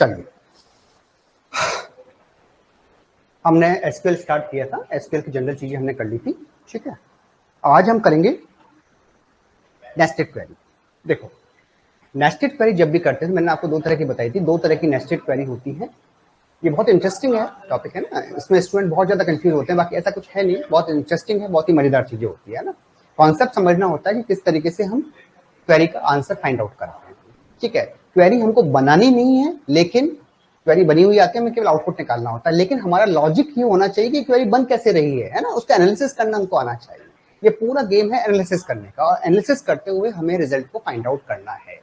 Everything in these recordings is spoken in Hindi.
चलिए, हमने एसक्यूएल स्टार्ट किया था, एसक्यूएल की जनरल चीजें हमने कर ली थी, ठीक है। आज हम करेंगे नेस्टेड क्वेरी। देखो, नेस्टेड क्वेरी जब भी करते हैं, मैंने आपको दो तरह की बताई थी, दो तरह की नेस्टेड क्वेरी होती है। ये बहुत इंटरेस्टिंग है टॉपिक, है ना। इसमें स्टूडेंट बहुत ज्यादा कंफ्यूज होते हैं, बाकी ऐसा कुछ है नहीं, बहुत इंटरेस्टिंग है, बहुत ही मजेदार चीजें होती है ना। कॉन्सेप्ट समझना होता है कि किस तरीके से हम क्वेरी का आंसर फाइंड आउट करते हैं, ठीक है। क्वेरी हमको बनानी नहीं है, लेकिन क्वेरी बनी हुई आती है, हमें केवल आउटपुट निकालना होता है। लेकिन हमारा लॉजिक ये होना चाहिए कि क्वेरी बन कैसे रही है ना, उसका एनालिसिस करना हमको आना चाहिए। ये पूरा गेम है एनालिसिस करने का, और एनालिसिस करते हुए हमें रिजल्ट को फाइंड आउट करना है,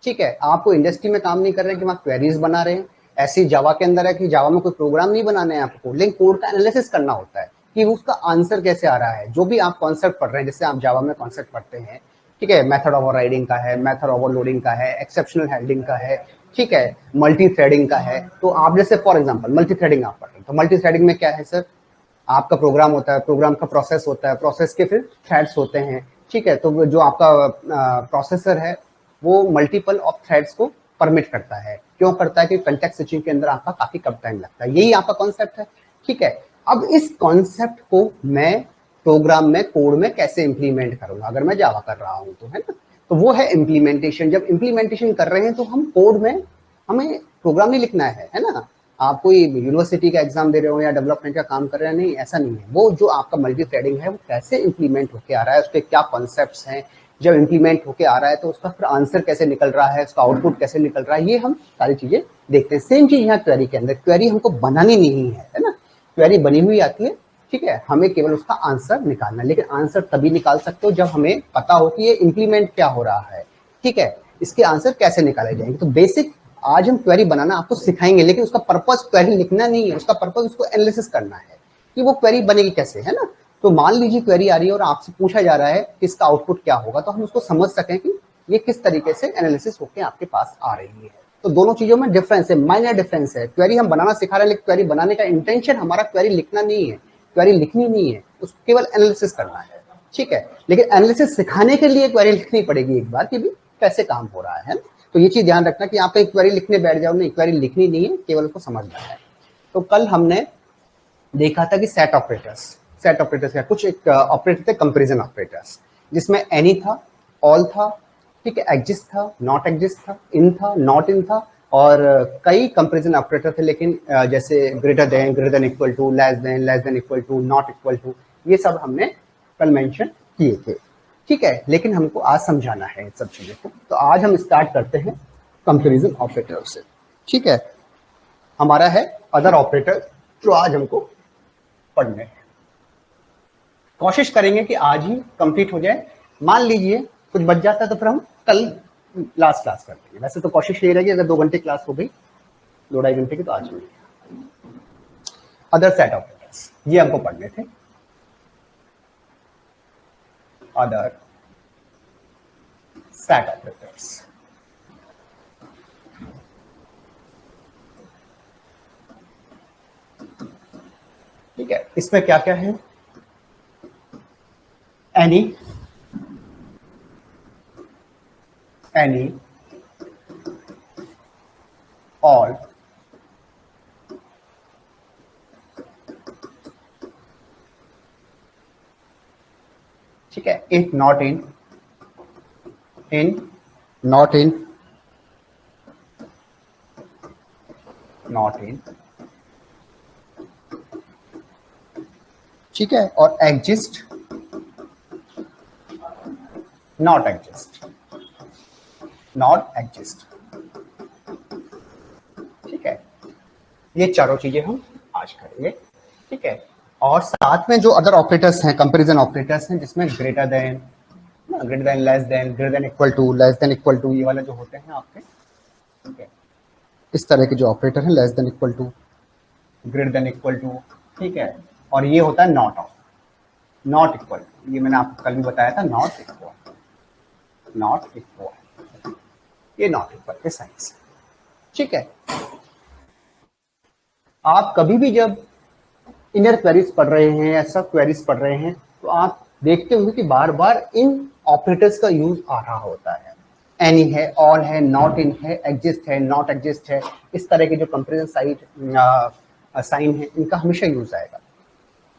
ठीक है। आपको इंडस्ट्री में काम नहीं कर रहे हैं कि वहाँ क्वेरीज बना रहे हैं, ऐसी जावा के अंदर है कि जावा में कोई प्रोग्राम नहीं बनाने हैं आपको, लेकिन कोड का एनालिसिस करना होता है कि उसका आंसर कैसे आ रहा है। जो भी आप कॉन्सेप्ट पढ़ रहे हैं, जैसे आप जावा में कॉन्सेप्ट पढ़ते हैं, ठीक है, मेथड ओवरराइडिंग का है, मेथड ओवरलोडिंग का है, एक्सेप्शनल हैंडलिंग का है, ठीक है, मल्टी थ्रेडिंग का है। तो आप जैसे फॉर एग्जांपल मल्टी थ्रेडिंग आप पढ़ रहे हैं, तो मल्टी थ्रेडिंग में क्या है सर, आपका प्रोग्राम होता है, प्रोग्राम का प्रोसेस होता है, प्रोसेस के फिर थ्रेड्स होते हैं, ठीक है। तो जो आपका प्रोसेसर है वो मल्टीपल ऑफ थ्रेड्स को परमिट करता है। क्यों करता है? कि कंटेक्स्ट स्विचिंग के अंदर आपका काफी कम टाइम लगता है, यही आपका कॉन्सेप्ट है, ठीक है। अब इस कॉन्सेप्ट को मैं प्रोग्राम में, कोड में कैसे इंप्लीमेंट करूंगा, अगर मैं जावा कर रहा हूं तो, है ना। तो वो है इम्प्लीमेंटेशन। जब इम्प्लीमेंटेशन कर रहे हैं तो हम कोड में, हमें प्रोग्राम नहीं लिखना है ना। आप कोई यूनिवर्सिटी का एग्जाम दे रहे हो या डेवलपमेंट का काम कर रहे हैं, नहीं, ऐसा नहीं है। वो जो आपका मल्टी थ्रेडिंग है वो कैसे इंप्लीमेंट होके आ रहा है, उसके क्या कॉन्सेप्ट्स हैं, जब इंप्लीमेंट होके आ रहा है तो उसका फिर आंसर कैसे निकल रहा है, उसका आउटपुट कैसे निकल रहा है, ये हम सारी चीजें देखते हैं। सेम चीज यहाँ क्वेरी के अंदर, क्वेरी हमको बनानी नहीं है ना। क्वेरी बनी हुई आती है, ठीक है, हमें केवल उसका आंसर निकालना है। लेकिन आंसर तभी निकाल सकते हो जब हमें पता हो कि ये इंप्लीमेंट क्या हो रहा है, ठीक है, इसके आंसर कैसे निकाले जाएंगे। तो बेसिक आज हम क्वेरी बनाना आपको सिखाएंगे, लेकिन उसका पर्पस क्वेरी लिखना नहीं है, उसका पर्पस उसको एनालिसिस करना है कि वो क्वेरी बनेगी कैसे, है ना। तो मान लीजिए क्वेरी आ रही है और आपसे पूछा जा रहा है कि इसका आउटपुट क्या होगा, तो हम उसको समझ सकें कि ये किस तरीके से एनालिसिस होकर आपके पास आ रही है। तो दोनों चीजों में डिफरेंस है, माइनर डिफरेंस है। क्वेरी हम बनाना सिखा रहे हैं, लेकिन क्वेरी बनाने का इंटेंशन हमारा क्वेरी लिखना नहीं है, क्वेरी लिखनी नहीं है, उसको केवल एनालिसिस करना है, ठीक है। लेकिन एनालिसिस सिखाने के लिए क्वेरी लिखनी पड़ेगी एक बार, कि भी कैसे काम हो रहा है। तो ये चीज ध्यान रखना कि आप एक क्वेरी लिखने बैठ जाओ, नहीं, क्वेरी लिखनी नहीं है, केवल उसको समझना है। तो कल हमने देखा था कि सेट ऑपरेटर्स का कुछ एक ऑपरेटर थे, कंपैरिजन ऑपरेटर्स, जिसमें एनी था, ऑल था, ठीक है, एग्जिस्ट था, नॉट एग्जिस्ट था, इन था, नॉट इन था, और कई कंपैरिजन ऑपरेटर थे। लेकिन जैसे greater than equal to, less than equal to, not equal to, ये सब हमने कल मेंशन किए थे, ठीक है। लेकिन हमको आज समझाना है इन सब चीजों को। तो आज हम स्टार्ट करते हैं कंपैरिजन ऑपरेटर से, ठीक है। हमारा है अदर ऑपरेटर, जो आज हमको पढ़ने हैं। कोशिश करेंगे कि आज ही कंप्लीट हो जाए। मान लीजिए कुछ बच जाता है तो फिर हम कल लास्ट क्लास कर लेंगे। वैसे तो कोशिश यही रहेगी, अगर 2 घंटे क्लास हो गई, 2-2.5 घंटे की, तो आज होगी। अदर सेट ऑपरेटर्स, ये हमको पढ़ने थे। अदर सेट ऑपरेटर्स, ठीक है। इसमें क्या क्या है? एनी, ऑल, ठीक है, if, not in, not in, ठीक है, और एग्जिस्ट, नॉट एग्जिस्ट, ठीक है। ये चारों चीजें हम आज करेंगे, ठीक है। और साथ में जो अदर ऑपरेटर्स हैं, कंपैरिजन ऑपरेटर्स हैं, जिसमें greater than, less than, greater than equal to, less than equal to, ये वाले जो होते हैं आपके, ठीक है, इस तरह के जो ऑपरेटर हैं, less than equal to, greater than equal to, ठीक है। और ये होता है नॉट इक्वल, ये मैंने आपको कल भी बताया था, नॉट इक्वल, ये नॉट इक्वल के साइंस, ठीक है। आप कभी भी जब इनर क्वेरीज पढ़ रहे हैं या सब क्वेरीज पढ़ रहे हैं, तो आप देखते होंगे कि बार बार इन ऑपरेटर्स का यूज आ रहा होता है। एनी है, ऑल है, नॉट इन है, एग्जिस्ट है, नॉट एग्जिस्ट है, इस तरह के जो कंपेरिजन साइन है इनका हमेशा यूज आएगा।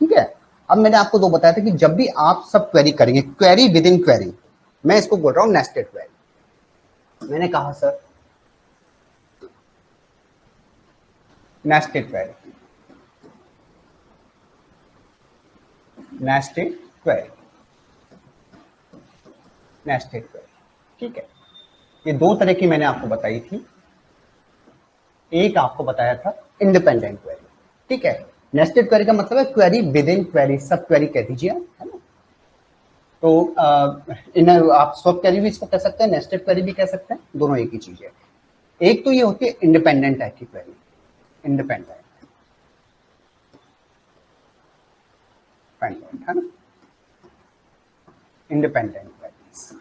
ठीक है, अब मैंने आपको दो बताया था कि जब भी आप सब क्वेरी करेंगे, क्वेरी विद इन क्वेरी, मैं इसको बोल रहा हूं नेस्टेड क्वेरी। मैंने कहा sir nested query, nested query, nested query. ठीक है, ये दो तरह की मैंने आपको बताई थी। एक आपको बताया था इंडिपेंडेंट क्वेरी। ठीक है, नेस्टेड क्वेरी का मतलब है क्वेरी विद इन क्वेरी, सब क्वेरी कह दीजिए, है ना। तो इन आप सब क्वेरी भी इसको कह सकते हैं, नेस्टेड क्वेरी भी कह सकते हैं, दोनों एक ही चीज है। एक तो ये होती है इंडिपेंडेंट टाइप की क्वेरी, इंडिपेंडेंट, है ना, इंडिपेंडेंट क्वेरीज।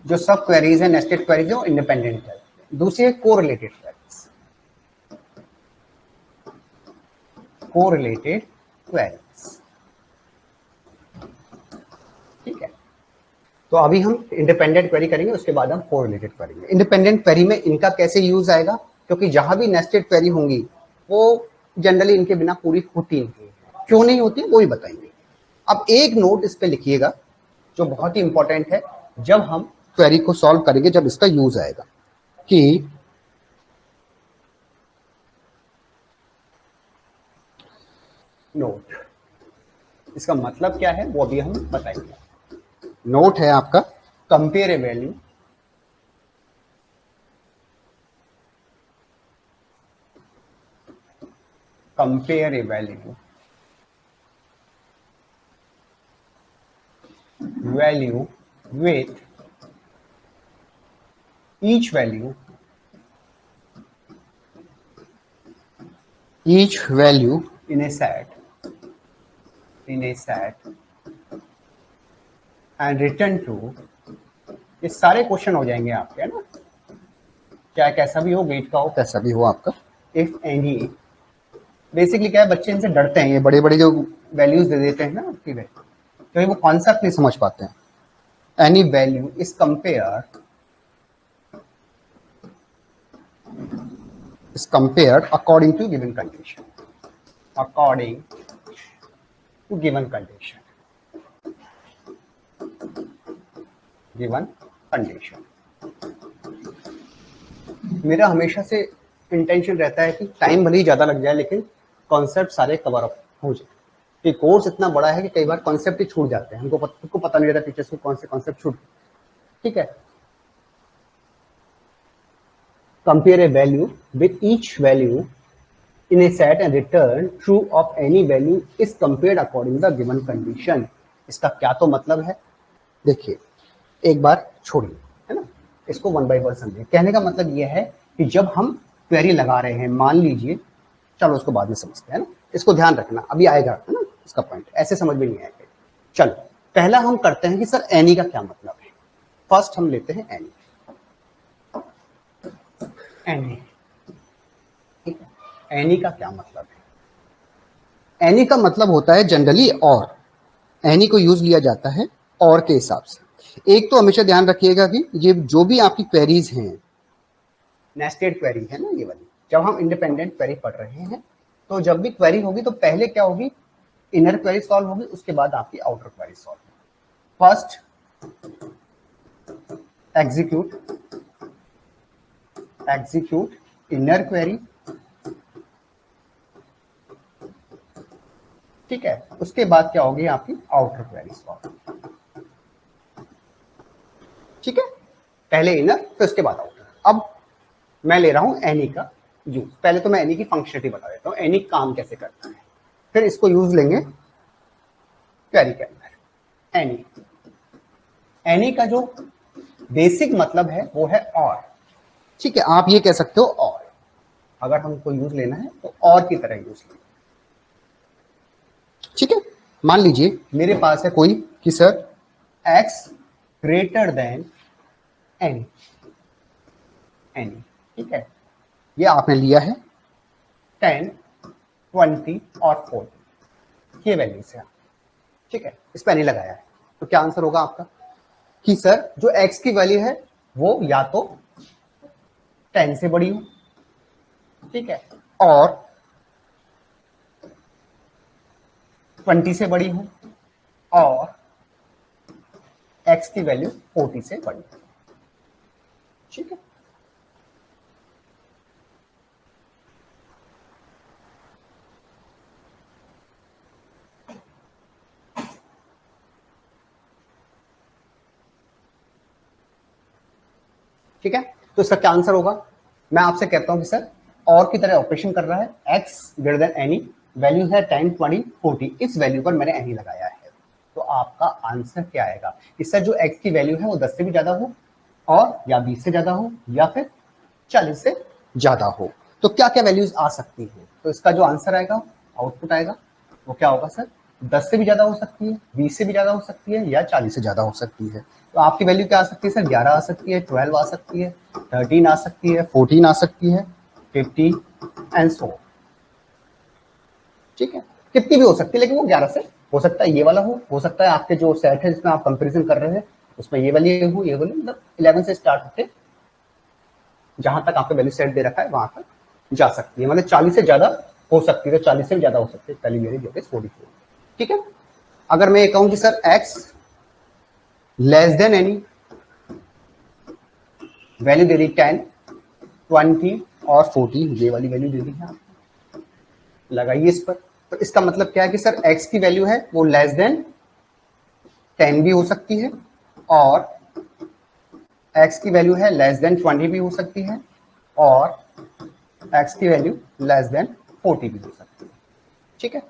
जो सब क्वेरीज है नेस्टेड क्वेरीज है इंडिपेंडेंट है। दूसरी है कोरिलेटेड क्वेरीज, कोरिलेटेड क्वेरीज। ठीक है, तो अभी हम इंडिपेंडेंट क्वेरी करेंगे, उसके बाद हम कोरिलेटेड करेंगे। इंडिपेंडेंट क्वेरी में इनका कैसे यूज आएगा, क्योंकि जहां भी नेस्टेड क्वेरी होंगी वो जनरली इनके बिना पूरी होती नहीं, क्यों नहीं होती वो ही बताएंगे। अब एक नोट इस पे लिखिएगा जो बहुत ही इंपॉर्टेंट है जब हम क्वेरी को सॉल्व करेंगे, जब इसका यूज आएगा, कि नोट, इसका मतलब क्या है वो भी हम बताएंगे। नोट है आपका compare A value, compare A value, value with each value, each value in a set, in a set and return true। ये सारे क्वेश्चन हो जाएंगे आपके, है ना, चाहे कैसा भी हो, वेट का हो, कैसा भी हो आपका। इफ एनी, बेसिकली क्या है, बच्चे इनसे डरते हैं, ये बड़े बड़े जो वैल्यूज दे देते हैं ना आपकी, तो वो कॉन्सेप्ट नहीं समझ पाते हैं। Any value is compare, is compared according to given condition, according to given condition, given condition। मेरा हमेशा से इंटेंशन रहता है कि टाइम भले ही ज्यादा लग जाए लेकिन कॉन्सेप्ट सारे कवर अप हो जाए, कि कोर्स इतना बड़ा है कि कई बार कॉन्सेप्ट ही छूट जाते हैं, हमको पता नहीं रहता टीचर्स को कौन से कॉन्सेप्ट छूट। ठीक है, compare a value with each value in a set and return true of any value is compared according to the given condition। इसका क्या तो मतलब है, देखिए एक बार छोड़िए, है ना, इसको वन बाय वन समझिए। कहने का मतलब यह है कि जब हम क्वेरी लगा रहे हैं, मान लीजिए, चलो उसको बाद में समझते हैं ना, इसको ध्यान रखना, अभी आएगा, है ना, इसका पॉइंट ऐसे समझ में नहीं आएगा। चलो पहला हम करते हैं कि सर एनी का क्या मतलब है। फर्स्ट हम लेते हैं एनी, एनी। ठीक है, एनी का क्या मतलब है, एनी का मतलब होता है जनरली और, एनी को यूज लिया जाता है और के हिसाब से। एक तो हमेशा ध्यान रखिएगा कि ये जो भी आपकी क्वेरीज हैं, नेस्टेड क्वेरी है ना ये वाली, जब हम इंडिपेंडेंट क्वेरी पढ़ रहे हैं तो जब भी क्वेरी होगी तो पहले क्या होगी, इनर क्वेरी सॉल्व होगी, उसके बाद आपकी आउटर क्वेरी सॉल्व होगी। फर्स्ट एग्जीक्यूट इनर क्वेरी, ठीक है, उसके बाद क्या होगी आपकी आउटर क्वेरी सॉल्व। ठीक है, पहले इनर फिर उसके बाद आउटर। अब मैं ले रहा हूं एनी का यूज, पहले तो मैं एनी की फंक्शनलिटी बता देता हूं, एनी काम कैसे करता है, फिर इसको यूज लेंगे क्वेरी के अंदर। एनी, एनी का जो बेसिक मतलब है वो है और। ठीक है, आप ये कह सकते हो और, अगर हमको यूज लेना है तो और की तरह यूज लेना। ठीक है, मान लीजिए मेरे पास है कोई कि sir x greater than any, any, ठीक है, ये आपने लिया है 10, 20 और 40 ये वैल्यूज है। ठीक है, इस पर नहीं लगाया है, तो क्या आंसर होगा आपका कि सर जो x की वैल्यू है वो या तो 10 से बड़ी हो, ठीक है, और 20 से बड़ी हो, और x की वैल्यू 40 से बड़ी हो, ठीक है। ठीक है, तो इसका क्या आंसर होगा? मैं आपसे कहता हूं कि सर और की तरह ऑपरेशन कर रहा है, x greater than any, value है 10, 20, 40, इस वैल्यू पर मैंने एनी लगाया है, तो आपका आंसर क्या आएगा कि सर जो x की वैल्यू है वो 10 से भी ज्यादा हो, और या 20 से ज्यादा हो, या फिर 40 से ज्यादा हो। तो क्या क्या वैल्यूज आ सकती है? तो इसका जो आंसर आएगा, आउटपुट आएगा, वो क्या होगा सर? 10 से भी ज्यादा हो सकती है, 20 से भी ज्यादा हो सकती है, या 40 से ज्यादा हो सकती है। तो आपकी वैल्यू क्या आ सकती है सर? 11 आ सकती है, 12 आ सकती है, 13 आ सकती है, 14 आ सकती है, 50 एंड सो। ठीक है, कितनी भी हो सकती है, लेकिन वो 11 से हो सकता है ये वाला हो सकता है आपके जो सेट है जिसमें आप कंपेरिजन कर रहे हैं उसमें ये वाली हो, ये वाली, मतलब 11 से स्टार्ट होते जहां तक आपका वैल्यू सेट दे रखा है वहां तक जा सकती है, मतलब 40 से ज्यादा हो सकती है, तो 40 से भी ज्यादा हो सकती है, पहली मेरी जो है 44। ठीक है, अगर मैं ये कहूं कि sir x less than any, value दे दी 10, 20 और 40, ये वाली वैल्यू दे दी है आपको, लगाइए इस पर। तो इसका मतलब क्या है कि सर x की वैल्यू है वो लेस देन 10 भी हो सकती है, और x की वैल्यू है लेस देन 20 भी हो सकती है, और x की वैल्यू लेस देन 40 भी हो सकती है। ठीक है,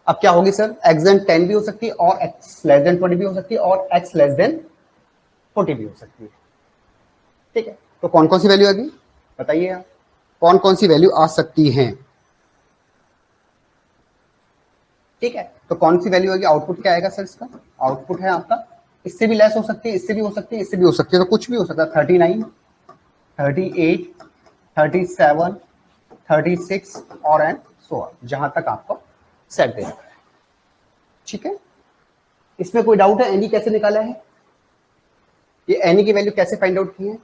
अब क्या होगी सर? x देन 10 भी हो सकती है, और x लेस देन 20 भी हो सकती है, और x लेस देन 40 भी हो सकती है। ठीक है, तो कौन कौन सी वैल्यू आएगी बताइए आप, कौन कौन सी वैल्यू आ सकती हैं? ठीक है, तो कौन सी वैल्यू आएगी? आउटपुट क्या आएगा सर? इसका आउटपुट है आपका, इससे भी लेस हो सकती है, इससे भी हो सकती है, इससे भी हो सकती है, तो कुछ भी हो सकता है, 39, 38, 37, 36 और एंड सो ऑन, जहां तक आपको सेट दे रखा है। ठीक है, इसमें कोई डाउट है? एनी कैसे निकाला है, ये एनी की वैल्यू कैसे फाइंड आउट की है?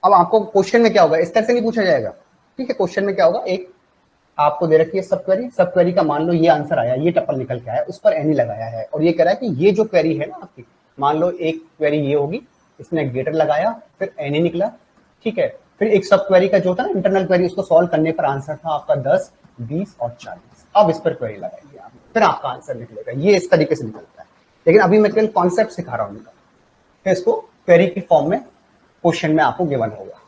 अब आपको क्वेश्चन में क्या होगा, इस तरह से नहीं पूछा जाएगा। ठीक है, क्वेश्चन में क्या होगा, एक आपको दे रखी है सब क्वेरी, सब क्वेरी का मान लो ये आंसर आया, ये टप्पल निकल के आया, उस पर एनी लगाया है, और ये कह रहा है कि ये जो क्वेरी है ना आपकी, मान लो एक क्वेरी ये होगी, इसने ग्रेटर लगाया, फिर एनी निकला, ठीक है, फिर एक सब क्वेरी का जो था ना इंटरनल क्वेरी, उसको सॉल्व करने पर आंसर था आपका 10, 20 और 40। अब इस पर क्वेरी लगाइए आप, फिर आपका आंसर निकलेगा, ये इस तरीके से निकलता है। लेकिन अभी मैं केवल कॉन्सेप्ट सिखा रहा हूँ, फिर इसको क्वेरी की फॉर्म में क्वेश्चन में आपको गिवन होगा।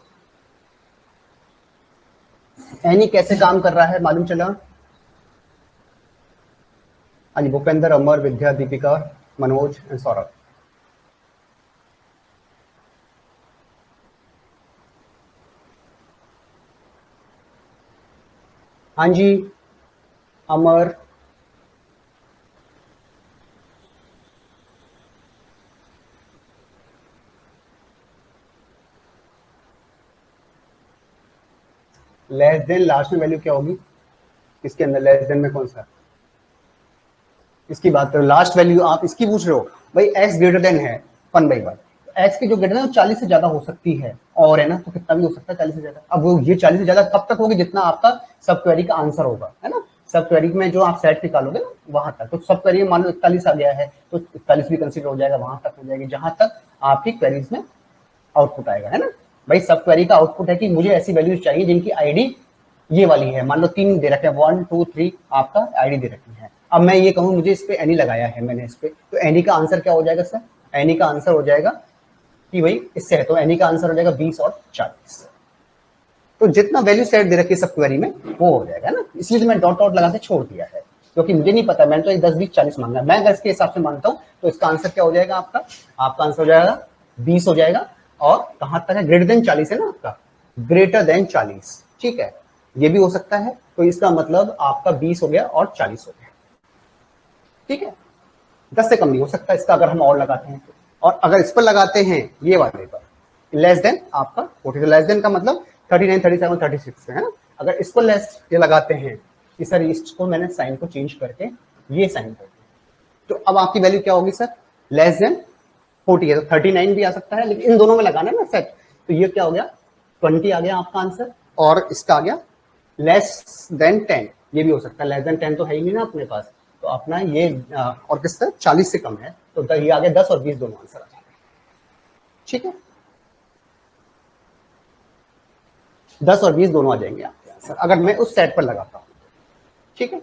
एनी कैसे काम कर रहा है मालूम चला? हाँ जी, भूपेंद्र, अमर, विद्या, दीपिका, मनोज एंड सौरभ। हाँ जी, अमर, लेस देन लास्ट में वैल्यू क्या होगी? इसके अंदर लेस देन में कौन सा? इसकी बात करो, लास्ट वैल्यू आप इसकी पूछ रहे हो भाई, एक्स ग्रेटर देन है 1/1, एक्स की जो ग्रेटर है वो 40 से ज्यादा हो सकती है, और है ना, तो कितना भी हो सकता है 40 से ज्यादा। अब वो ये 40 से ज्यादा कब तक होगी? जितना आपका सब क्वेरी का आंसर होगा, है ना, सब क्वेरी में जो आप सेट निकालोगे ना वहां तक, तो सब क्वेरी में मान लो 41 आ गया है, तो 41 भी कंसिडर हो जाएगा, वहां तक हो जाएगी जहां तक आपकी क्वेरीज में आउटपुट आएगा, है ना। भाई सब क्वेरी का आउटपुट है कि मुझे ऐसी वैल्यूज चाहिए जिनकी आईडी ये वाली है, मान लो 3 दे रखे हैं, 1 2 3 आपका आईडी दे रखी है। अब मैं ये कहूँ मुझे इस पे एनी लगाया है मैंने इस पे, तो एनी का आंसर क्या हो जाएगा सर? एनी का आंसर हो जाएगा कि भाई इससे है, तो एनी का आंसर हो जाएगा 20 और 40। तो जितना वैल्यू सेट दे रखी है सब क्वेरी में वो हो जाएगा ना, इसलिए तो मैं डॉट डॉट लगा के छोड़ दिया है, क्योंकि मुझे नहीं पता, मैंने तो 10 20 40 मांगा, मैं अगर इसके हिसाब से मानता हूँ तो इसका आंसर क्या हो जाएगा आपका? आपका आंसर हो जाएगा 20 हो जाएगा, और कहां तक है? ग्रेटर देन 40 है ना आपका, ग्रेटर देन 40। ठीक है, ये भी हो सकता है, तो इसका मतलब आपका 20 हो गया और 40 हो गया। ठीक है, 10 से कम नहीं हो सकता इसका, अगर हम और लगाते हैं तो। और अगर इस पर लगाते हैं ये वाले पर, लेस देन आपका 40, लेस देन का मतलब 39 37 36 है ना। अगर इसको लेस ये लगाते हैं कि सर इसको मैंने साइन को चेंज करके ये साइन कर दिया, तो अब आपकी वैल्यू क्या होगी सर? लेस देन 40 है तो 39 भी आ सकता है, लेकिन इन दोनों में लगाना है ना सेट। तो ये क्या हो गया 20 आ गया आपका आंसर, और इसका आ गया लेस देन 10, ये भी हो सकता है, लेस देन 10 तो है ही नहीं ना अपने पास, तो अपना ये और किससे 40 से कम है, तो ये आ गया 10 और 20 दोनों आंसर आ जाएंगे। ठीक है, 10 और 20 दोनों आ जाएंगे आपके आंसर अगर मैं उस सेट पर लगाता हूं। ठीक है,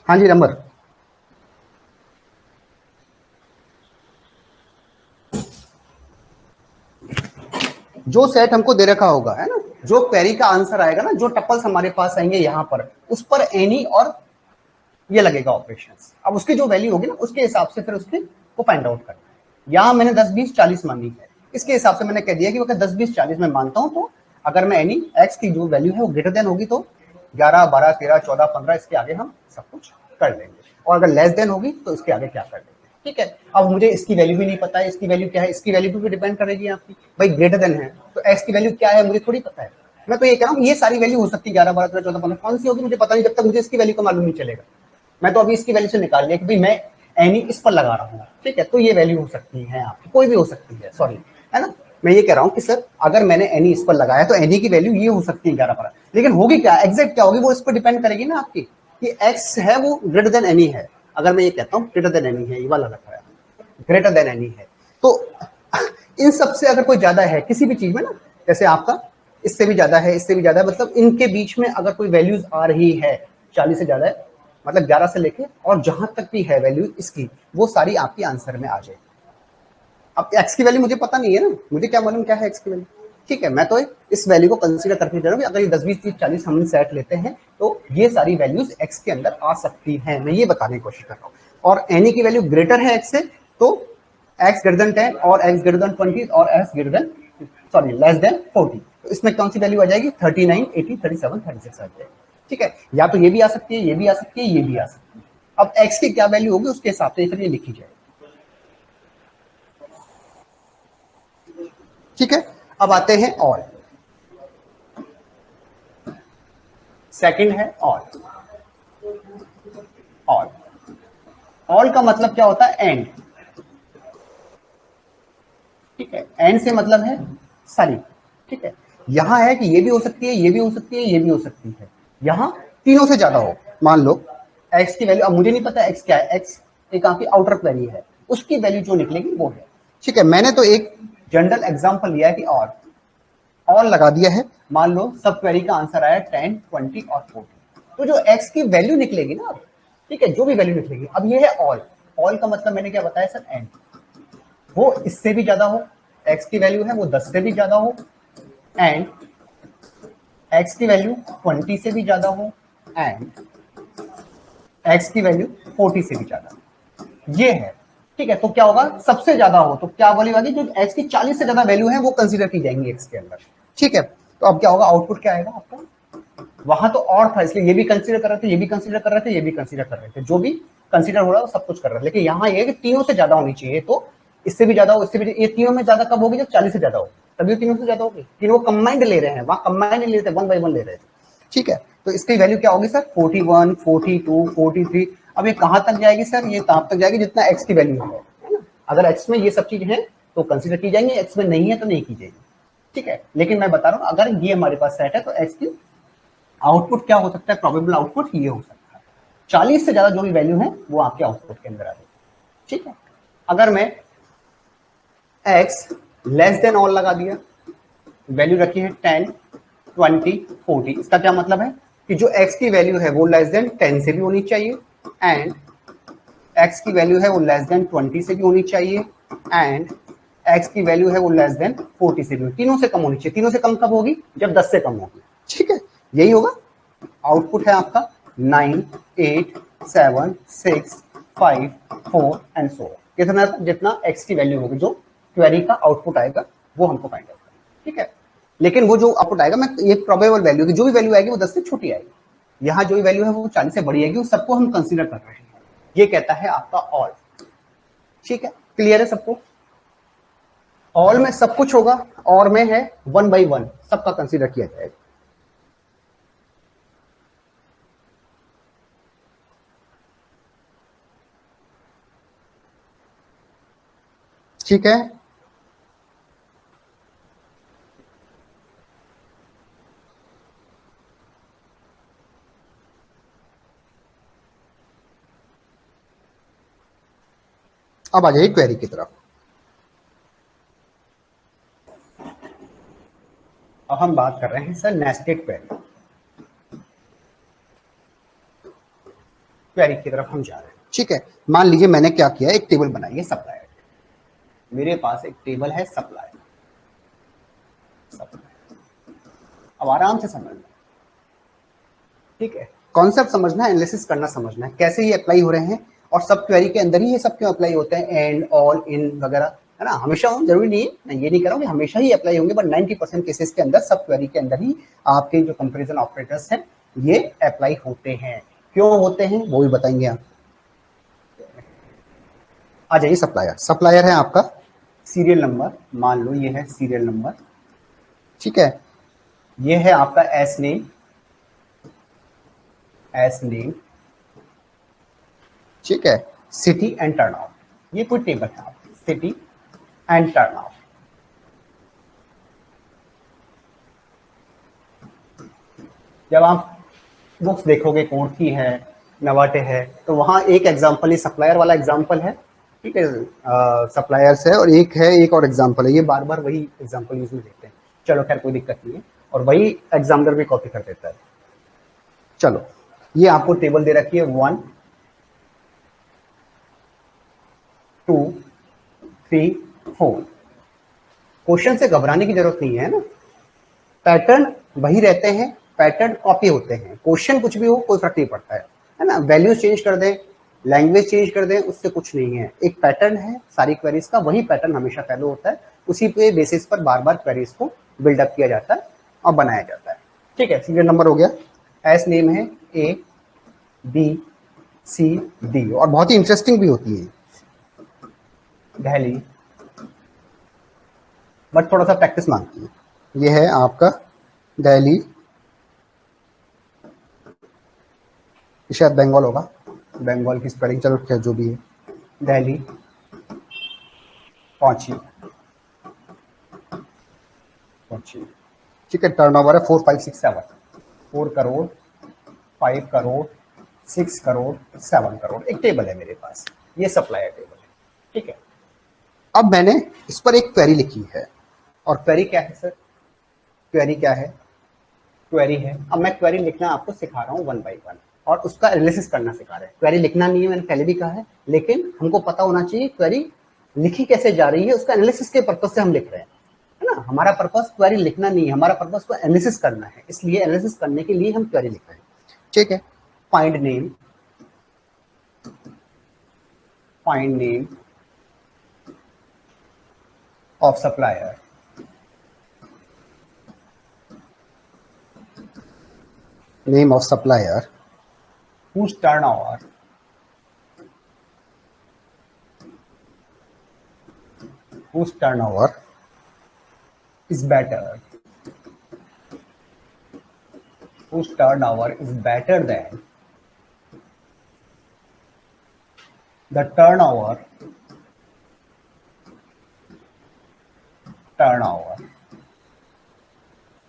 हाँ जी नंबर। जो सेट हमको दे रखा होगा है ना, जो क्वेरी का आंसर आएगा ना, जो टपल्स हमारे पास आएंगे यहाँ पर, उस पर एनी और ये लगेगा ऑपरेशंस। अब उसकी जो वैल्यू होगी ना उसके हिसाब से फिर उसके को फाइंड आउट करना है। यहाँ मैंने 10 20 40 मांगी है, इसके हिसाब से मैंने कह दिया कि अगर 10 20 40 में मानता हूँ तो अगर मैं एनी एक्स की जो वैल्यू है वो ग्रेटर देन होगी तो 11 12 13 14 15 इसके आगे हम सब कुछ कर लेंगे, और अगर लेस देन होगी तो इसके आगे क्या कर लेंगे। ठीक है, अब मुझे इसकी वैल्यू भी नहीं पता है, इसकी वैल्यू क्या है, इसकी वैल्यू भी डिपेंड करेगी आपकी, भाई ग्रेटर देन है तो एक्स की वैल्यू क्या है मुझे थोड़ी पता है। मैं तो ये कह रहा हूँ ये सारी वैल्यू हो सकती है 11 12 13 14 15, कौन सी होगी मुझे पता नहीं, जब तक मुझे इसकी वैल्यू का मालूम नहीं चलेगा। मैं तो अभी इसकी वैल्यू से निकाल लिया कि भाई मैं एनी इस पर लगा रहा हूँ, ठीक है, तो ये वैल्यू हो सकती है आपकी, कोई भी हो सकती है, सॉरी, है ना। मैं ये कह रहा हूँ कि सर अगर मैंने एनी इस पर लगाया तो एनी की वैल्यू ये हो सकती है 11 12, लेकिन होगी क्या, एग्जैक्ट क्या होगी वो इस पर डिपेंड करेगी ना आपकी, कि एक्स है वो ग्रेटर देन एनी है। अगर मैं ये कहता हूँ ग्रेटर देन एनी है, ये वाला रखा है ग्रेटर देन एनी है, तो इन सबसे अगर कोई ज्यादा है किसी भी चीज में ना, जैसे आपका इससे भी ज्यादा है, इससे भी ज्यादा है, मतलब इनके बीच में अगर कोई वैल्यूज आ रही है 40 से ज्यादा है, मतलब 11 से लेके और जहां तक भी है वैल्यू इसकी, वो सारी आपकी आंसर में आ जाएगी। अब एक्स की वैल्यू मुझे पता नहीं है ना, मुझे क्या मालूम क्या है एक्स की वैल्यू। ठीक है, मैं तो इस वैल्यू को कंसीडर करके दे रहा हूँ, अगर ये 10 20 30 40 हम सेट लेते हैं तो ये सारी वैल्यूज एक्स के अंदर आ सकती है, मैं ये बताने की कोशिश कर रहा हूँ। और एनी की वैल्यू ग्रेटर है एक्स से तो एक्स ग्रेटर देन 10 और एक्स ग्रेटर देन 20 और x greater than sorry less than 40, तो इसमें कौन सी वैल्यू आ जाएगी 39 80 37 36 आ जाएगी। ठीक है, या तो ये भी आ सकती है, ये भी आ सकती है, ये भी आ सकती है। अब एक्स की क्या वैल्यू होगी उसके हिसाब से फिर ये लिखी जाएगी। ठीक है, अब आते हैं ऑल। सेकंड है ऑल। ऑल ऑल का मतलब क्या होता है, एंड। ठीक है, एंड से मतलब है सारी। ठीक है, यहां है कि ये भी हो सकती है, ये भी हो सकती है, ये भी हो सकती है, यहां तीनों से ज्यादा हो। मान लो एक्स की वैल्यू, अब मुझे नहीं पता एक्स क्या है, एक्स एक आपकी आउटर क्वेरी है, उसकी वैल्यू जो निकलेगी वो है। ठीक है, मैंने तो एक जनरल एग्जांपल लिया है कि और लगा दिया है। मान लो सब क्वेरी का आंसर आया 10 20 और 40, तो जो एक्स की वैल्यू निकलेगी ना, ठीक है, जो भी वैल्यू निकलेगी, अब ये है ऑल। ऑल का मतलब मैंने क्या बताया सर, एंड। वो इससे भी ज्यादा हो, एक्स की वैल्यू है वो 10 से भी ज्यादा हो, एंड एक्स की वैल्यू 20 से भी ज्यादा हो, एंड एक्स की वैल्यू 40 से भी ज्यादा हो, ये है। ठीक है, तो क्या होगा, सबसे ज्यादा हो तो क्या वैल्यू आएगी, जो एक्स की 40 से ज्यादा वैल्यू है वो कंसीडर की जाएंगी एक्स के अंदर। ठीक है, तो अब क्या होगा, आउटपुट क्या आएगा आपका, वहां तो और था इसलिए ये भी कंसीडर कर रहे थे, ये भी कंसीडर कर रहे थे, ये भी कंसीडर कर रहे थे, जो भी कंसीडर हो रहा है वो सब कुछ कर रहे थे, लेकिन यहाँ ये कि तीनों से ज्यादा होनी चाहिए, तो इससे भी ज्यादा हो, इससे भी, ये तीनों में ज्यादा कब होगी, जब 40 से ज्यादा हो, तभी तीनों से ज्यादा होगी। तीनों कंबाइंड ले रहे हैं, वहां कंबाइंड नहीं लेते, 1 by 1 ले रहे थे। ठीक है, तो इसकी वैल्यू क्या होगी सर, 41 42 43। अब ये कहां तक जाएगी सर, ये तहां तक जाएगी जितना एक्स की वैल्यू है ना। अगर एक्स में ये सब चीज है तो कंसीडर की जाएंगे, एक्स में नहीं है तो नहीं की जाएगी। ठीक है, लेकिन मैं बता रहा हूं अगर ये हमारे पास सेट है तो एक्स की आउटपुट क्या हो सकता है, प्रोबेबल आउटपुट ये हो सकता है, 40 से ज्यादा जो भी वैल्यू है वो आपके आउटपुट के अंदर आ जाएगी। ठीक है, अगर मैं एक्स लेस देन ऑल लगा दिया, वैल्यू रखी है 10 20 40, इसका क्या मतलब है कि जो एक्स की वैल्यू है वो लेस देन 10 से भी होनी चाहिए, एंड एक्स की वैल्यू है वो लेस देन 20 से भी होनी चाहिए, एंड एक्स की वैल्यू है वो लेस देन 40 से भी, तीनों से कम होनी चाहिए। तीनों से कम कब होगी, जब 10 से कम होगी। ठीक है, यही होगा। आउटपुट है आपका 9 8 7 6 5 4 एंड सो ऑन, कितना, जितना एक्स की वैल्यू होगी, जो क्वेरी का आउटपुट आएगा वो हमको फाइंड आउट करना। ठीक है, लेकिन वो जो आउटपुट आएगा, मैं ये प्रोबेबल वैल्यू की जो भी वैल्यू आएगी वो 10 से छोटी आएगी, यहाँ जो भी वैल्यू है वो 40 से बड़ी आएगी, उस सबको हम कंसीडर कर रहे हैं। ये कहता है आपका ऑल। ठीक है, क्लियर है सबको, ऑल में सब कुछ होगा, और में है 1 by 1 सबका कंसीडर किया जाएगा। ठीक है, अब आ जाइए क्वेरी की तरफ। अब हम बात कर रहे हैं सर नेस्टेड क्वेरी। क्वेरी की तरफ हम जा रहे हैं, ठीक है। मान लीजिए मैंने क्या किया, एक टेबल बनाई है सप्लायर। मेरे पास एक टेबल है सप्लायर। अब आराम से समझना, ठीक है। कॉन्सेप्ट समझना है, एनालिसिस करना समझना है, कैसे ये अप्लाई हो रहे हैं, और सब क्वेरी के अंदर ही ये सब क्यों अप्लाई होते हैं, एंड, ऑल, इन वगैरह, है ना। हमेशा हो जरूरी नहीं है, मैं ये नहीं कह रहा हूँ कि हमेशा ही अप्लाई होंगे, बट 90% केसेस के अंदर सब क्वेरी के अंदर ही आपके जो कंपेरिजन ऑपरेटर्स हैं ये अप्लाई होते हैं। क्यों होते हैं वो भी बताएंगे आप। आ जाइए सप्लायर। सप्लायर है आपका सीरियल नंबर, मान लो ये है सीरियल नंबर, ठीक है। ये है आपका एस नेम, एस नेम, ठीक है। सिटी एंड टर्न आउट, ये कोई टेबल है आपकी, सिटी एंड टर्न आउट। जब आप बुक्स देखोगे, कोड की है, नवाटे है, तो वहां एक एग्जांपल, ये सप्लायर वाला एग्जांपल है, ठीक है। सप्लायर्स है, और एक है, एक और एग्जांपल है, ये बार बार वही एग्जांपल यूज में लेते हैं। चलो खैर कोई दिक्कत नहीं है, और वही एग्जामिनर भी कॉपी कर देता है। चलो ये आपको टेबल दे रखी है 1 2 3 4। क्वेश्चन से घबराने की जरूरत नहीं है ना, पैटर्न वही रहते हैं, पैटर्न कॉपी होते हैं, क्वेश्चन कुछ भी हो कोई फर्क नहीं पड़ता है ना। वैल्यूज चेंज कर दें, लैंग्वेज चेंज कर दें, उससे कुछ नहीं है। एक पैटर्न है सारी क्वेरीज का, वही पैटर्न हमेशा फॉलो होता है, उसी पे बेसिस पर बार बार क्वेरीज को बिल्डअप किया जाता है और बनाया जाता है, ठीक है। सीरियल नंबर हो गया, एस नेम है ए बी सी डी, और बहुत ही इंटरेस्टिंग भी होती है दिल्ली, बट थोड़ा सा प्रैक्टिस मांगती है। ये है आपका दिल्ली, शायद बंगाल होगा, बंगाल की स्पेलिंग, चलो क्या जो भी है। दिल्ली पहुंची, पहुंची, ठीक है। टर्नओवर है 4 5 6 7, 4 करोड़, 5 करोड़, 6 करोड़, 7 करोड़। एक टेबल है मेरे पास, ये सप्लायर टेबल है, ठीक है। अब मैंने इस पर एक क्वेरी लिखी है, और क्वेरी क्या है सर, क्वेरी क्या है, क्वेरी है, अब मैं क्वेरी लिखना आपको सिखा रहा हूँ 1 बाई 1, और उसका एनालिसिस करना सिखा रहे हैं। क्वेरी लिखना नहीं है, मैंने पहले भी कहा है, लेकिन हमको पता होना चाहिए क्वेरी लिखी कैसे जा रही है, उसका एनालिसिस के पर्पज से हम लिख रहे हैं, है ना। हमारा पर्पज क्वेरी लिखना नहीं है, हमारा पर्पज को एनालिसिस करना है, इसलिए एनालिसिस करने के लिए हम क्वेरी लिख रहे हैं, ठीक है। Find name, find name of supplier, name of supplier whose turnover is better, whose turnover is better than the turnover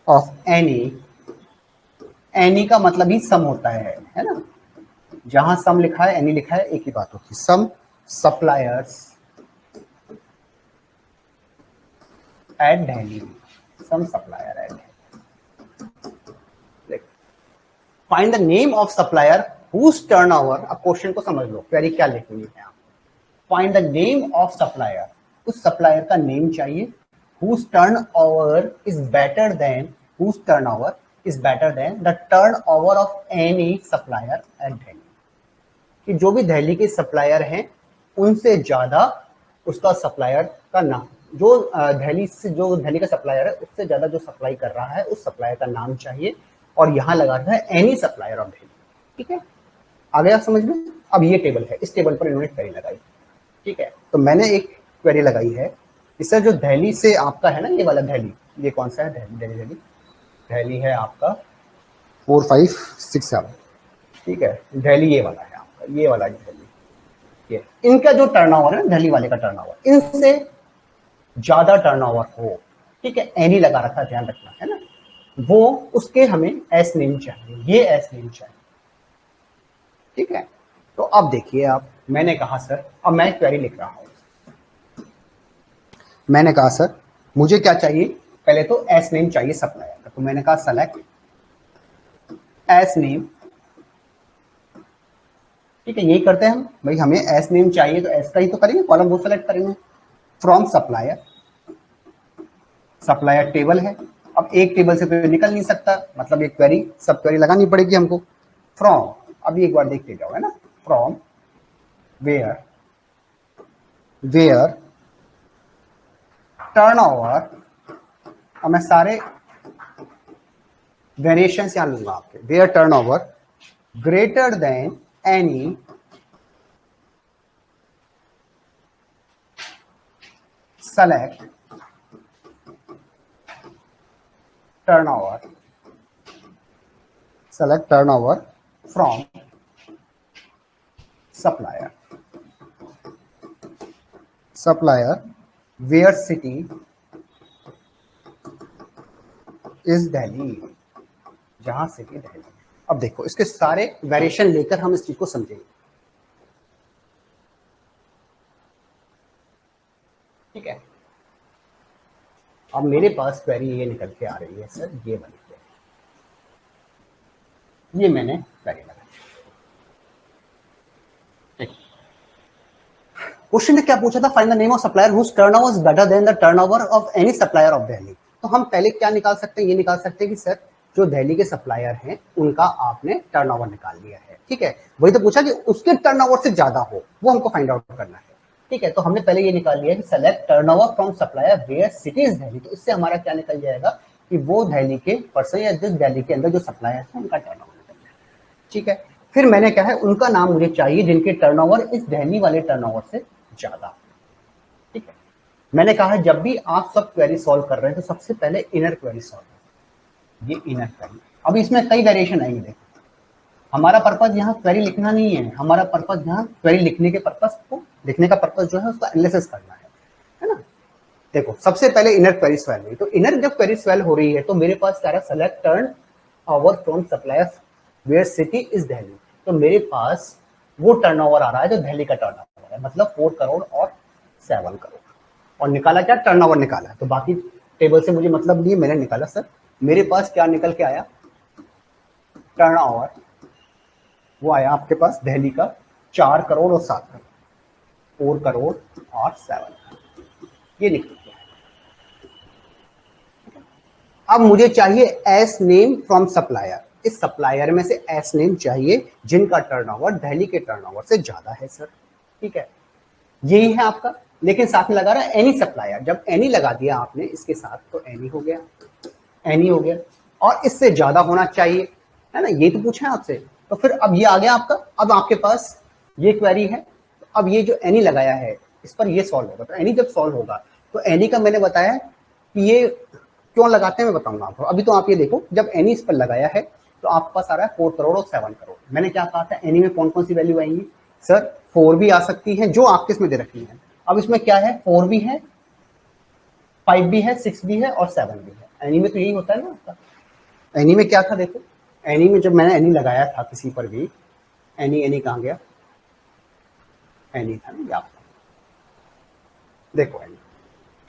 of any का मतलब ही सम होता है ना। जहां सम लिखा है एनी लिखा है, एक ही बात होती है। Some suppliers at Delhi, some supplier at, find the name of supplier whose turnover. अब क्वेश्चन को समझ लो, क्वेरी क्या लिखनी है आप। Find the name of supplier, उस सप्लायर का नेम चाहिए, whose turnover is better than, whose turnover is better than the turnover of any supplier at Delhi, कि जो भी दिल्ली के सप्लायर हैं उनसे ज्यादा उसका सप्लायर का नाम, जो दिल्ली से, जो दिल्ली का सप्लायर है उससे ज्यादा जो सप्लाई कर रहा है उस सप्लायर का नाम चाहिए, और यहां लगाना है एनी सप्लायर ऑफ दिल्ली, ठीक है। आ गया समझ में। अब ये टेबल है, इस टेबल पर इन्होंने क्वेरी लगाई, ठीक है। तो मैंने एक क्वेरी लगाई है, इससे जो दिल्ली से आपका है ना, ये वाला दिल्ली, ये कौन सा है, दिल्ली, दिल्ली दिल्ली है आपका 4 5 6 7, ठीक है। दिल्ली ये वाला है आपका, ये वाला दिल्ली, ये इनका जो टर्नओवर है, दिल्ली वाले का टर्नओवर इनसे ज्यादा टर्नओवर हो, ठीक है, एनी लगा रखा, ध्यान रखना है ना, वो उसके हमें एस नेम चाहिए, ये एस नेम चाहिए, ठीक है। तो अब देखिए आप, मैंने कहा सर, अब मैं क्वेरी लिख रहा हूं, मैंने कहा सर मुझे क्या चाहिए, पहले तो एस नेम चाहिए सप्लायर का, तो मैंने कहा सेलेक्ट एस नेम, ठीक है, यही करते हैं हम भाई, हमें एस नेम चाहिए तो एस का ही तो करेंगे, कॉलम वो सेलेक्ट करेंगे, फ्रॉम सप्लायर, सप्लायर टेबल है, अब एक टेबल से तो निकल नहीं सकता, मतलब एक क्वेरी सब क्वेरी लगानी पड़ेगी हमको, फ्रॉम, अब एक बार देखते जाओ है ना, फ्रॉम वेयर वेयर टर्नओवर, अब मैं सारे वेरिएशन यहां लूंगा आपके, where turnover greater than any select turnover, select turnover from supplier, supplier where city is Delhi, जहां सिटी दिल्ली। अब देखो इसके सारे वेरिएशन लेकर हम इस चीज को समझेंगे, ठीक है। अब मेरे पास क्वेरी ये निकल के आ रही है सर, ये वाली क्वेरी, ये मैंने क्वेरी लगाई, क्वेश्चन ने क्या पूछा था, find the name of supplier whose turnover is better than the turnover of any supplier of Delhi. तो हम पहले क्या निकाल सकते हैं, ये निकाल सकते हैं कि सर जो दिल्ली के सप्लायर हैं उनका आपने टर्नओवर निकाल लिया है, ठीक है, वही तो पूछा कि उसके टर्नओवर से ज्यादा हो, वो हमको फाइंड आउट करना है, ठीक है। तो हमने पहले ये निकाल लिया कि select turnover from supplier where city is Delhi, तो इससे हमारा क्या निकल जाएगा कि वो दिल्ली के पर्सन या जिस दिल्ली के अंदर जो सप्लायर है उनका टर्नओवर निकल जाएगा, ठीक है। फिर मैंने क्या है, उनका नाम मुझे चाहिए जिनके टर्नओवर इस दिल्ली वाले टर्नओवर से ज्यादा, ठीक है। मैंने कहा है जब भी आप सब क्वेरी सॉल्व कर रहे हैं तो सबसे पहले इनर क्वेरी सॉल्व, ये इनर क्वेरी। अब इसमें कई वेरिएशन आएंगे, देखो हमारा पर्पज यहाँ क्वेरी लिखना नहीं है, हमारा पर्पज यहाँ क्वेरी लिखने के पर्पज को, लिखने का पर्पज जो है उसका एनालिसिस करना है ना। देखो सबसे पहले इनर क्वेरी सॉल्व हुई, तो इनर जब क्वेरी सॉल्व हो रही है तो मेरे पास क्या है, select turnover from supplier where city is Delhi, तो मेरे पास वो टर्नओवर आ रहा है जो दिल्ली का टर्नओवर है, मतलब 4 करोड़ और 7 करोड़, और निकाला क्या, टर्नओवर निकाला। तो बाकी टेबल से मुझे मतलब नहीं, मैंने निकाला सर, मेरे पास क्या निकल के आया, टर्नओवर वो आया आपके पास दिल्ली का 4 करोड़ और 7 करोड़, 4 करोड़ और 7 करोड़, ये निकल गया। अब मुझे चाहिए एस नेम फ्रॉम सप्लायर, इस सप्लायर में से एस नेम चाहिए जिनका टर्नओवर दिल्ली के टर्नओवर से ज्यादा है सर, ठीक है, यही है आपका। लेकिन साथ में लगा रहा है एनी सप्लायर, जब एनी लगा दिया आपने इसके साथ तो एनी हो गया, एनी हो गया, और इससे ज्यादा होना चाहिए, है ना, ये तो पूछा है आपसे। तो फिर अब ये आ गया आपका, अब आपके पास ये क्वेरी है, तो अब ये जो एनी लगाया है इस पर ये सॉल्व होगा, तो एनी जब सॉल्व होगा तो एनी का मैंने बताया कि ये क्यों लगाते हैं मैं बताऊंगा आपको। अभी तो आप ये देखो, जब एनी इस पर लगाया है तो आपके पास आ रहा है 4 करोड़ और 7 करोड़। मैंने क्या कहा था, एनी में कौन कौन सी वैल्यू आएंगी सर, 4 भी आ सकती है जो आपके इसमें दे रखी है। अब इसमें क्या है, 4 भी है, 5 भी है, 6 भी है और 7 भी है। एनी में तो यही होता है ना आपका। एनी में क्या था, देखो एनी में जब मैंने एनी लगाया था किसी पर भी, एनी एनी कहाँ गया, एनी था ना, आप देखो एनी,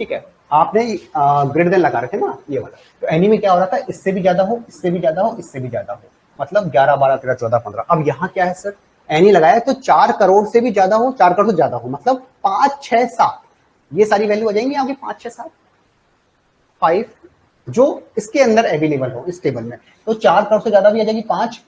ठीक है, आपने ग्रेटर देन लगा रखे ना ये वाला, तो एनी में क्या हो रहा था, इससे भी ज्यादा हो, इससे भी ज्यादा हो, इससे भी ज्यादा हो, मतलब 11 12 13 14 15। अब यहाँ क्या है सर, एनी लगाया तो 4 करोड़ से भी ज्यादा हो, 4 करोड़ से ज्यादा हो, मतलब 5 6 7, ये सारी वैल्यू आ जाएंगी आपकी, 5 6 7 5 जो इसके अंदर अवेलेबल हो इस टेबल में, तो 4 करोड़ से ज्यादा भी आ जाएगी, 5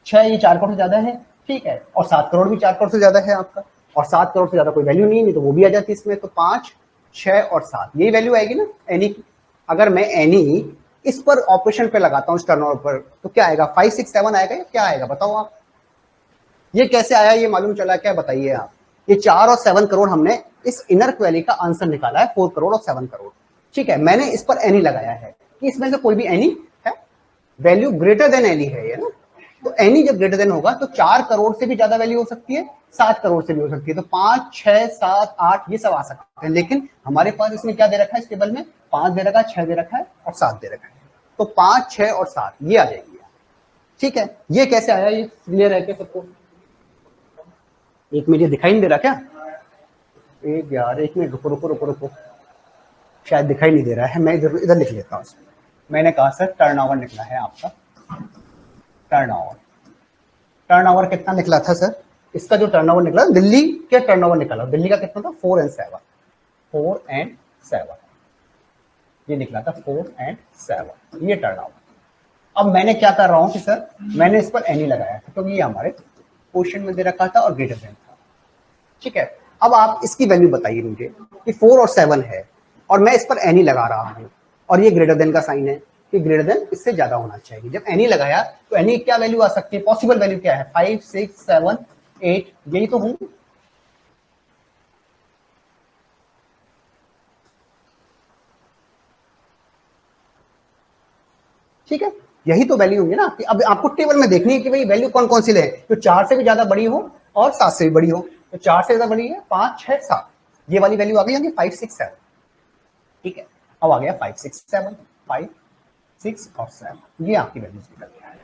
6 ये 4 करोड़ से ज्यादा है, ठीक है, और 7 करोड़ भी 4 करोड़ से ज्यादा है आपका, और 7 करोड़ से ज्यादा कोई वैल्यू नहीं तो वो भी आ जाती है इसमें, तो 5 6 और 7 यही वैल्यू आएगी ना एनी की। अगर मैं एनी इस पर ऑपरेशन पे लगाता हूँ, इस टर्नओवर पर, तो क्या आएगा, 5 6 7 आएगा या क्या आएगा, बताओ आप, ये कैसे आया, ये मालूम चला क्या, बताइए आप। ये 4 और 7 करोड़ हमने इस इनर क्वेरी का आंसर निकाला है, 4 करोड़ और 7 करोड़, ठीक है। मैंने इस पर एनी लगाया है कि इसमें से कोई भी एनी है, वैल्यू ग्रेटर देन एनी है ये ना, तो एनी जब ग्रेटर देन होगा तो 4 करोड़ से भी ज्यादा वैल्यू हो सकती है, 7 करोड़ से भी हो सकती है। तो 5, 6, 7, 8 ये सब आ सकते हैं, लेकिन हमारे पास इसमें क्या दे रखा है इस टेबल में, 5 दे रखा है, 6 दे रखा है और 7 दे रखा है। तो 5, 6 और 7 ये आ जाएगी। ठीक है, ये कैसे आया, ये क्लियर है क्या सबको? एक मिनट, ये दिखाई नहीं दे रहा क्या? एक यार, एक मिनट, रुको रुको रुको रुको, शायद दिखाई नहीं दे रहा है, मैं इधर इधर लिख लेता हूँ। मैंने कहा सर टर्नओवर निकला है आपका, टर्नओवर, टर्नओवर कितना निकला था सर? इसका जो टर्नओवर निकला, दिल्ली के टर्नओवर निकला, दिल्ली का कितना था? 4 and 7, 4 and 7 ये निकला था, 4 and 7 ये टर्नओवर। अब मैंने क्या कर रहा हूं कि सर मैंने इस पर एनी लगाया था, तो ये हमारे क्वेश्चन में दे रखा था और ग्रेटर देन था। ठीक है, अब आप इसकी वैल्यू बताइए मुझे कि 4 और 7 है और मैं इस पर एनी लगा रहा हूं और ये ग्रेटर देन का साइन है कि ग्रेटर देन इससे ज्यादा होना चाहिए। जब एनी लगाया तो एनी क्या वैल्यू आ सकती है, पॉसिबल वैल्यू क्या है? 5, 6, 7, 8 यही तो हूं। ठीक है, यही तो वैल्यू होंगी ना आपकी। अब आपको टेबल में देखनी है कि भाई वैल्यू कौन कौन सी ले, जो 4 से भी ज्यादा बड़ी हो और 7 से भी बड़ी हो। तो 4 से ज्यादा बड़ी है 5, 6, 7 ये वाली वैल्यू आ गई, 5, 6, 7। ठीक है, अब आ गया 5, 6, 7, 5, 6 और 7 ये आपकी वैल्यूज निकल गया है।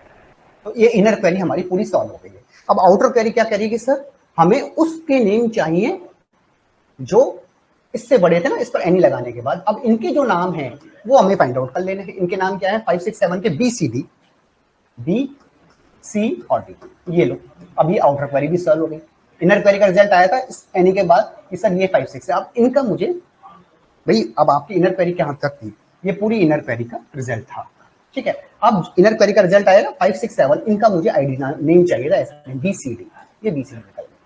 तो ये इनर क्वेरी हमारी पूरी सॉल्व हो गई है। अब आउटर क्वेरी क्या करेगी सर, हमें उसके नेम चाहिए जो इससे बड़े थे ना, इस पर एनी लगाने के बाद। अब इनके जो नाम हैं वो हमें फाइंड आउट कर लेने हैं। इनके नाम क्या है? 5, 6, 7 के B C D, B C और डी, ये लो। अब ये आउटर क्वेरी भी सॉल्व हो गई। इनर क्वेरी का रिजल्ट आया था इस एनी के बाद कि सर ये 5, 6 है। अब इनका मुझे भाई, अब आपकी इनर क्वेरी कहां तक थी? ये पूरी इनर क्वेरी का रिजल्ट था। ठीक है, अब इनर क्वेरी का रिजल्ट आएगा 5, 6, 7 इनका मुझे आईडी नेम चाहिए था, ऐसे बी सी डी, ये बी सी डी निकल गया।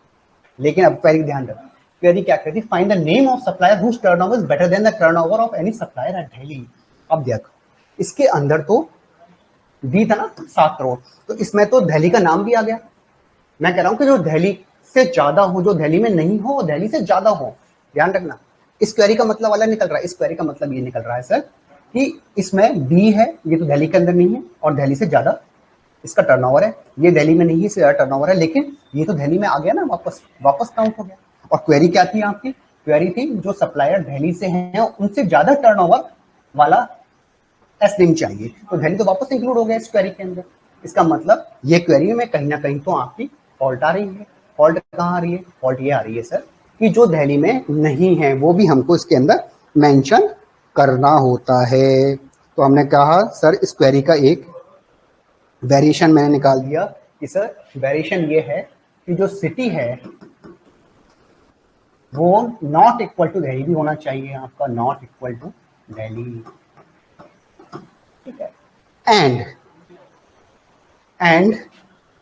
लेकिन अब क्वेरी ध्यान रखो, क्वेरी क्या कहती है? Find the name of supplier whose turnover is better than the turnover of any supplier at Delhi. अब देखो, इसके अंदर तो दी था ना 7 करोड़, तो इसमें तो दिल्ली का नाम भी आ गया। मैं कह रहा हूं कि जो दिल्ली से ज्यादा हो, जो दिल्ली में नहीं हो दिल्ली से ज्यादा हो। ध्यान रखना, इस क्वेरी का मतलब वाला निकल रहा है। इस क्वेरी का मतलब ये निकल रहा है सर कि इसमें बी है, ये तो दिल्ली के अंदर नहीं है और दिल्ली से ज्यादा इसका टर्नओवर है। ये दिल्ली में नहीं है, इससे ज्यादा टर्नओवर है, लेकिन ये तो दिल्ली में आ गया ना, वापस वापस काउंट हो गया। और क्वेरी क्या थी आपकी? क्वेरी थी जो सप्लायर दिल्ली से हैं उनसे ज्यादा टर्नओवर वाला एस नेम चाहिए, तो दिल्ली तो वापस इंक्लूड हो गया इस क्वेरी के अंदर। इसका मतलब ये क्वेरी में कहीं ना कहीं तो आपकी फॉल्ट आ रही है। फॉल्ट कहाँ आ रही है? फॉल्ट ये आ रही है सर कि जो दिल्ली में नहीं है वो भी हमको इसके अंदर मेंशन करना होता है। तो हमने कहा सर इस क्वेरी का एक वेरिएशन मैंने निकाल दिया कि सर वेरिएशन ये है कि जो सिटी है वो नॉट इक्वल टू दिल्ली भी होना चाहिए आपका, नॉट इक्वल टू दिल्ली। ठीक है, एंड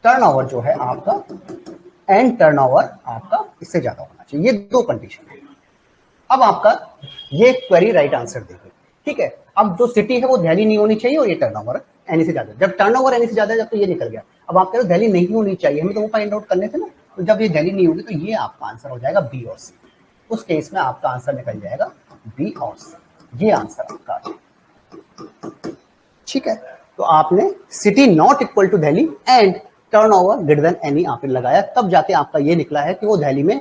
टर्नओवर जो है आपका, एंड टर्नओवर आपका इससे ज्यादा होना चाहिए। ये दो कंडीशन है। अब आपका ये क्वेरी राइट आंसर देगी। ठीक है, अब जो सिटी है वो दिल्ली नहीं होनी चाहिए और ये टर्नओवर एनी से ज्यादा। जब टर्नओवर एनी से ज्यादा है जब तो ये निकल गया। अब आप कह रहे हो दिल्ली नहीं होनी चाहिए, हमें तो वो फाइंड आउट करने थे ना। तो जब ये दिल्ली नहीं होगी तो ये आपका आंसर हो जाएगा बी और सी। उस केस में आपका आंसर निकल जाएगा बी और सी, ये आंसर आपका आ जाएगा। ठीक है, तो आपने city not equal to Delhi and turnover greater than any आपने लगाया, तब जाके आपका ये निकला है कि वो दिल्ली में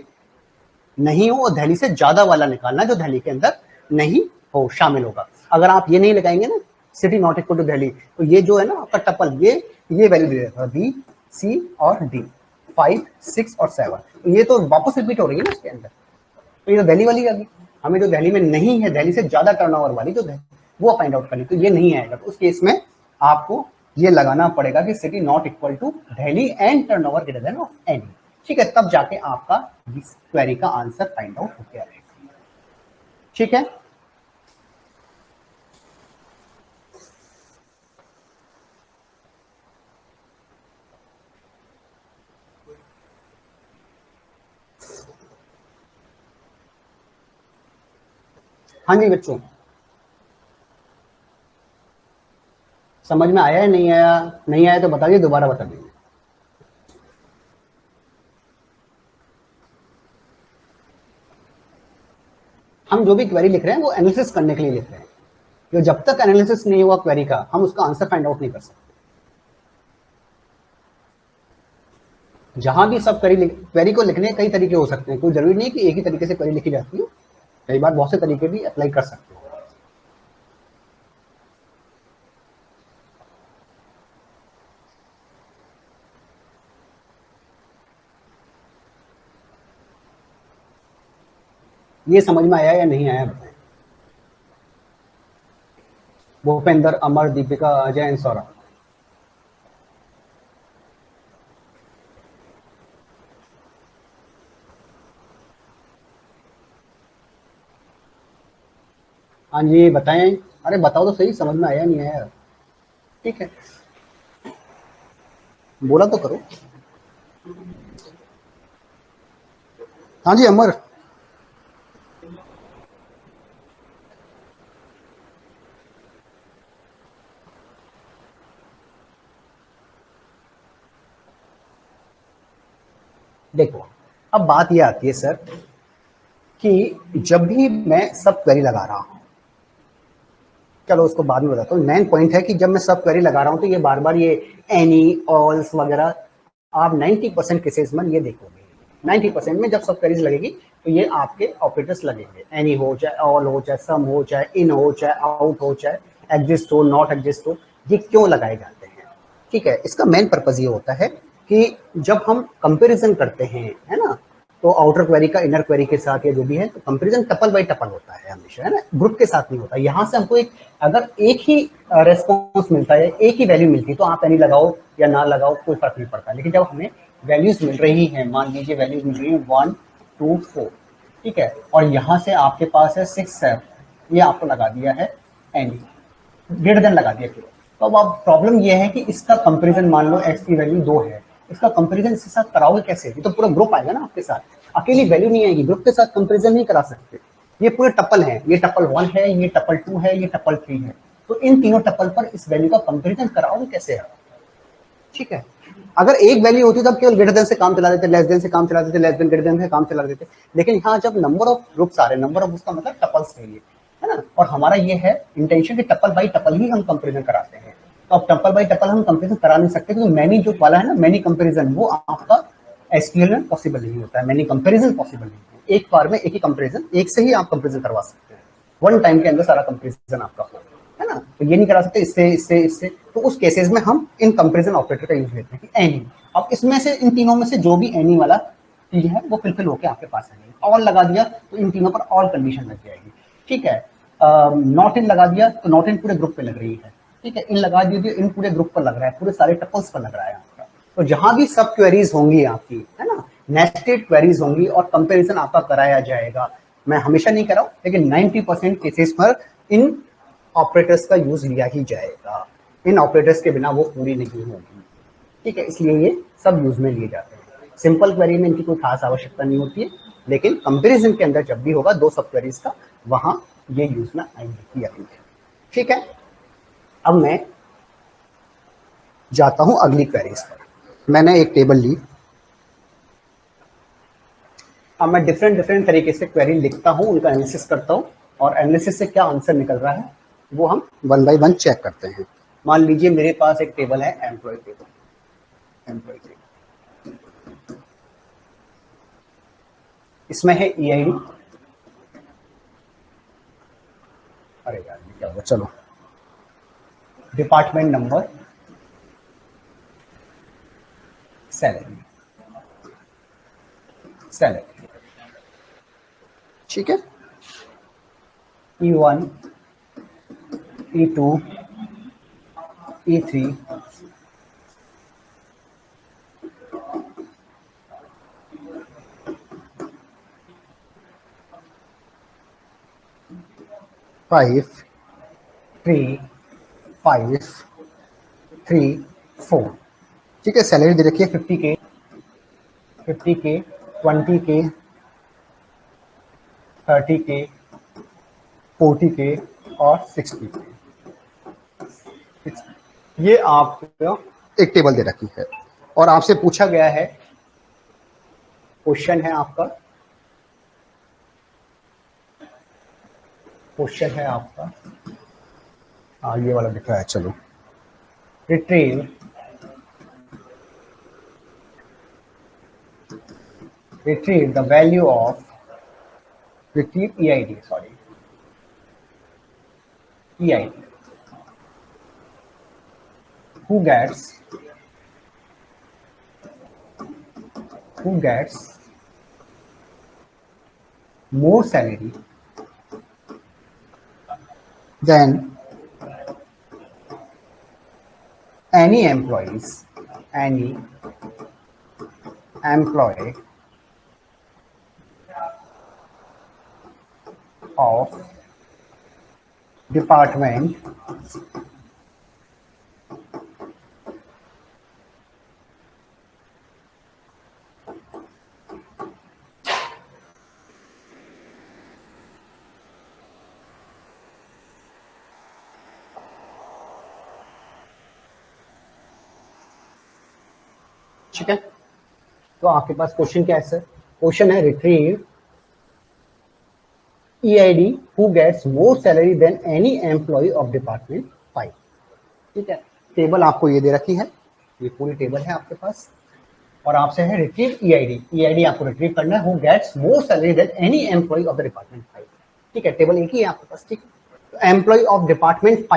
नहीं हो और दिल्ली से ज्यादा वाला निकालना जो दिल्ली के अंदर नहीं हो, शामिल होगा। अगर आप ये नहीं लगाएंगे ना city not equal to Delhi, तो ये जो है ना आपका टपल, ये वैल्यू दे देता है बी, सी और डी, 5, 6 और 7। तो ये तो वापस रिपीट हो रही है ना इसके अंदर। तो ये तो दिल्ली वाली आ गई। हमें जो दिल्ली में नहीं है, दिल्ली से ज्यादा टर्नओवर वाली जो वो फाइंड आउट करनी, तो ये नहीं आएगा। तो उस केस में आपको ये लगाना पड़ेगा कि city not equal to Delhi and turnover greater than of any. ठीक है, तब जाके आपका इस क्वेरी का आंसर फाइंड आउट हो गया रहेगा। ठीक है, हाँ जी बच्चों, समझ में आया है? नहीं आया? नहीं आया तो बताइए, दोबारा बता दीजिए। हम जो भी क्वेरी लिख रहे हैं वो एनालिसिस करने के लिए लिख रहे हैं। जो जब तक एनालिसिस नहीं हुआ क्वेरी का, हम उसका आंसर फाइंड आउट नहीं कर सकते। जहां भी सब क्वेरी को लिखने कई तरीके हो सकते हैं, कोई जरूरी नहीं कि एक ही तरीके से क्वेरी लिखी जाती है, कई बार बहुत से तरीके भी अप्लाई कर सकते हो। ये समझ में आया या नहीं आया बताएं। भूपेंद्र, अमर, दीपिका, अजय एंड सौरभ। हाँ जी बताएं। अरे बताओ तो सही, समझ में आया नहीं आया। ठीक है, बोला तो करो। हाँ जी अमर। देखो, अब बात ये आती है सर कि जब भी मैं सब क्वेरी लगा रहा हूँ, चलो उसको बाद में बताता हूँ। मेन पॉइंट है कि जब मैं सब क्वेरी लगा रहा हूँ तो ये बार बार ये एनी ऑल्स वगैरह आप 90% केसेस में ये देखोगे, 90% में जब सब क्वेरीज लगेगी तो ये आपके ऑपरेटर्स लगेंगे। एनी हो चाहे ऑल हो चाहे सम हो चाहे इन हो चाहे आउट हो चाहे एग्जिस्ट हो नॉट एग्जिस्ट हो, ये क्यों लगाए जाते हैं? ठीक है, इसका मेन पर्पज ये होता है कि जब हम कंपैरिजन करते हैं, है ना, तो आउटर क्वेरी का इनर क्वेरी के साथ या जो भी है, तो कंपैरिजन टपल बाय टपल होता है हमेशा, है ना, ग्रुप के साथ नहीं होता। यहाँ से हमको एक अगर एक ही रेस्पॉन्स मिलता है, एक ही वैल्यू मिलती है, तो आप एनी लगाओ या ना लगाओ कोई फर्क नहीं पड़ता। लेकिन जब हमें वैल्यूज मिल रही है, मान लीजिए वैल्यूज मिल रही है 1 2 4, ठीक है, और यहाँ से आपके पास है 6 7, ये आपको लगा दिया है एनी, ग्रेटर देन लगा दिया केवल। तो अब प्रॉब्लम ये है कि इसका कंपैरिजन, मान लो एक्स की वैल्यू 2 है, इसका कंपैरिजन इसके साथ कराओगे कैसे? ये तो पूरा ग्रुप आएगा ना आपके साथ, अकेली वैल्यू नहीं आएगी, ग्रुप के साथ कंपैरिजन नहीं करा सकते। ये पूरे टपल है, ये टपल 1 है, ये टपल 2 है, ये टपल 3 है, तो इन तीनों टपल पर इस वैल्यू का कंपैरिजन कराओगे कैसे आप? ठीक है, अगर एक वैल्यू होती तब केवल ग्रेटर देन से काम चला देते, लेस देन से काम चला देते, लेस देन ग्रेटर देन से काम चला देते। लेकिन यहाँ जब नंबर ऑफ ग्रुप्स आ रहे हैं, नंबर ऑफ उसका मतलब टपल्स है ना, और हमारा ये है इंटेंशन कि टपल बाई टपल ही हम कंपेरिजन कराते हैं। तो अब टपल बाई टपल हम कंपेरिजन करा नहीं सकते, क्योंकि मैनी जो वाला है ना, मैनी कंपेरिजन, वो आपका एसक्यूएल में पॉसिबल नहीं होता है, मैनी कंपेरिजन पॉसिबल नहीं है। एक बार में एक ही कंपेरिजन, एक से ही आप कंपेरिजन करवा सकते हैं, वन टाइम के अंदर सारा कंपेरिजन आपका हो, है ना। तो ये नहीं करा सकते इससे इससे इससे, तो उस केसेस में हम इन कंपेरिजन ऑपरेटर का यूज लेते हैं कि एनी। अब इसमें से इन तीनों में से जो भी एनी वाला चीज है वो फिलफिल होकर आपके पास आएगी। ऑल लगा दिया तो इन तीनों पर ऑल कंडीशन लग जाएगी, ठीक है। नॉट इन लगा दिया तो नॉट इन पूरे ग्रुप पे लग रही है, ठीक है। इन लगा दिया इन पूरे ग्रुप पर लग रहा है, पूरे सारे टपल्स पर लग रहा है आपका। तो जहां भी सब क्वेरीज होंगी आपकी, है ना, नेस्टेड क्वेरीज होंगी और कंपेरिजन आपका कराया जाएगा। मैं हमेशा नहीं कराऊं, लेकिन 90% केसेस पर इन ऑपरेटर्स का यूज लिया ही जाएगा, इन ऑपरेटर्स के बिना वो पूरी नहीं होगी, ठीक है। इसलिए ये सब यूज में लिए जाते हैं। सिंपल क्वेरी में इनकी कोई खास आवश्यकता नहीं होती है, लेकिन कंपैरिजन के अंदर जब भी होगा दो सब क्वेरीज का, वहां ये यूज में आएंगे है, ठीक है। अब मैं जाता हूं अगली क्वेरीज पर। मैंने एक टेबल ली, अब मैं डिफरेंट डिफरेंट तरीके से क्वेरी लिखता हूं, उनका एनालिसिस करता हूं, और एनालिसिस से क्या आंसर निकल रहा है वो हम वन बाय वन चेक करते हैं। मान लीजिए मेरे पास एक टेबल है एम्प्लॉय टेबल, एम्प्लॉय टेबल, इसमें है ईआईडी, अरे यार ये क्या हुआ, चलो, डिपार्टमेंट नंबर, सैलरी, सैलरी, ठीक है। E1 E2 E3 5 3 5 3 4, ठीक है। सैलरी दे रखी है 50K, 50K, 20K, 30K, 40K और 60K। ये आपको एक टेबल दे रखी है और आपसे पूछा गया है, क्वेश्चन है आपका, क्वेश्चन है आपका, हाँ ये वाला दिख रहा है, चलो, retrieve retrieve the value of retrieve EID, sorry, EID, who gets more salary than any employee of department ठीक है। तो आपके पास क्वेश्चन क्या है सर? क्वेश्चन है retrieve EID who gets more salary than any employee of department 5। ठीक है, टेबल आपको ये दे रखी है, ये पूरी टेबल है आपके पास, और आपसे है रिट्रीव EID आपको रिट्रीव करना है, who gets more salary than any employee of the department 5। ठीक है, टेबल एक ही है आपके पास। ठीक, एम्प्लॉय ऑफ डिपार्टमेंट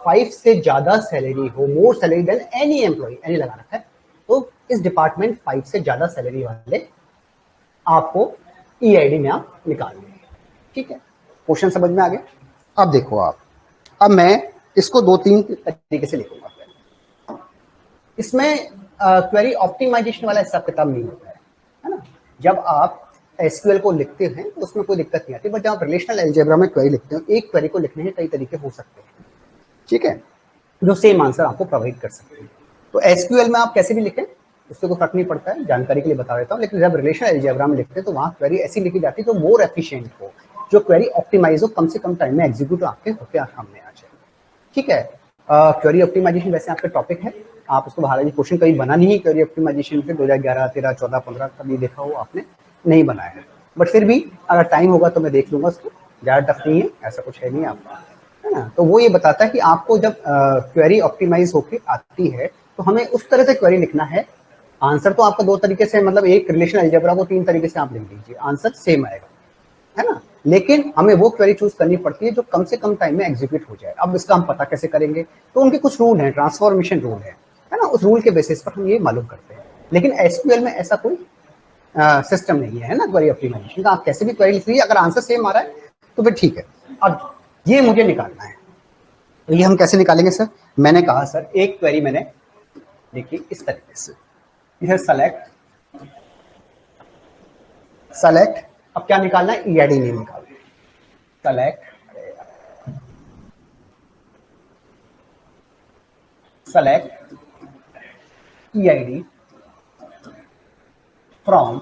5 से ज्यादा सैलरी हो, more salary than any employee, any लगा रखा है, तो इस डिपार्टमेंट 5 से ज्यादा सैलरी वाले आपको EID में आप निकालना है। ठीक है, क्वेश्चन समझ में आ गया? अब देखो आप, अब मैं इसको 2-3 तरीके से लिखूंगा। इसमें क्वेरी ऑप्टिमाइजेशन वाला हिसाब किताब नहीं होता है ना। जब आप एसक्यूएल को लिखते हैं तो उसमें कोई दिक्कत नहीं आती, बट जब आप रिलेशनल अलजेब्रा में क्वेरी लिखते हो, एक क्वेरी को लिखने के कई तरीके हो सकते हैं, ठीक है, जो सेम आंसर आपको प्रोवाइड कर सकते हैं। तो एसक्यूएल में आप कैसे भी लिखें उससे कोई फर्क नहीं पड़ता है, जानकारी के लिए बता देता हूँ, लेकिन जब रिलेशनल अलजेब्रा में लिखते हैं तो वहाँ क्वेरी ऐसी लिखी जाती है जो मोर एफिशिएंट हो, जो क्वेरी ऑप्टिमाइज हो, कम से कम टाइम में एग्जीक्यूट आपके होते सामने आ जाए। ठीक है, क्वेरी ऑप्टिमाइजेशन वैसे आपका टॉपिक है, आप उसको बाहर क्वेश्चन कभी बना नहीं क्वेरी ऑप्टिमाइजेशन से, 2011, 13, 14, 15 कभी देखा हो आपने? नहीं बनाया है, बट फिर भी अगर टाइम होगा तो मैं देख लूंगा उसको, ज़्यादा टफ नहीं है, ऐसा कुछ है नहीं आपका, है ना। तो वो ये बताता है कि आपको जब क्वेरी ऑप्टिमाइज होके आती है तो हमें उस तरह से क्वेरी लिखना है। आंसर तो आपका 2 तरीके से, मतलब एक रिलेशनल अलजेब्रा को 3 तरीके से आप लिख दीजिए, आंसर सेम आएगा, है ना। लेकिन हमें वो क्वेरी चूज करनी पड़ती है जो कम से कम टाइम में एग्जीक्यूट हो जाए। अब इसका हम पता कैसे करेंगे? तो उनके कुछ रूल हैं, ट्रांसफॉर्मेशन रूल है ना, उस रूल के बेसिस पर हम ये मालूम करते हैं। लेकिन एसक्यूएल में ऐसा कोई सिस्टम नहीं है ना क्वेरी ऑप्टिमाइजेशन का। आप कैसे भी क्वेरी लिख लीजिए, अगर आंसर सेम आ रहा है तो फिर ठीक है। अब ये मुझे निकालना है, तो ये हम कैसे निकालेंगे सर? मैंने कहा सर एक क्वेरी मैंने देखिए इस तरीके से, यह सेलेक्ट, अब क्या निकालना है? EID नहीं निकालना, select EID from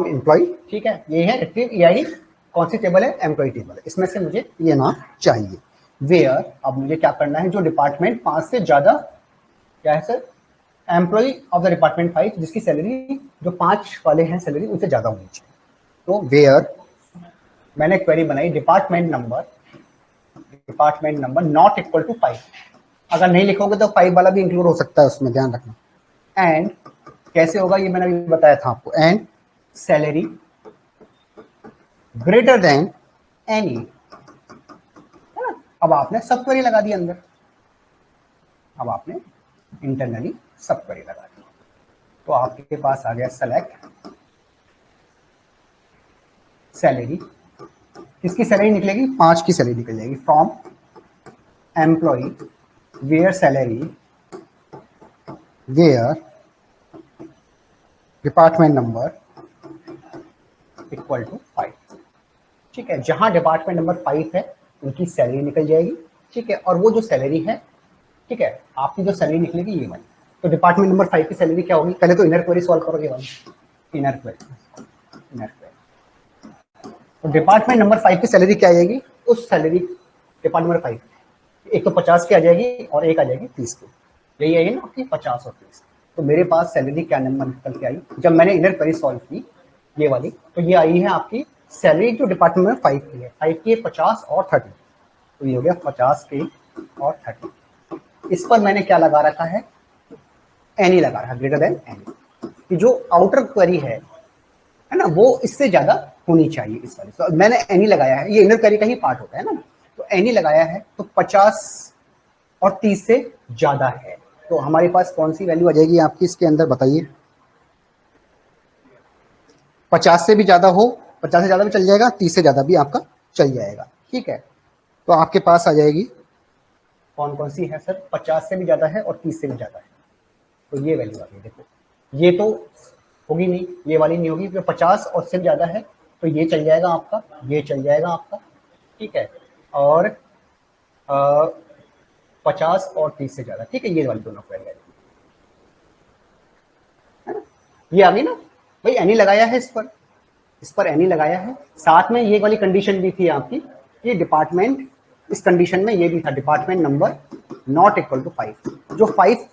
एम्प्लॉय। ठीक है, ये है रिट्रीव EID, कौन सी टेबल है? एम्प्लॉय टेबल, इसमें से मुझे ये नाम चाहिए। वेयर, अब मुझे क्या करना है? जो डिपार्टमेंट 5 से ज्यादा, क्या है sir? Employee of the department 5, जिसकी सैलरी जो 5 वाले हैं सैलरी उनसे ज्यादा होनी चाहिए। तो वेयर मैंने क्वेरी बनाई department number not equal to 5, अगर नहीं लिखोगे तो 5 वाला भी इंक्लूड हो सकता है उसमें, ध्यान रखना। एंड कैसे होगा ये मैंने अभी बताया था आपको, and salary greater than any, है ना। अब आपने सब क्वेरी लगा दी अंदर, अब आपने इंटरनली सब क्वेरी लगा दी, तो आपके पास आ गया सेलेक्ट सैलरी, किसकी सैलरी निकलेगी? 5 की सैलरी निकल जाएगी, from employee where salary, where department number equal to 5। ठीक है, जहां डिपार्टमेंट नंबर 5 है उनकी सैलरी निकल जाएगी। ठीक है, और वो जो सैलरी है, ठीक है, आपकी जो सैलरी निकलेगी ये वाली, तो डिपार्टमेंट नंबर 5 की सैलरी क्या होगी? पहले तो इनर क्वेरी सॉल्व करोगे वाली, इनर क्वेरी, तो डिपार्टमेंट नंबर 5 की सैलरी क्या आएगी? उस सैलरी डिपार्टमेंट नंबर 5 एक तो 50 की आ जाएगी और एक आ जाएगी 30 की, यही आएगी ना आपकी 50 और 30। तो मेरे पास सैलरी क्या नंबर निकल के आई जब मैंने इनर क्वेरी सॉल्व की? ये वाली, तो ये आई है आपकी सैलरी जो डिपार्टमेंट में 5 की है, 5 की है 50 और 30, तो ये हो गया 50 के और 30। इस पर मैंने क्या लगा रखा है, एनी लगा रखा है, ग्रेटर देन एनी, कि जो आउटर क्वेरी है ना, वो इससे ज्यादा होनी चाहिए इस वाले। तो मैंने एनी लगाया है, ये इनर क्वेरी का ही पार्ट होता है ना, तो एनी लगाया है, तो 50 और 30 से ज्यादा है, तो हमारे पास कौन सी वैल्यू आ जाएगी आपकी इसके अंदर बताइए। 50 से भी ज्यादा हो, 50 से ज्यादा भी चल जाएगा, 30 से ज्यादा भी आपका चल जाएगा, ठीक है। तो आपके पास आ जाएगी कौन कौन सी है सर, 50 से भी ज्यादा है और 30 से भी ज्यादा है, तो ये वैल्यू आ गई। देखो ये तो होगी नहीं, ये वाली नहीं होगी, क्योंकि 50 और से ज्यादा है, तो ये चल जाएगा आपका, ये चल जाएगा आपका, ठीक है। और 50 और 30 से ज्यादा, ठीक है, ये वाली दोनों वैल्यू है ना, ये आ गई ना भाई। एनी लगाया है इस पर एनी लगाया है, साथ में ये वाली कंडीशन भी थी आपकी, ये डिपार्टमेंट, इस कंडीशन में ये भी था department number not equal to 5, जो 5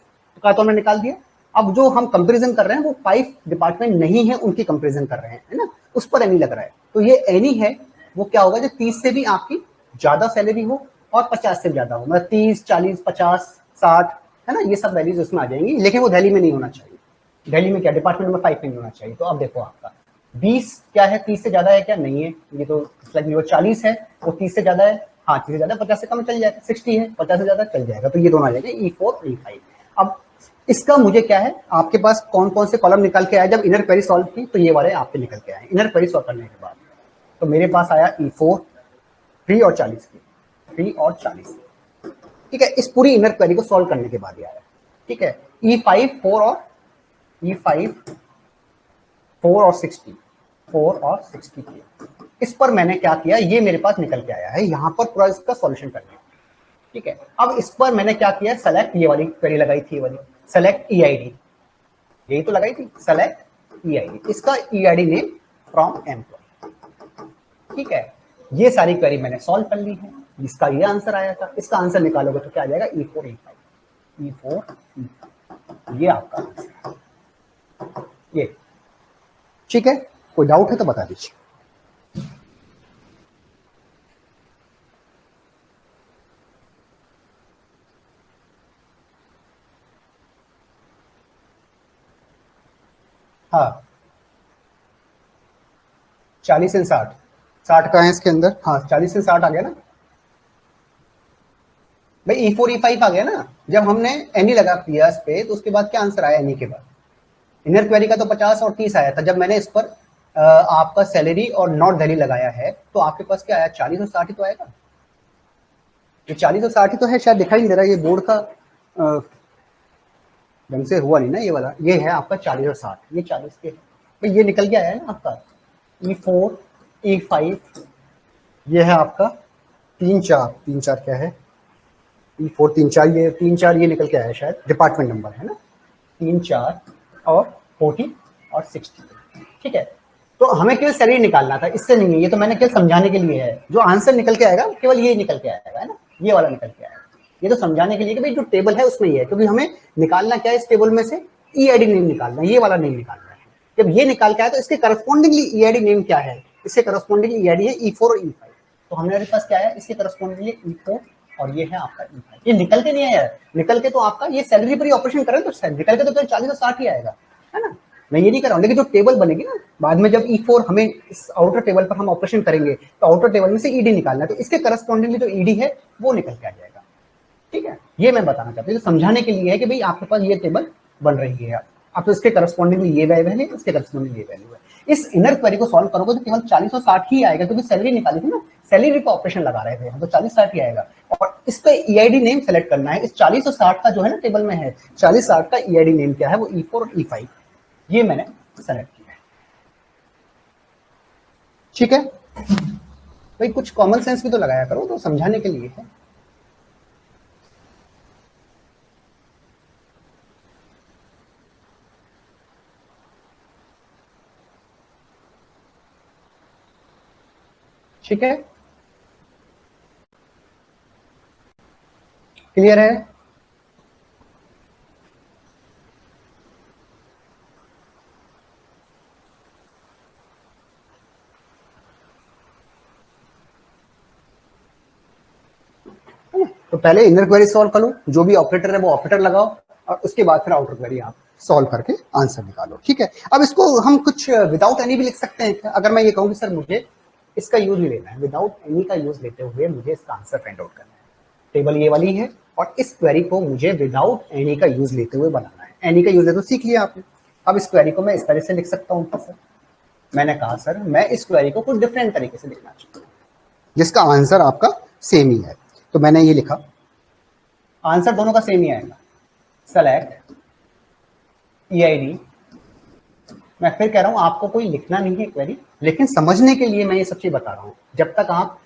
का तो हमने निकाल दिया। अब जो हम कंपैरिजन कर रहे हैं वो 5 डिपार्टमेंट नहीं है, उनकी कंपैरिजन कर रहे हैं, है ना, उस पर एनी लग रहा है, तो ये एनी है वो क्या होगा, जो 30 से भी आपकी ज्यादा सैलरी हो और 50 से ज्यादा हो, मतलब 30, 40, 50, 60, है ना, ये सब वैल्यूज उसमें आ जाएंगी, लेकिन वो दिल्ली में नहीं होना चाहिए। दिल्ली में क्या, डिपार्टमेंट नंबर 5 में नहीं होना चाहिए। तो अब देखो आपका 20 क्या है, 30 से ज्यादा है क्या, नहीं है, ये तो वो 40 है, वो 30 से ज्यादा है, हाँ 30 से ज्यादा, 50 से कम चल जाएगा, 60 है 50 से ज्यादा चल जाएगा, तो ये दोनों आ जाएंगे E4 और E5। अब इसका मुझे क्या है, आपके पास कौन कौन से कॉलम निकल के आए जब इनर क्वेरी सॉल्व की, तो ये वाले आपके निकल के आए इनर क्वेरी सॉल्व करने के बाद। तो मेरे पास आया E4 3 और 40 की, 3 और 40, ठीक है, इस पूरी इनर क्वेरी को सॉल्व करने के बाद ही आया, ठीक है। E5 4 और E5 4 और 60, 4 और 60 किया, इस पर मैंने क्या किया, ये मेरे पास निकल के आया है, यहां पर पूरा इसका सॉल्यूशन कर लिया, ठीक है। अब इस पर मैंने क्या किया, सेलेक्ट, ये वाली क्वेरी लगाई थी, ये वाली सेलेक्ट ईआईडी, यही तो लगाई थी, सेलेक्ट ईआईडी, इसका ईआईडी नेम फ्रॉम एम्प्लॉय, ठीक है। ये सारी क्वेरी मैंने सॉल्व कर ली है, इसका ये आंसर आया था, इसका आंसर निकालोगे तो क्या आ जाएगा, E4 E5, E4 E5, ये आपका आंसर, ये ठीक है। कोई डाउट है तो बता दीजिए। हाँ 40 से 60, 60 का है इसके अंदर, हाँ 40 से 60 आ गया ना भाई, E4 E5 आ गया ना, जब हमने एनी लगा दिया इस पे, तो उसके बाद क्या आंसर आया एनी के बाद, इनर क्वेरी का तो 50 और 30 आया था, जब मैंने इस पर आपका सैलरी और नॉट दिल्ली लगाया है, तो आपके पास क्या आया, 40 और 60 ही तो आएगा, ये 40 और 60 ही तो है, शायद दिखाई नहीं दे रहा, ये बोर्ड का ढंग से हुआ नहीं ना, ये वाला, ये है आपका 40 और 60, ये 40 के है भाई, ये निकल के आया है ना आपका, E4 E5, ये है आपका 3 4, 3 4 क्या है, E4 3 4, ये 3 4 ये निकल के आया शायद, डिपार्टमेंट नंबर है ना, 3 4 और 40 और 60, ठीक है। तो हमें केवल सैलरी निकालना था, इससे नहीं है, ये तो मैंने केवल समझाने के लिए है, जो आंसर निकल के आएगा केवल ये निकल के आएगा, है ना, ये वाला निकल के आएगा, ये तो समझाने के लिए कि भाई जो टेबल है उसमें ये है, क्योंकि हमें निकालना क्या है इस टेबल में से, ईआईडी नेम निकालना है, ये वाला नेम निकालना है। जब ये निकाल के आया तो इसके करस्पॉन्डिंगली ईआईडी नेम क्या है, इसके करस्पॉन्डिंगली ईआईडी है E4 और E5, तो हमारे पास क्या है, इसके करस्पॉन्डिंगली E4 और ये है आपका E5, ये निकल के नहीं आया, निकल के तो आपका ये सैलरी पर ही ऑपरेशन करें तो निकल के तो 40 और 60 ही आएगा, है ना, मैं ये नहीं कर रहा हूँ, लेकिन जो टेबल बनेगी ना बाद में, जब E4 हमें इस आउटर टेबल पर हम ऑपरेशन करेंगे, तो आउटर टेबल में से ईडी निकालना है, तो इसके करस्पॉन्डिंगली जो ईडी है वो निकल के आ जाएगा, ठीक है। ये मैं बताना चाहता हूँ, समझाने के लिए है कि भाई आपके पास ये टेबल बन रही है, आप तो इसके करस्पॉन्डिंगली ये वैल्यू है, इसके करस्पॉन्डिंगली ये वैल्यू है, इस इनर क्वेरी को सॉल्व करोगे तो केवल 40 और 60 ही आएगा, क्योंकि सैलरी निकाली थी ना, सैलरी का ऑपरेशन लगा रहे थे हम, तो 40 60 ही आएगा, और इस पे ईआईडी नेम सेलेक्ट करना है, इस 40 और 60 का जो है ना टेबल में है, 40 60 का ईआईडी नेम क्या है, वो E4 और E5, ये मैंने सेलेक्ट किया है, ठीक है भाई। कुछ कॉमन सेंस भी तो लगाया करो, तो समझाने के लिए है, ठीक है, क्लियर है। पहले इनर क्वेरी सॉल्व करो, जो भी ऑपरेटर है वो ऑपरेटर लगाओ और उसके बाद फिर आउटर क्वेरी आप सॉल्व करके आंसर निकालो। ठीक है, अब इसको हम कुछ विदाउट एनी भी लिख सकते हैं क्या? अगर मैं ये कहूँ कि सर मुझे इसका यूज नहीं लेना है, विदाउट एनी का यूज लेते हुए मुझे इसका आंसर फाइंड आउट करना है, टेबल ये वाली है और इस क्वेरी को मुझे विदाउट एनी का यूज लेते हुए बनाना है। एनी का यूज लेते सीख लिया आपने। अब इस क्वेरी को मैं इस तरह से लिख सकता हूँ सर, मैंने कहा सर मैं इस क्वेरी को कुछ डिफरेंट तरीके से लिखना चाहता हूँ जिसका आंसर आपका सेम ही है, तो मैंने ये लिखा, आंसर दोनों का सेम ही आएगा, सेलेक्ट EID। मैं फिर कह रहा हूं आपको कोई लिखना नहीं है क्वेरी, लेकिन समझने के लिए मैं ये सब चीज बता रहा हूं। जब तक आप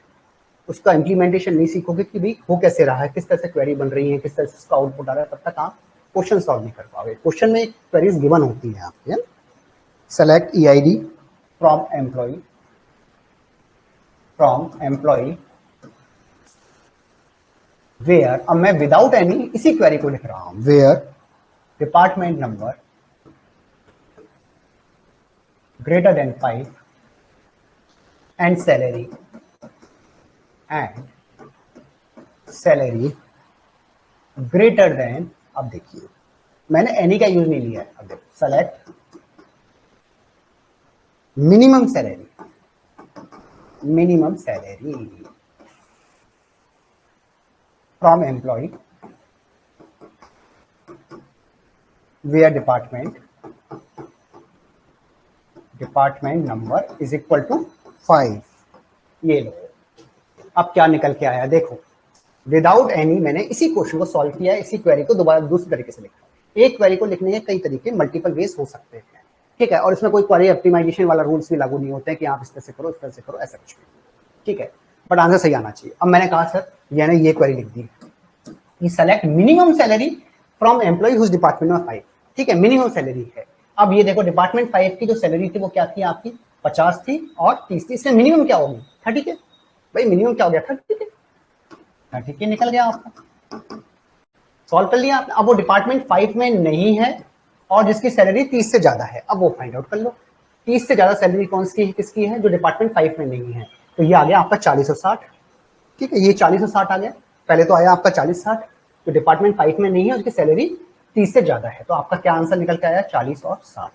उसका इम्प्लीमेंटेशन नहीं सीखोगे कि भाई हो कैसे रहा है, किस तरह से क्वेरी बन रही है, किस तरह से उसका आउटपुट आ रहा है, तब तक आप क्वेश्चन सॉल्व नहीं कर पाओगे। क्वेश्चन में क्वेरीज गिवन होती है आपके, select EID from employee where, अब मैं विदाउट एनी इसी क्वेरी को लिख रहा हूं, where department number greater than 5 and salary greater than, अब देखिए मैंने एनी का यूज नहीं लिया है, अब देखो select minimum salary from employee where department number is equal to 5। ये लो, अब क्या निकल के आया देखो, विदाउट एनी मैंने इसी क्वेश्चन को सॉल्व किया, इसी क्वेरी को दोबारा दूसरे तरीके से लिखा। एक क्वेरी को लिखने के कई तरीके, मल्टीपल वेज हो सकते हैं, ठीक है, और इसमें कोई क्वेरी ऑप्टिमाइजेशन वाला रूल्स भी लागू नहीं होते हैं कि आप इस तरह से करो, इस तरह से करो, ऐसा कुछ नहीं, ठीक है, बट आंसर सही आना चाहिए। अब मैंने कहा सर मैंने ये क्वेरी लिख दी कि select minimum salary from employee whose department में 5, ठीक है, मिनिमम सैलरी है। अब ये देखो डिपार्टमेंट 5 की जो सैलरी थी वो क्या थी आपकी, 50 थी और 30 थी, इसमें मिनिमम क्या होगी 30 के, भाई मिनिमम क्या हो गया 30 के, 30 के निकल गया आपका, सॉल्व कर लिया आपने। अब वो डिपार्टमेंट 5 में नहीं है और जिसकी सैलरी 30 से ज्यादा है, अब वो फाइंड आउट कर लो 30 से ज्यादा सैलरी कौन सी किसकी है, जो डिपार्टमेंट 5 में नहीं है, तो ये आ गया आपका 40 और 60, ठीक है, ये 40 और 60 आ गया, पहले तो आया आपका 40-60, तो डिपार्टमेंट 5 में नहीं है, उसकी सैलरी 30 से ज्यादा है, तो आपका क्या आंसर निकल के आया 40 और 60,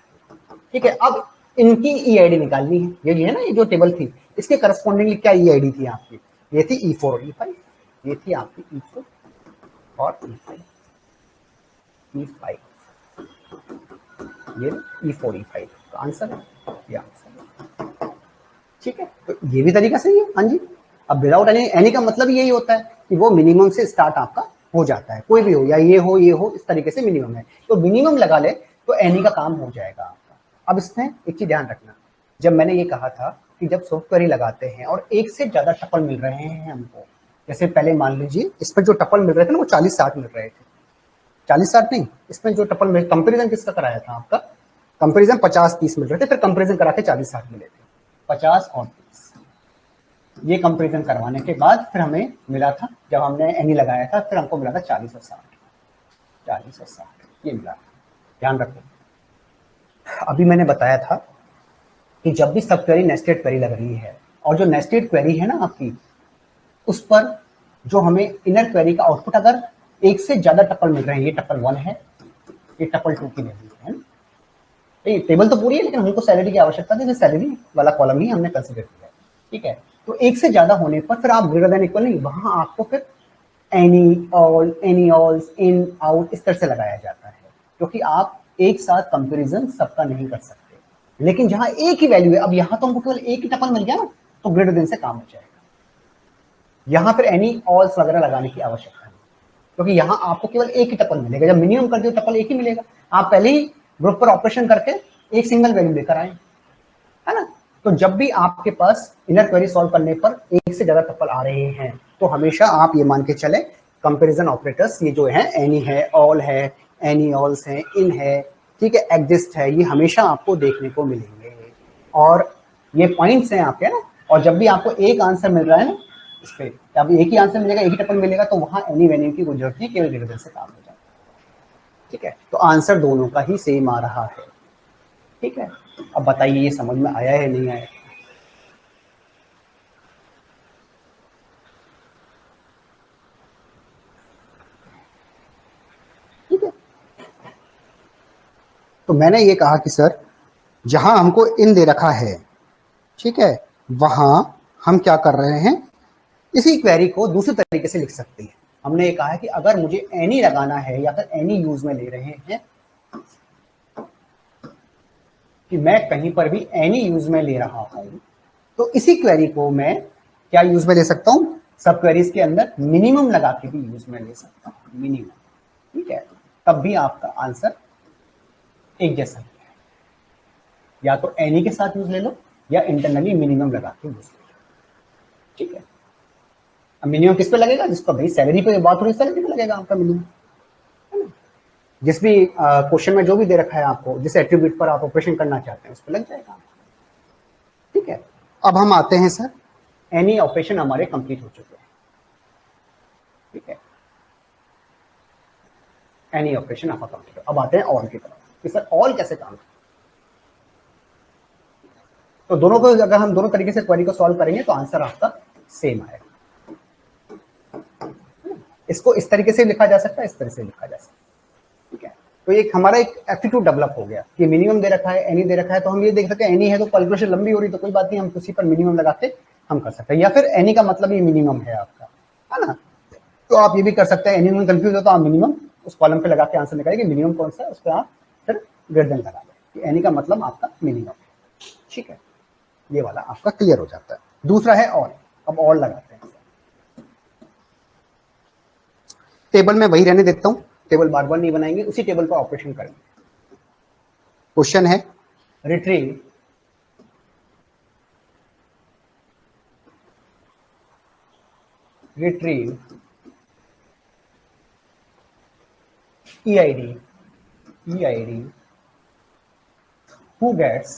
ठीक है। अब इनकी EID निकालनी है, ये है ना, ये जो टेबल थी इसके करस्पॉन्डिंगली क्या EID थी आपकी, ये थी E4 और E5, ये थी आपकी E4 और E5, ये E4 E5 का आंसर है, ये आंसर, ठीक है, तो ये भी तरीका सही है, हाँ जी। अब विदाउट एनी का मतलब यही होता है कि वो मिनिमम से स्टार्ट आपका हो जाता है, कोई भी हो, या ये हो इस तरीके से मिनिमम है, तो मिनिमम लगा ले तो एनी का काम हो जाएगा आपका। अब इसमें एक चीज ध्यान रखना, जब मैंने ये कहा था कि जब सॉफ्टवेयर लगाते हैं और एक से ज्यादा टपल मिल रहे हैं हमको, जैसे पहले मान लीजिए इसमें जो टपल मिल रहे थे ना वो 40-60 मिल रहे थे, 40-60 नहीं, इसमें जो टपल मिल, कंपेरिजन किसका कराया था आपका, कंपेरिजन 50-30 मिल रहे थे, फिर कंपेरिजन करा के 40-60 मिले थे, 50 और 30, ये कंपेरिजन करवाने के बाद फिर हमें मिला था, जब हमने एनी लगाया था फिर हमको मिला था 40 और 60 ये मिला था, ध्यान रखो। अभी मैंने बताया था कि जब भी सब क्वेरी नेस्टेड क्वेरी लग रही है और जो नेस्टेड क्वेरी है ना आपकी, उस पर जो हमें इनर क्वेरी का आउटपुट अगर एक से ज्यादा टपल मिल रहे हैं, ये टपल 1 है, ये टपल 2 की वैल्यू है, टेबल तो पूरी है लेकिन हमको सैलरी की आवश्यकता थी, सैलरी वाला कॉलम ही हमने कंसीडर किया, ठीक है, तो एक से ज्यादा होने पर फिर आप ग्रेटर देन इक्वल नहीं, वहां आपको फिर any all, any alls, in out इस तरह से लगाया जाता है, क्योंकि आप एक साथ कंपैरिजन सबका नहीं कर सकते। लेकिन जहां एक ही वैल्यू है, अब यहां तो हमको केवल एक ही टपल मिल गया ना, तो ग्रेटर देन से काम हो जाएगा, यहां फिर एनी ऑल्स वगैरह लगाने की आवश्यकता नहीं, क्योंकि यहां आपको केवल एक ही टपल मिलेगा, जब मिनिमम कर दियो टपल एक ही मिलेगा, आप पहले ही ग्रुप पर ऑपरेशन करके एक सिंगल वैल्यू लेकर आए, है ना। तो जब भी आपके पास इनर क्वेरी सॉल्व करने पर एक से ज्यादा टपल आ रहे हैं, तो हमेशा आप ये मान के चले कंपैरिजन ऑपरेटर्स ये जो है एनी है, ऑल है, एनी ऑल्स है, इन है, ठीक है, एग्जिस्ट है, ये हमेशा आपको देखने को मिलेंगे, और ये पॉइंट्स हैं आपके ना, और जब भी आपको एक आंसर मिल रहा है ना इस पे, अब एक ही आंसर मिलेगा, एक ही टपल मिलेगा, तो वहां एनी वैल्यू की जरूरत नहीं, केवल ग्रेटर देन से काम हो जाता है, ठीक है, तो आंसर दोनों का ही सेम आ रहा है, ठीक है। अब बताइए ये समझ में आया है नहीं आया? तो मैंने ये कहा कि सर जहां हमको इन दे रखा है, ठीक है, वहां हम क्या कर रहे हैं, इसी क्वेरी को दूसरे तरीके से लिख सकते हैं। हमने ये कहा है कि अगर मुझे एनी लगाना है या फिर एनी यूज में ले रहे हैं, कि मैं कहीं पर भी एनी यूज में ले रहा हूं, तो इसी क्वेरी को मैं क्या यूज में ले सकता हूं, सब क्वेरीज के अंदर मिनिमम लगा के भी यूज में ले सकता हूं, मिनिमम, ठीक है। तब भी आपका आंसर एक जैसा है, या तो एनी के साथ यूज ले लो या इंटरनली मिनिमम लगा के यूज ले लो, ठीक है। अब मिनिमम किस पे लगेगा, जिसका भाई सैलरी पे बात हो रही है, सैलरी पे लगेगा आपका मिनिमम, है ना। जिस भी क्वेश्चन में जो भी दे रखा है आपको, जिस एट्रीब्यूट पर आप ऑपरेशन करना चाहते हैं उस पर लग जाएगा, ठीक है। अब हम आते हैं सर, एनी ऑपरेशन हमारे कंप्लीट हो चुके हैं, ठीक है, एनी ऑपरेशन आपका कंप्लीट हो। अब आते हैं ऑल की तरफ कि सर ऑल कैसे काम करता है। तो दोनों को अगर हम दोनों तरीके से क्वेरी को सॉल्व करेंगे तो आंसर आपका सेम आएगा। इसको इस तरीके से लिखा जा सकता है, इस तरह से लिखा जा सकता है, ठीक है। तो एक हमारा एक एप्टीट्यूड डेवलप हो गया कि मिनिमम दे रखा है, एनी दे रखा है, तो हम ये देख सकते हैं एनी है तो कैलकुलेशन लंबी हो रही तो कोई बात नहीं, हम उसी पर मिनिमम लगा के हम कर सकते हैं, या फिर एनी का मतलब ये मिनिमम है आपका, है ना। तो आप ये भी कर सकते हैं, एनी में कंफ्यूज हो तो आप मिनिमम उस कॉलम पे लगा के आंसर निकालिए, मिनिमम कौन सा है उस पर आप फिर ग्रेटर देन लगा दें, एनी का मतलब आपका मिनिमम है, ठीक है। ये वाला आपका क्लियर हो जाता है। दूसरा है ऑल। अब ऑल लगाते हैं, टेबल में वही रहने देता हूं, टेबल बार बार नहीं बनाएंगे, उसी टेबल पर ऑपरेशन करेंगे। क्वेश्चन है retrieve EID who gets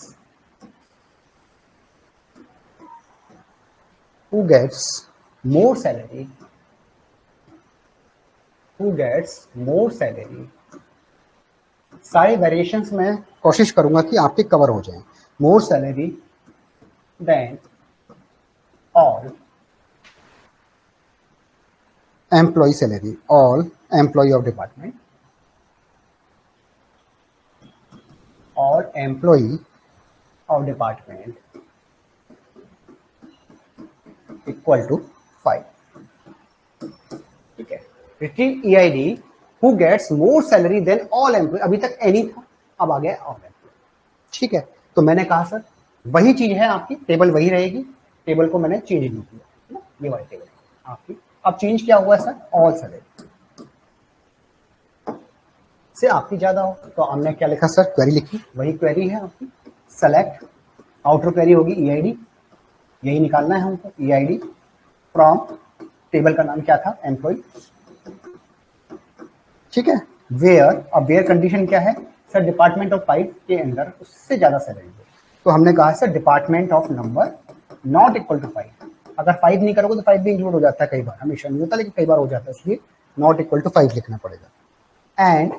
more salary, सारे वेरिएशंस में कोशिश करूंगा कि आपके कवर हो जाएं। More salary than all employee salary, all employee of department, all employee of department equal to 5, ठीक है। Retrieve EID who gets more salary than all employee, अभी तक any था, अब आ गया all employee, ठीक है। तो मैंने कहा सर वही चीज है आपकी, टेबल वही रहेगी, टेबल को मैंने चेंज नहीं किया, ये वाली टेबल आपकी। अब चेंज क्या हुआ है सर, ऑल सैलरी से आपकी ज्यादा हो, तो हमने क्या लिखा सर, क्वेरी लिखी, वही क्वेरी है आपकी, सेलेक्ट, आउटर क्वेरी होगी EID, यही निकालना है हमको, EID फ्रॉम, टेबल का नाम क्या था, एम्प्लॉय, ठीक है। वेयर, अब वेयर कंडीशन क्या है सर, डिपार्टमेंट ऑफ 5 के अंदर उससे ज्यादा सैलरी हो, तो हमने कहा sir department of number not equal to 5, अगर 5 नहीं करोगे तो 5 भी इंक्लूड हो जाता है, कई बार, हमेशा नहीं होता लेकिन कई बार हो जाता है, इसलिए नॉट इक्वल टू 5 लिखना पड़ेगा। And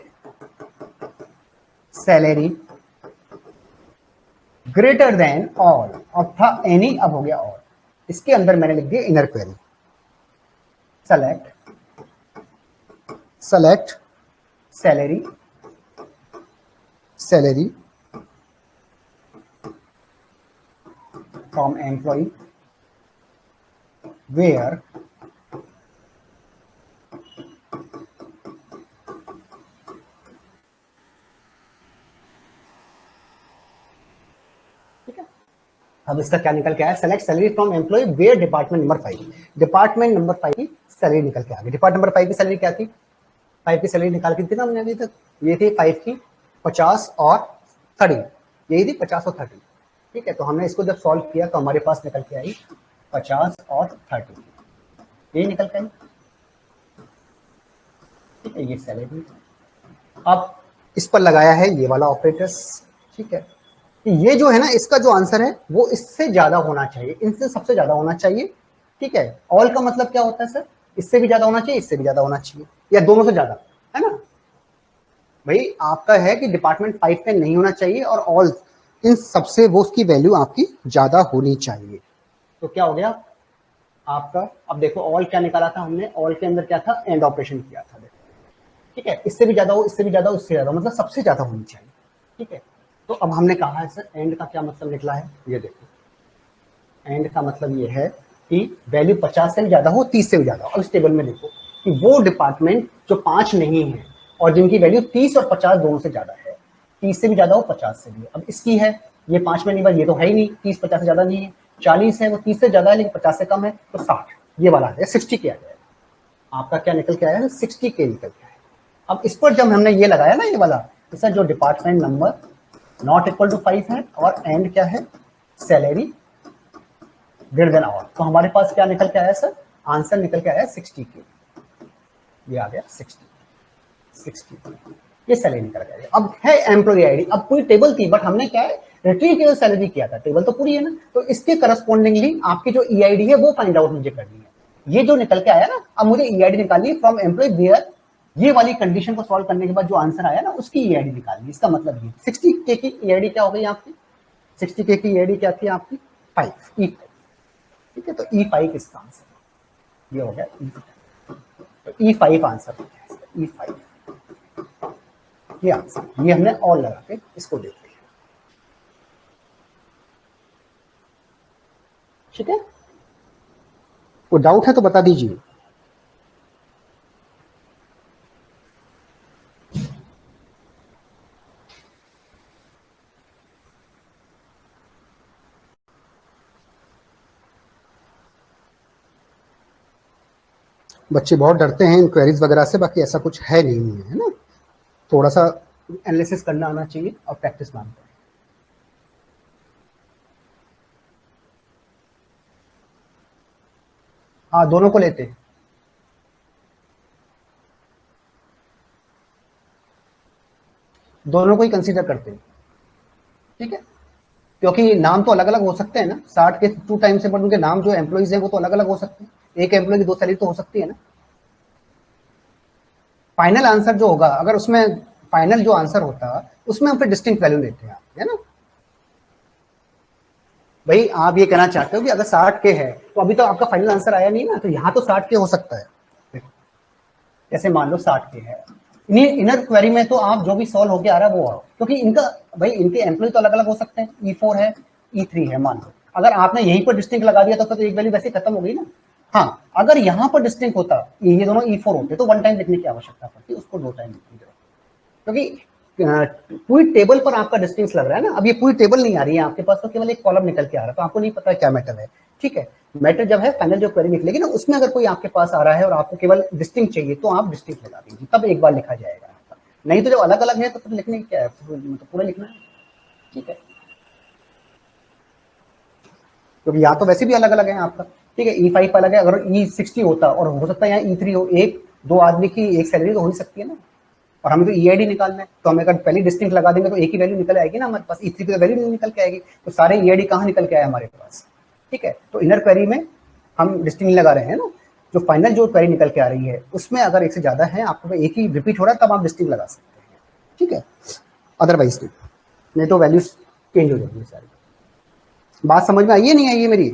salary greater than all, अब था एनी, अब हो गया ऑल, इसके अंदर मैंने लिख दिया inner query, select salary from employee where अब इसका क्या निकल के आया, select salary from employee where department number 5, department number 5 की सैलरी निकल के आ गई। डिपार्टमेंट नंबर 5 की सैलरी क्या थी, 5 की सैलरी निकाल के थी ना हमने अभी तक, ये थी 5 की 50 और 30, यही थी 50 और 30, ठीक है। तो हमने इसको जब सॉल्व किया तो हमारे पास निकल के आई 50 और 30, यही निकल के आई, ठीक है, ये सैलरी। अब इस पर लगाया है ये वाला ऑपरेटर्स, ठीक है। ये जो है ना, इसका जो आंसर है वो इससे ज्यादा होना चाहिए, इनसे सबसे ज्यादा होना चाहिए, ठीक है। ऑल का मतलब क्या होता है सर, इससे भी ज्यादा होना चाहिए, इससे भी ज्यादा होना चाहिए, या दोनों से ज्यादा, है ना। भाई आपका है कि डिपार्टमेंट 5 पे नहीं होना चाहिए और ऑल, इन सबसे वो उसकी वैल्यू आपकी ज्यादा होनी चाहिए। तो क्या हो गया आपका, अब देखो ऑल क्या निकाला था हमने, ऑल के अंदर क्या था, एंड ऑपरेशन किया था, देखो, ठीक है। इससे भी ज्यादा हो, इससे भी ज्यादा हो, इससे ज्यादा, मतलब सबसे ज्यादा होनी चाहिए, ठीक है। तो अब हमने कहा है सर एंड का क्या मतलब निकला है, ये देखो एंड का मतलब ये है कि वैल्यू 50 से भी ज्यादा हो 30 से भी ज्यादा हो। अब इस टेबल में देखो कि वो डिपार्टमेंट जो 5 नहीं है और जिनकी वैल्यू 30 और 50 दोनों से ज्यादा है, 30 से भी ज्यादा हो 50 से भी। अब इसकी है ये 5 में नहीं, बार ये तो है ही नहीं, 30-50 से ज्यादा नहीं है। 40 है वो 30 से ज्यादा है लेकिन 50 से कम है, तो 60 ये वाला आ जाए, 60 के आ जाए। आपका क्या निकल के आया है, 60 के निकल के आया। अब इस पर जब हमने ये लगाया ना ये वाला, इसका जो department number not equal to 5 है और एंड क्या है, सैलरी ग्रेटर देन आवर, तो हमारे पास क्या निकल के आया सर, आंसर निकल के आया 60 के, ये आ गया 60 ये सैलरी निकल गया। अब है एम्प्लॉय आईडी, अब पूरी टेबल थी बट हमने क्या है रिट्रीव केवल सैलरी किया था, टेबल तो पूरी है ना, तो इसके करस्पॉन्डिंगली आपकी जो ईआईडी है वो फाइंड आउट मुझे करनी है। ये जो निकल के आया ना, अब मुझे ईआईडी निकालनी है फ्रॉम एम्प्लॉय वेयर, ये वाली कंडीशन को सॉल्व करने के बाद जो आंसर आया ना उसकी ईआईडी निकालनी है। इसका मतलब ये 60 के की ईआईडी क्या हो गई आपकी, 60 के की ईआईडी क्या थी आपकी 5 E5, ठीक है। तो E5 इसका आंसर ये हो गया E5, तो E5 आंसर हो गया, E5 ये आंसर, ये हमने और लगा के इसको देख लिया, ठीक है। कोई डाउट है तो बता दीजिए। बच्चे बहुत डरते हैं इन क्वेरीज वगैरह से, बाकी ऐसा कुछ है नहीं है ना, थोड़ा सा एनालिसिस करना आना चाहिए और प्रैक्टिस मांगता है। हाँ दोनों को लेते हैं, दोनों को ही कंसीडर करते हैं, ठीक है। क्योंकि नाम तो अलग अलग हो सकते हैं ना, 60 के 2 टाइम से, बट उनके नाम जो एम्प्लॉइज हैं वो तो अलग अलग हो सकते हैं, एक एम्प्लॉय की 2 सैलरी तो हो सकती है ना। फाइनल आंसर जो होगा, अगर उसमें फाइनल जो आंसर होता उसमें हम फिर डिस्टिंक्ट वैल्यू लेते हैं, है ना। भाई आप ये कहना चाहते हो कि अगर 60 के है तो अभी तो आपका फाइनल आंसर आया नहीं ना, तो यहाँ तो 60 के हो सकता है। जैसे मान लो 60 के है, इनर क्वेरी में तो आप जो भी सॉल्व होके आ रहा है वो आओ, क्योंकि इनका भाई इनके एम्प्लॉय तो अलग अलग हो सकते हैं, E4 है E3 है मान लो, अगर आपने यहीं पर डिस्टिंक्ट लगा दिया तो फिर एक वैल्यू वैसे खत्म हो गई ना। हाँ अगर यहाँ पर डिस्टिंक्ट होता, ये दोनों E4 होते तो 1 टाइम लिखने की आवश्यकता पड़ती, उसको 2 टाइम लिखनी जरूरत, क्योंकि पूरी टेबल पर आपका डिस्टेंस लग रहा है ना। अब ये पूरी टेबल नहीं आ रही है आपके पास, तो केवल एक कॉलम निकल के आ रहा है, तो आपको नहीं पता क्या मैटर है, ठीक है। मैटर जब है फाइनल जो क्वेरी निकलेगी ना, उसमें अगर कोई आपके पास आ रहा है और आपको केवल डिस्टिंक्ट चाहिए तो आप डिस्टिंक्ट लगा दीजिए, तब एक बार लिखा जाएगा। नहीं तो जब अलग अलग है तो फिर लिखने की क्या है, तो पूरा लिखना है, ठीक है। क्योंकि यहाँ तो वैसे भी अलग अलग है आपका, ठीक है। E5 अलग है, अगर E60 होता और हो सकता है यहाँ E3 हो, एक दो आदमी की एक सैलरी तो हो ही सकती है ना, और हमें तो ईआईडी निकालना है, तो हमें अगर पहले डिस्टिंक्ट लगा देंगे तो एक ही वैल्यू निकल आएगी ना हमारे पास, E3 की वैल्यू नहीं निकल के आएगी, तो सारे ईआईडी कहाँ निकल के आए हमारे पास, ठीक है। तो इनर क्वेरी में हम डिस्टिंक्ट लगा रहे हैं ना, जो फाइनल जो क्वेरी निकल के आ रही है उसमें अगर एक से ज्यादा है, आपको एक ही रिपीट हो रहा है तब आप डिस्टिंक्ट लगा सकते हैं, ठीक है। अदरवाइज नहीं तो वैल्यूज चेंज हो जाएंगी सारी। बात समझ में आई है नहीं आई है मेरी,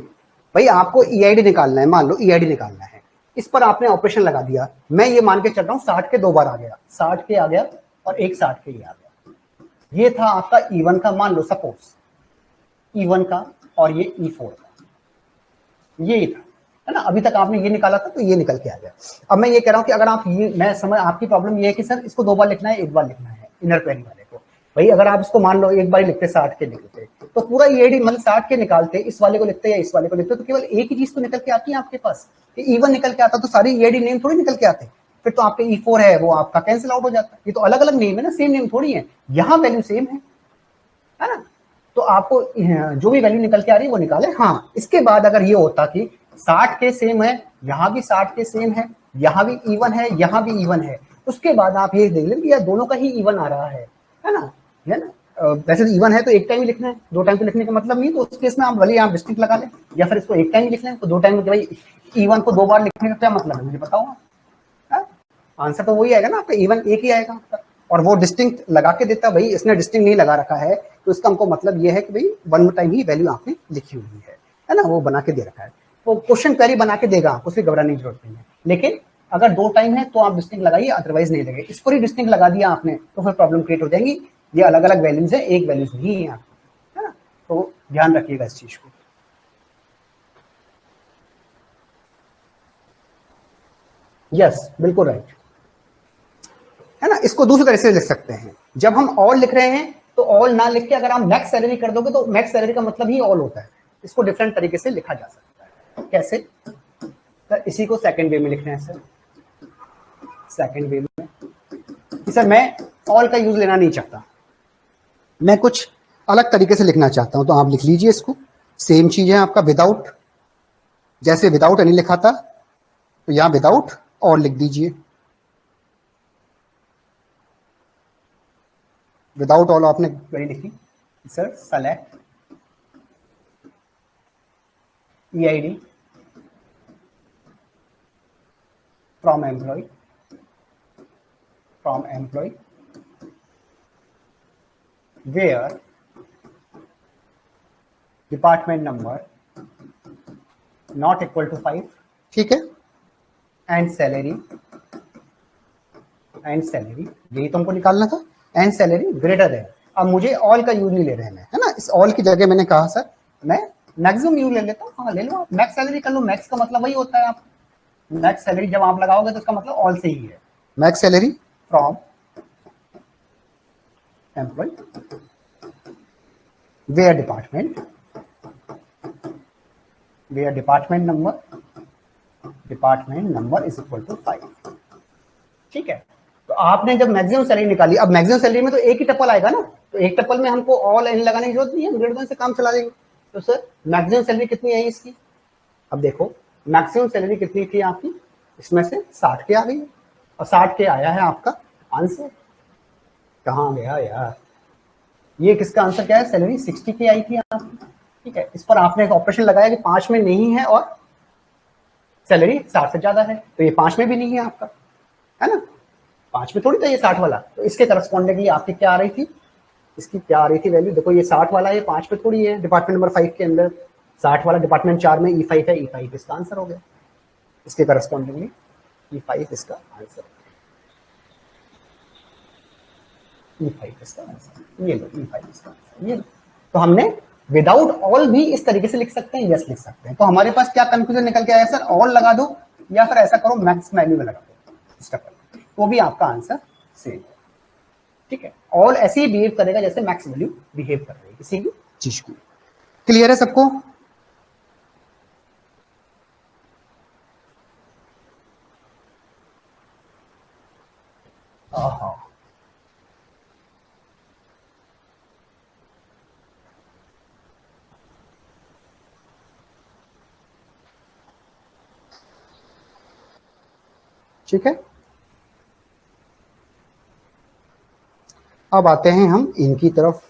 भाई आपको ईआईडी निकालना है, मान लो ईआईडी निकालना है, इस पर आपने ऑपरेशन लगा दिया, मैं ये मान के चल रहा हूँ 60 के 2 बार आ गया, 60 के आ गया और एक 60 के लिए आ गया, ये था आपका E1 का, मान लो सपोज E1 का, और ये E4 का, ये था, है ना। अभी तक आपने ये निकाला था तो ये निकल के आ गया। अब मैं ये कह रहा हूँ कि अगर आप ये, मैं समझ, आपकी प्रॉब्लम ये है कि सर इसको 2 बार लिखना है, 1 बार लिखना है इनर क्वेरी वाले को, भाई अगर आप इसको मान लो एक बार लिखते 60 के लिखते तो पूरा ईआईडी मतलब 60 के निकालते, इस वाले को लिखते या इस वाले को लिखते तो केवल एक ही चीज तो निकल के आती है आपके पास, E1 निकल के आता तो सारी ईआईडी नेम थोड़ी निकल के आते, फिर तो आपके E4 है वो आपका कैंसिल आउट हो जाता, ये तो अलग अलग नेम है ना, सेम नेम थोड़ी है, यहाँ वैल्यू सेम है ना। तो आपको जो भी वैल्यू निकल के आ रही है वो निकाले। हाँ इसके बाद अगर ये होता कि 60 के सेम है, यहाँ भी 60 के सेम है, यहाँ भी E1 है, यहाँ भी E1 है, उसके बाद आप ये देख लें कि यार दोनों का ही E1 आ रहा है ना, है ना। वैसे तो E1 है तो एक टाइम ही लिखना है, 2 टाइम तो लिखने का मतलब नहीं, तो उस केस में आप भले आप डिस्टिंक्ट लगा लें या फिर इसको एक टाइम ही लिख लें, तो 2 टाइम भाई E1 को 2 बार लिखने का क्या मतलब है मुझे बताओ, आंसर तो वही आएगा ना आपका, E1 एक ही आएगा आपका, और वो डिस्टिंक्ट लगा के देता, भाई इसने डिस्टिंक्ट नहीं लगा रखा है तो इसका हमको मतलब ये है कि भाई 1 टाइम ही वैल्यू आपने लिखी हुई है ना, वो बना के दे रखा है, वो क्वेश्चन क्वेरी बना के देगा आपको, उसकी घबराने की जरूरत नहीं है। लेकिन अगर 2 टाइम है तो आप डिस्टिंक्ट लगाइए, अदरवाइज नहीं लगे। इसको ही डिस्टिंक्ट लगा दिया आपने तो फिर प्रॉब्लम क्रिएट हो जाएंगी, ये अलग अलग वैल्यूज है, एक वैल्यूज नहीं है यहाँ, है ना, तो ध्यान रखिएगा इस चीज को। यस, बिल्कुल राइट, है ना। इसको दूसरी तरह से लिख सकते हैं, जब हम ऑल लिख रहे हैं तो ऑल ना लिख के अगर आप मैक्स सैलरी कर दोगे तो मैक्स सैलरी का मतलब ही ऑल होता है। इसको डिफरेंट तरीके से लिखा जा सकता है। कैसे? सर इसी को सेकंड वे में लिख रहे हैं सर, सेकंड वे में सर मैं ऑल का यूज लेना नहीं चाहता, मैं कुछ अलग तरीके से लिखना चाहता हूं, तो आप लिख लीजिए इसको। सेम चीज है आपका विदाउट, जैसे विदाउट एनी लिखा था तो यहां विदाउट ऑल लिख दीजिए। विदाउट ऑल आपने क्वेरी लिखी sir, select EID from employee, from employee where department number not equal to 5, ठीक है, एंड सैलरी, एंड सैलरी यही तो हमको निकालना था, एंड सैलरी ग्रेटर है। अब मुझे ऑल का यूज नहीं ले रहे हैं मैं, है ना। इस ऑल की जगह मैंने कहा सर मैं मैक्सिमम यूज ले लेता हूँ। हाँ ले लो आप, मैक्स सैलरी कर लो, मैक्स का मतलब वही होता है, आप मैक्स सैलरी जब आप लगाओगे तो उसका मतलब ऑल से ही है। Max salary from employee where department, where department number is equal to 5, ठीक है। तो आपने जब मैक्सिमम सैलरी निकाली, अब मैक्सिमम सैलरी में तो एक ही टपल आएगा ना, तो एक टपल में हमको ऑल एन लगाने की जरूरत नहीं है, हम ग्रेटर देन से काम चला देंगे। तो सर मैक्सिमम सैलरी कितनी आई इसकी? अब देखो मैक्सिमम सैलरी कितनी थी आपकी, इसमें से 60 के आ गई, और 60 के आया है आपका आंसर। कहाँ गया यार, ये किसका आंसर क्या है? सैलरी 60 की आई थी आपकी, ठीक है। इस पर आपने एक ऑपरेशन लगाया कि 5 में नहीं है और सैलरी 60 से ज्यादा है, तो ये 5 में भी नहीं है आपका, है ना, 5 में थोड़ी था ये 60 वाला। तो इसके करस्पॉन्डिंगली आपकी क्या आ रही थी, इसकी क्या आ रही थी वैल्यू, देखो ये 60 वाला है, 5 पे थोड़ी है, डिपार्टमेंट नंबर 5 के अंदर 60 वाला डिपार्टमेंट 4 में E5 है, E5 इसका आंसर हो गया, इसके करस्पॉन्डिंगली E5 इसका आंसर, E5 इसका आंसर, ये लो E5 इसका आंसर, ये लो। तो हमने विदाउट ऑल भी इस तरीके से लिख सकते हैं, यस लिख सकते हैं। तो हमारे पास क्या कंफ्यूजन निकल के आया सर, ऑल लगा दो या फिर ऐसा करो मैक्स वैल्यू में लगा दो, इसका तो भी आपका आंसर सेम है, ठीक है। ऑल ऐसे ही बिहेव करेगा जैसे मैक्स वैल्यू बिहेव कर रही है किसी भी चीज को। क्लियर है सबको? हाँ, ठीक है। अब आते हैं हम इनकी तरफ।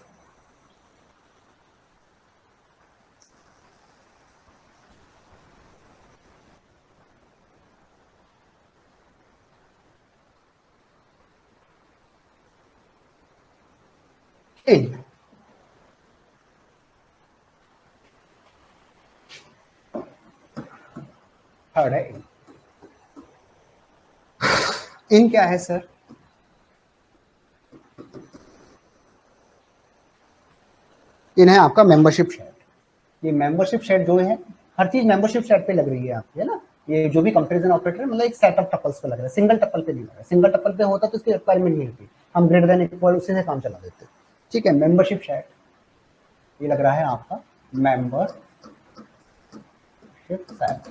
इन थर्ड है इन क्या है सर, इन है आपका मेंबरशिप शेयर। ये मेंबरशिप शेयर जो है, हर चीज मेंबरशिप शेयर पे लग रही है आपकी, है ना। ये जो भी कंपैरिजन ऑपरेटर है मतलब एक सेट ऑफ टपल्स पे लग रहा है, सिंगल टपल पे नहीं लग रहा है। सिंगल टपल पे होता तो इसकी रिक्वायरमेंट नहीं होती, हम ग्रेटर देन इक्वल उसी से काम चला देते, ठीक है। मेंबरशिप शेयर ये लग रहा है आपका मेंबरशिप शेयर,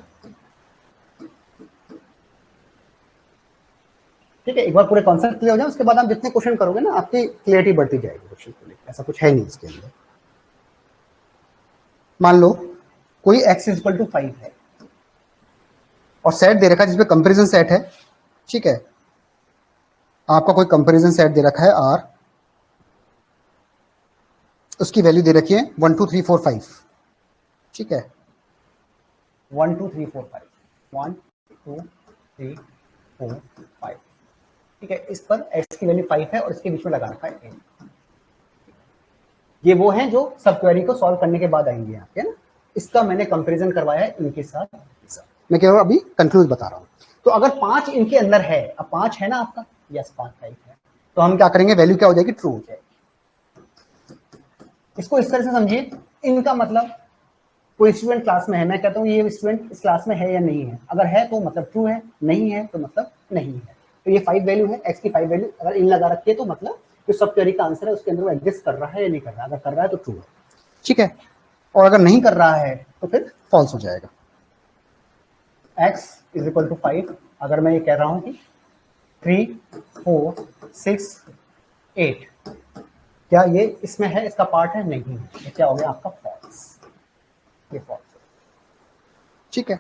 ठीक है। एक बार पूरे कॉन्सेप्ट क्लियर हो जाए उसके बाद आप जितने क्वेश्चन करोगे ना आपकी क्लियरिटी बढ़ती जाएगी क्वेश्चन को लेकर, ऐसा कुछ है नहीं इसके अंदर। मान लो कोई x इज इक्वल टू 5 है और सेट दे रखा है जिसमें कंपैरिजन सेट है, ठीक है। आपका कोई कंपैरिजन सेट दे रखा है R, उसकी वैल्यू दे रखी है 1 2 3 4 5, ठीक है। 1 2 3 4 5 1 2 3 4 5, ठीक है। इस पर x की वैल्यू 5 है और इसके बीच में लगा रखा है n। ये वो हैं जो सब क्वेरी को सॉल्व करने के बाद आएंगे यहाँ पे, है ना। इसका मैंने कंपैरिजन करवाया है इनके साथ, मैं केवल अभी कंक्लूज बता रहा हूँ। तो अगर 5 इनके अंदर है, अब 5 है ना आपका, यस 5 5 है, तो हम क्या करेंगे, वैल्यू क्या हो जाएगी, ट्रू हो जाएगी। इसको इस तरह से समझिए, इनका मतलब कोई स्टूडेंट क्लास में है, मैं कहता हूँ ये स्टूडेंट इस क्लास में है या नहीं है, अगर है तो मतलब ट्रू है, नहीं है तो मतलब नहीं है। तो ये 5 वैल्यू है, x की 5 वैल्यू अगर इन लगा रखी है तो मतलब जो सब क्वेरी का आंसर है उसके अंदर वो एग्जिस्ट कर रहा है या नहीं कर रहा है, अगर कर रहा है तो ट्रू है, ठीक है। और अगर नहीं कर रहा है तो फिर फॉल्स हो जाएगा। x इज इक्वल टू 5, अगर मैं ये कह रहा हूं कि 3 4 6 8, क्या ये इसमें है, इसका पार्ट है, नहीं है, तो क्या हो गया आपका फॉल्स, ये फॉल्स, ठीक है।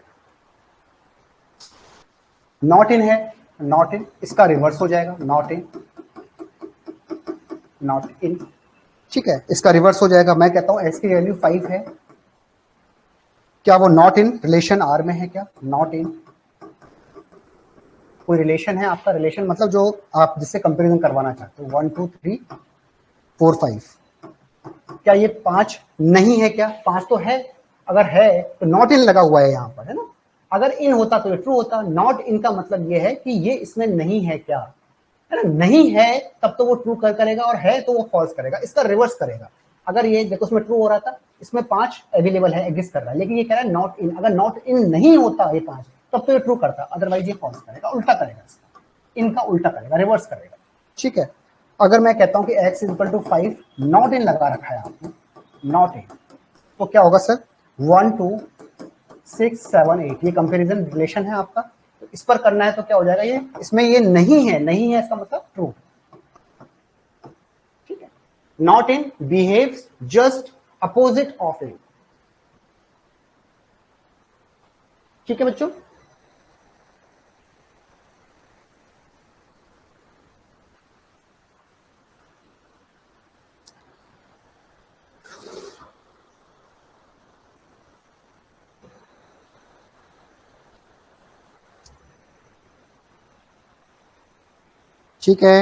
नॉट इन है, नॉट इन इसका रिवर्स हो जाएगा, नॉट इन, नॉट इन, ठीक है, इसका रिवर्स हो जाएगा। मैं कहता हूं x की वैल्यू 5 है, क्या वो नॉट इन रिलेशन आर में है, क्या नॉट इन, कोई रिलेशन है आपका, रिलेशन मतलब जो आप जिससे कंपैरिजन करवाना चाहते हो, 1 2 3 4 5, क्या ये 5 नहीं है, क्या 5 तो है, अगर है तो नॉट इन लगा हुआ है यहाँ पर, है ना। अगर इन होता तो ये ट्रू होता, नॉट इन का मतलब ये है कि ये इसमें नहीं है, क्या है ना, नहीं है तब तो वो ट्रू करेगा, और है तो वो फॉल्स करेगा, इसका रिवर्स करेगा। अगर ये देखो इसमें ट्रू हो रहा था, इसमें 5 अवेलेबल है, एग्जिस्ट कर रहा है, लेकिन ये कह रहा है नॉट इन, अगर नॉट इन नहीं होता ये 5 तब तो ये ट्रू करता, अदरवाइज ये फॉल्स करेगा, उल्टा करेगा, इसका इनका उल्टा करेगा, रिवर्स करेगा, ठीक है। अगर मैं कहता हूं कि x is equal to 5, not in लगा रखा है आपने, नॉट इन, तो क्या होगा सर, 1 2 6 7 8, ये कंपैरिजन रिलेशन है आपका, तो इस पर करना है तो क्या हो जाएगा, ये इसमें ये नहीं है, नहीं है इसका मतलब ट्रू, ठीक है। Not in behaves just opposite of in, ठीक है बच्चों। ठीक है,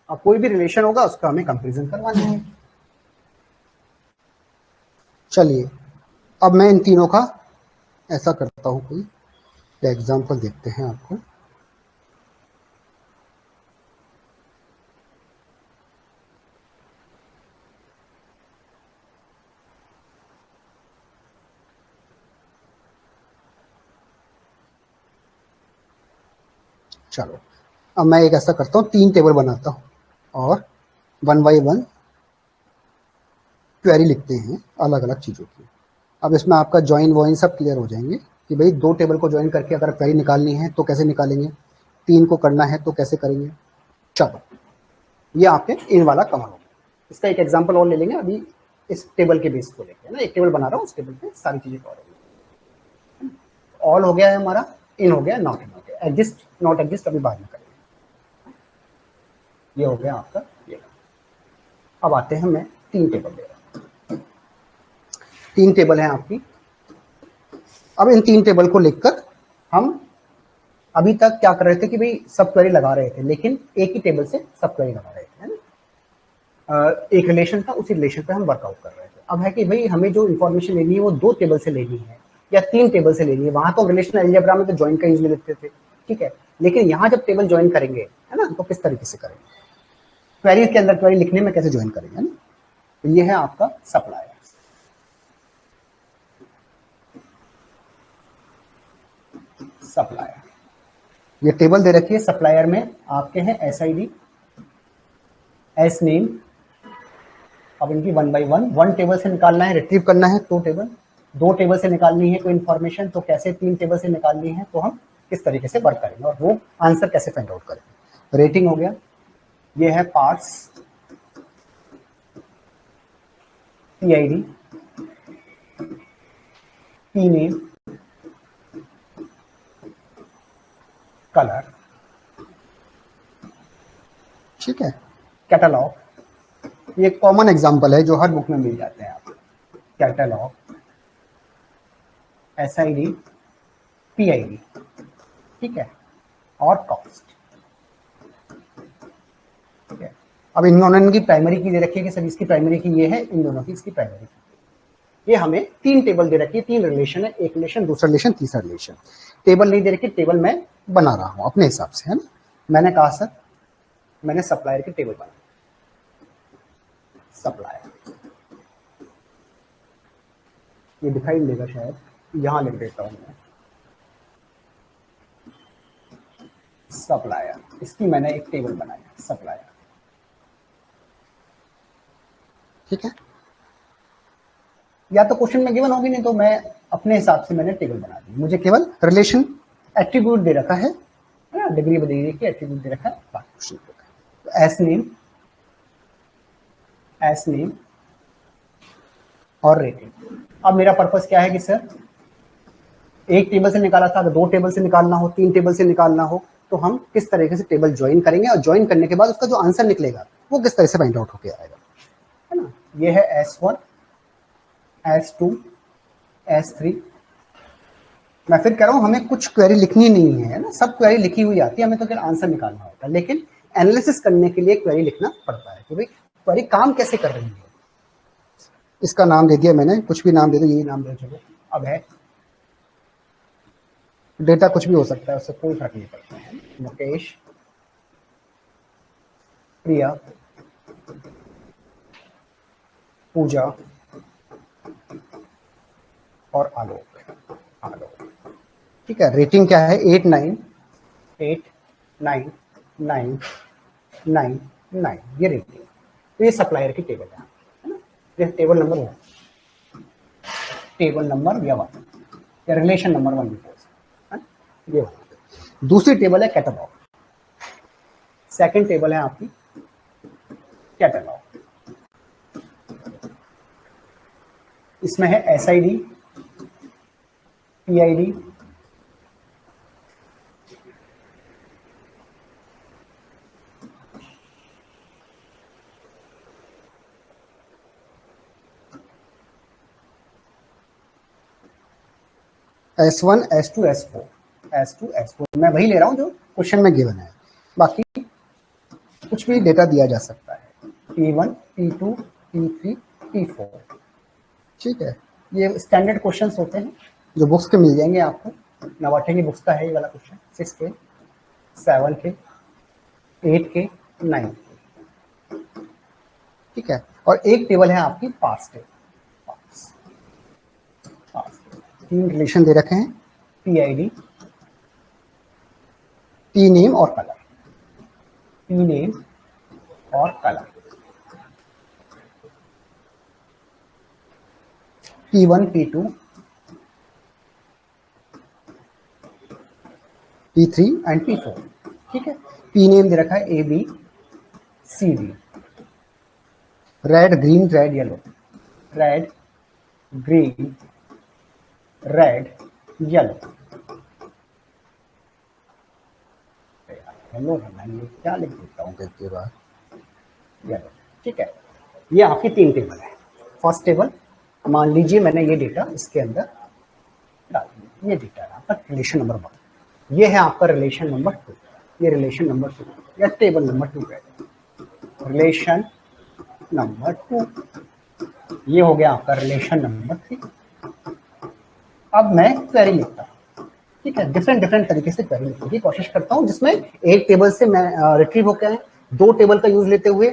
अब कोई भी रिलेशन होगा उसका हमें कंपैरिजन करवाना है। चलिए, अब मैं इन तीनों का ऐसा करता हूं, कोई एग्जाम्पल देखते हैं आपको। चलो, अब मैं एक ऐसा करता हूँ, 3 टेबल बनाता हूँ और 1 बाई 1 क्वेरी लिखते हैं अलग अलग चीज़ों की। अब इसमें आपका ज्वाइन वॉइन सब क्लियर हो जाएंगे कि भाई 2 टेबल को ज्वाइन करके अगर क्वेरी निकालनी है तो कैसे निकालेंगे, 3 को करना है तो कैसे करेंगे। चलो, ये आपके इन वाला कवर हो गया। इसका एक एग्जाम्पल और ले लेंगे अभी, इस टेबल के बेस को लेके ना, एक टेबल बना रहा हूँ, उस टेबल पे सारी चीजें कवर हो गई। ऑल हो गया है हमारा, इन हो गया, नॉट इन हो गया, एग्जिस्ट नॉट एग्जिस्ट अभी बाद में करेंगे। ये हो गया आपका ये। अब आते हैं, मैं 3 टेबल ले रहा हूँ, 3 टेबल है आपकी। अब इन 3 टेबल को लिखकर हम अभी तक क्या कर रहे थे कि भाई सब क्वेरी लगा रहे थे, लेकिन एक ही टेबल से सब क्वेरी लगा रहे थे, है ना। एक रिलेशन था, उसी रिलेशन पे हम वर्कआउट कर रहे थे। अब है कि भाई हमें जो इन्फॉर्मेशन लेनी है वो 2 टेबल से लेनी है या 3 टेबल से लेनी है। वहां तो रिलेशनल अलजेब्रा में तो ज्वाइन का यूज में लेते थे, ठीक है, लेकिन यहाँ जब टेबल ज्वाइन करेंगे, है ना, तो किस तरीके से करेंगे, क्वेरी के अंदर क्वेरी लिखने में कैसे ज्वाइन करेंगे, है ना। तो ये है आपका सप्लायर। सप्लायर, ये टेबल दे रखी है, सप्लायर में आपके हैं S I D, S name. अब इनकी 1 बाई 1 टेबल से निकालना है, रिट्रीव करना है 2 टेबल, 2 टेबल से निकालनी है कोई इन्फॉर्मेशन तो कैसे, 3 टेबल से निकालनी है तो हम किस तरीके से वर्क करेंगे, और वो आंसर कैसे फाइंड आउट करेंगे। रेटिंग हो गया, ये है parts, P I D, P name, colour, ठीक है, कैटलॉग, ये कॉमन एग्जांपल है जो हर बुक में मिल जाते हैं आपको, catalogue, S I D, P I D, ठीक है, और कॉस्ट, ठीक है। अब इन दोनों की प्राइमरी की दे रखी है कि सर इसकी प्राइमरी की ये है, इन दोनों की इसकी प्राइमरी की। ये हमें 3 टेबल दे रखी है, 3 रिलेशन है, एक रिलेशन, दूसरा रिलेशन, तीसरा रिलेशन। टेबल नहीं दे रखी, टेबल मैं बना रहा हूं अपने हिसाब से, है ना। मैंने कहा सर मैंने सप्लायर की टेबल बनाई, सप्लायर, ये दिखाई नहीं देगा शायद, यहां लिख देता हूं मैं, सप्लायर, इसकी मैंने एक टेबल बनाई सप्लायर, ठीक है। या तो क्वेश्चन में गिवन होगी, नहीं तो मैं अपने हिसाब से मैंने टेबल बना दी। मुझे केवल रिलेशन एट्रीब्यूट दे रखा है ना, डिग्री बदल रही है, एट्रीब्यूट दे रखा है, बाकी कुछ नहीं। एस नेम और रेटिंग। अब मेरा पर्पस क्या है कि सर एक टेबल से निकाला था, 2 टेबल से निकालना हो, 3 टेबल से निकालना हो, तो हम किस तरीके से टेबल ज्वाइन करेंगे और ज्वाइन करने के बाद उसका जो आंसर निकलेगा वो किस तरह से फाइंड आउट होकर आएगा, है ना। ये है S1, S2, S3। मैं फिर कह रहा हूं हमें कुछ क्वेरी लिखनी नहीं है ना, सब क्वेरी लिखी हुई आती है, हमें तो केवल आंसर निकालना होता है, लेकिन एनालिसिस करने के लिए क्वेरी लिखना पड़ता है कि भाई क्वेरी काम कैसे कर रही है। इसका नाम दे दिया मैंने, कुछ भी नाम दे दो, यही नाम दे चलो। अब है डेटा कुछ भी हो सकता है, उससे कोई फर्क नहीं पड़ता है। मुकेश, प्रिया, पूजा और आलोक, ठीक है। रेटिंग क्या है, 8 9 8 9 9 9 9, ये रेटिंग। तो ये सप्लायर की टेबल है ना, ये टेबल नंबर 1, टेबल नंबर या 1, या रिलेशन नंबर 1 भी है, ये दूसरी टेबल है कैटलॉग। सेकंड टेबल है आपकी कैटलॉग, इसमें है SID, PID, S1, S2, S4, S2, S4 मैं वही ले रहा हूं जो क्वेश्चन में गिवन है, बाकी कुछ भी डेटा दिया जा सकता है, P1, P2, P3, P4, ठीक है। ये स्टैंडर्ड क्वेश्चंस होते हैं जो बुक्स के मिल जाएंगे आपको। नवाटे की बुक्स का है ये वाला क्वेश्चन, 6 के, 7 के, 8 के, 9 के, ठीक है। और एक टेबल है आपकी पास टेबल, पास 3 रिलेशन दे रखे हैं, PID, P नेम और कलर, P नेम और colour, P1, P2, P3 and P4, ठीक है। P नेम दे रखा है ABCD, red green red yellow, red green red yellow, yellow क्या लिख देता हूँ इसके बाद, येलो, ठीक है। ये आपकी 3 टेबल है। फर्स्ट टेबल, मान लीजिए मैंने ये डेटा इसके अंदर डाल दिया, ये डेटा है आपका रिलेशन नंबर 1, ये है आपका रिलेशन नंबर 2, ये रिलेशन नंबर 2 या टेबल नंबर 2 है, रिलेशन नंबर 2, ये हो गया आपका रिलेशन नंबर 3। अब मैं क्वेरी लिखता हूँ, ठीक है। डिफरेंट तरीके से क्वेरी लिखने की कोशिश करता हूँ, जिसमें एक टेबल से मैं रिट्रीव होकर आए, 2 टेबल का यूज लेते हुए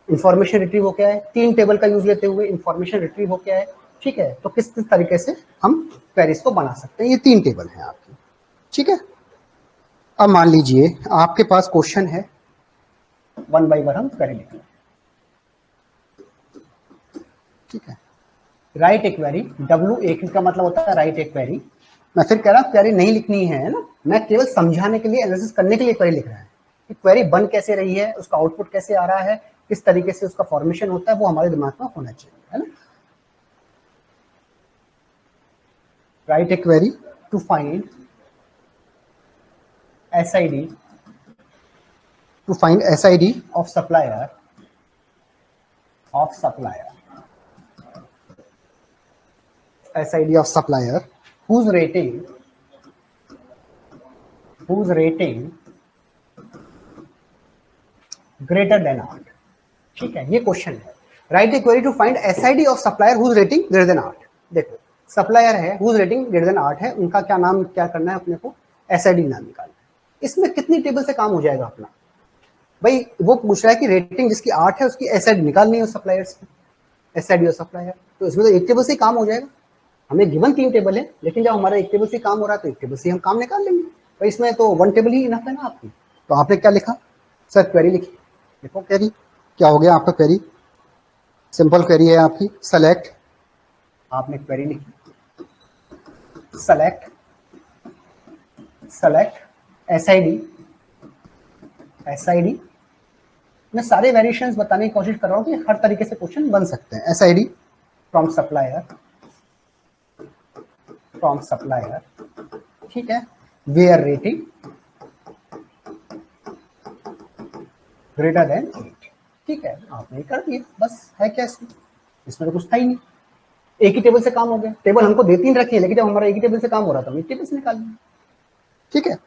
इंफॉर्मेशन रिट्रीव होकर आए, 3 टेबल का यूज लेते हुए इंफॉर्मेशन रिट्रीव होकर आए, ठीक है। तो किस तरीके से हम क्वेरीज को बना सकते हैं, ये 3 टेबल है आपकी, ठीक है। अब मान लीजिए आपके पास क्वेश्चन है, 1 बाय 1 हम क्वेरी लिखेंगे, ठीक है। राइट ए क्वेरी, WA का मतलब होता है राइट ए क्वेरी। मैं फिर कह रहा हूँ क्वेरी नहीं लिखनी है ना, मैं केवल समझाने के लिए, एनालिसिस करने के लिए क्वेरी लिख रहा है कि क्वेरी बन कैसे रही है, उसका आउटपुट कैसे आ रहा है, किस तरीके से उसका फॉर्मेशन होता है, वो हमारे दिमाग में होना चाहिए, है ना। Write a query to find SID, to find SID of supplier, SID of supplier whose rating greater than 8, ठीक है, ये क्वेश्चन है। Write a query to find SID of supplier whose rating greater than 8। देखो सप्लायर है हुज रेटिंग ग्रेटर देन 8 है, उनका क्या नाम क्या करना है अपने को, एसआईडी नाम निकालना है। इसमें कितनी टेबल से काम हो जाएगा अपना, भाई वो पूछ रहा है कि रेटिंग जिसकी 8 है उसकी एसआईडी निकालनी है सप्लायर्स की, एसआईडी ऑफ सप्लायर, तो इसमें तो एक टेबल से ही काम हो जाएगा। हमें गिवन 3 टेबल है, लेकिन जब हमारा एक टेबल से काम हो रहा है तो एक टेबल से हम काम निकाल लेंगे। तो इसमें तो 1 टेबल ही इनफ है ना आपकी। तो आपने क्या लिखा सर, क्वेरी लिखी, देखो क्वेरी क्या हो गया आपका, क्वेरी सिंपल क्वेरी है आपकी, सेलेक्ट, आपने क्वेरी लिखी सेलेक्ट एसआईडी, एसआईडी मैं सारे वेरिएशंस बताने की कोशिश कर रहा हूँ कि हर तरीके से क्वेश्चन बन सकते हैं। एसआईडी फ्रॉम सप्लायर, ठीक है, वेयर रेटिंग ग्रेटर देन 8, ठीक है, आपने कर दिया, बस है क्या इसमें तो कुछ था ही नहीं, एक ही टेबल से काम हो गया। टेबल हमको 2-3 रखी है, लेकिन जब हमारा एक ही टेबल से काम हो रहा था, हम एक टेबल से निकाल लेंगे, ठीक है।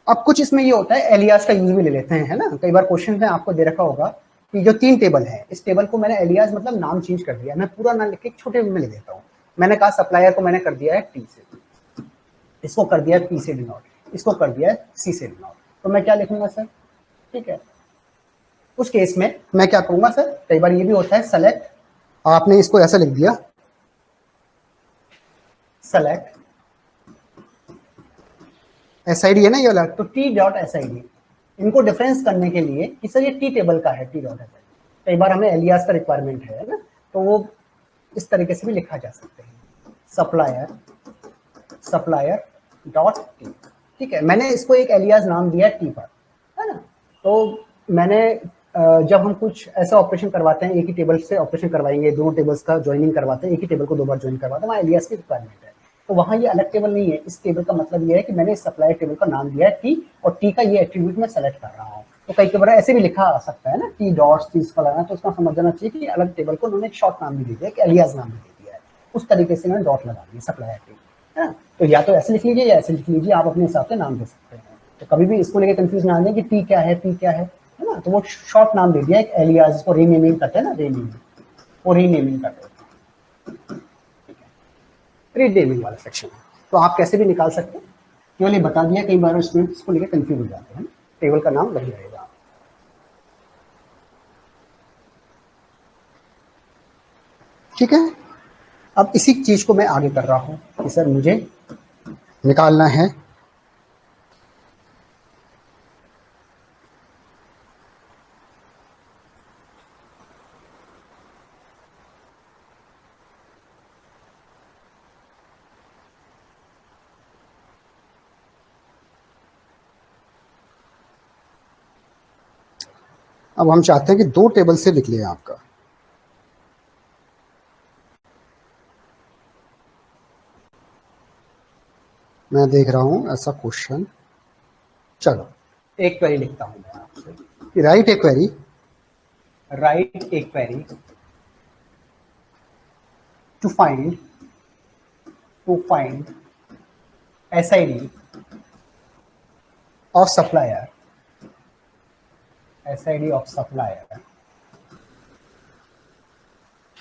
अब कुछ इसमें ये होता है, एलियास का यूज भी ले लेते हैं, है ना। कई बार क्वेश्चन में आपको दे रखा होगा कि जो 3 टेबल है, इस टेबल को मैंने एलियास मतलब नाम चेंज कर दिया, मैं पूरा नाम लिख के छोटे में ले देता हूँ। मैंने कहा सप्लायर को मैंने कर दिया है टी से, इसको कर दिया है पी से डिनोट, इसको कर दिया है सी से डिनोट, तो मैं क्या लिखूंगा सर, ठीक है। उस केस में मैं क्या करूंगा सर, कई बार ये भी होता है सेलेक्ट, आपने इसको ऐसा लिख दिया सेलेक्ट एसआईडी है ना ये वाला, तो टी डॉट एसआईडी, इनको डिफरेंस करने के लिए कि सर ये टी टेबल का है, टी डॉट एसआईडी। कई बार हमें एलियास का रिक्वायरमेंट है ना, तो वो इस तरीके से भी लिखा जा सकते हैं, सप्लायर डॉट टी, ठीक है। मैंने इसको एक एलियास नाम दिया टी पर, है ना। तो मैंने जब हम कुछ ऐसा ऑपरेशन करवाते हैं, एक ही टेबल से ऑपरेशन करवाएंगे, दोनों टेबल्स का ज्वाइनिंग करवाते हैं, एक ही टेबल को 2 बार ज्वाइन करवाते हैं, वहाँ एलियास की रिक्वायरमेंट है। तो वहाँ ये अलग टेबल नहीं है, इस टेबल का मतलब ये है कि मैंने सप्लायर टेबल का नाम दिया है टी, और टी का ये एट्रीब्यूट मैं सेलेक्ट कर रहा हूँ। तो कई बार ऐसे भी लिखा आ सकता है ना, टी डॉट्स टी इसका लगाना, तो उसका समझ जाना चाहिए कि अलग टेबल को उन्होंने एक शॉर्ट नाम भी दे दिया, एक एलियास नाम भी दे दिया है, उस तरीके से मैंने डॉट लगा दिया सप्लायर टी, है ना। तो या तो ऐसे लिख लीजिए या ऐसे लिख लीजिए, आप अपने हिसाब से नाम दे सकते हैं। तो कभी भी इसको लेकर कंफ्यूज ना आने कि टी क्या है, पी क्या है ना। तो वो शॉर्ट नाम दे दिया एक एलियास, जिसको रीनेमिंग करते हैं ना, रीनेमिंग करते हैं, रीनेमिंग वाला सेक्शन है। तो आप कैसे भी निकाल सकते हैं, केवल ये बता दिया, कई बार स्टूडेंट्स को लेकर कंफ्यूज हो जाते हैं। टेबल का नाम वही रहेगा। ठीक है, अब इसी चीज को मैं आगे कर रहा हूं कि सर मुझे निकालना है अब हम चाहते हैं कि 2 टेबल से लिख लिया आपका, मैं देख रहा हूं ऐसा क्वेश्चन। चलो एक क्वेरी लिखता हूं मैं आपसे, write a query to find SID of supplier,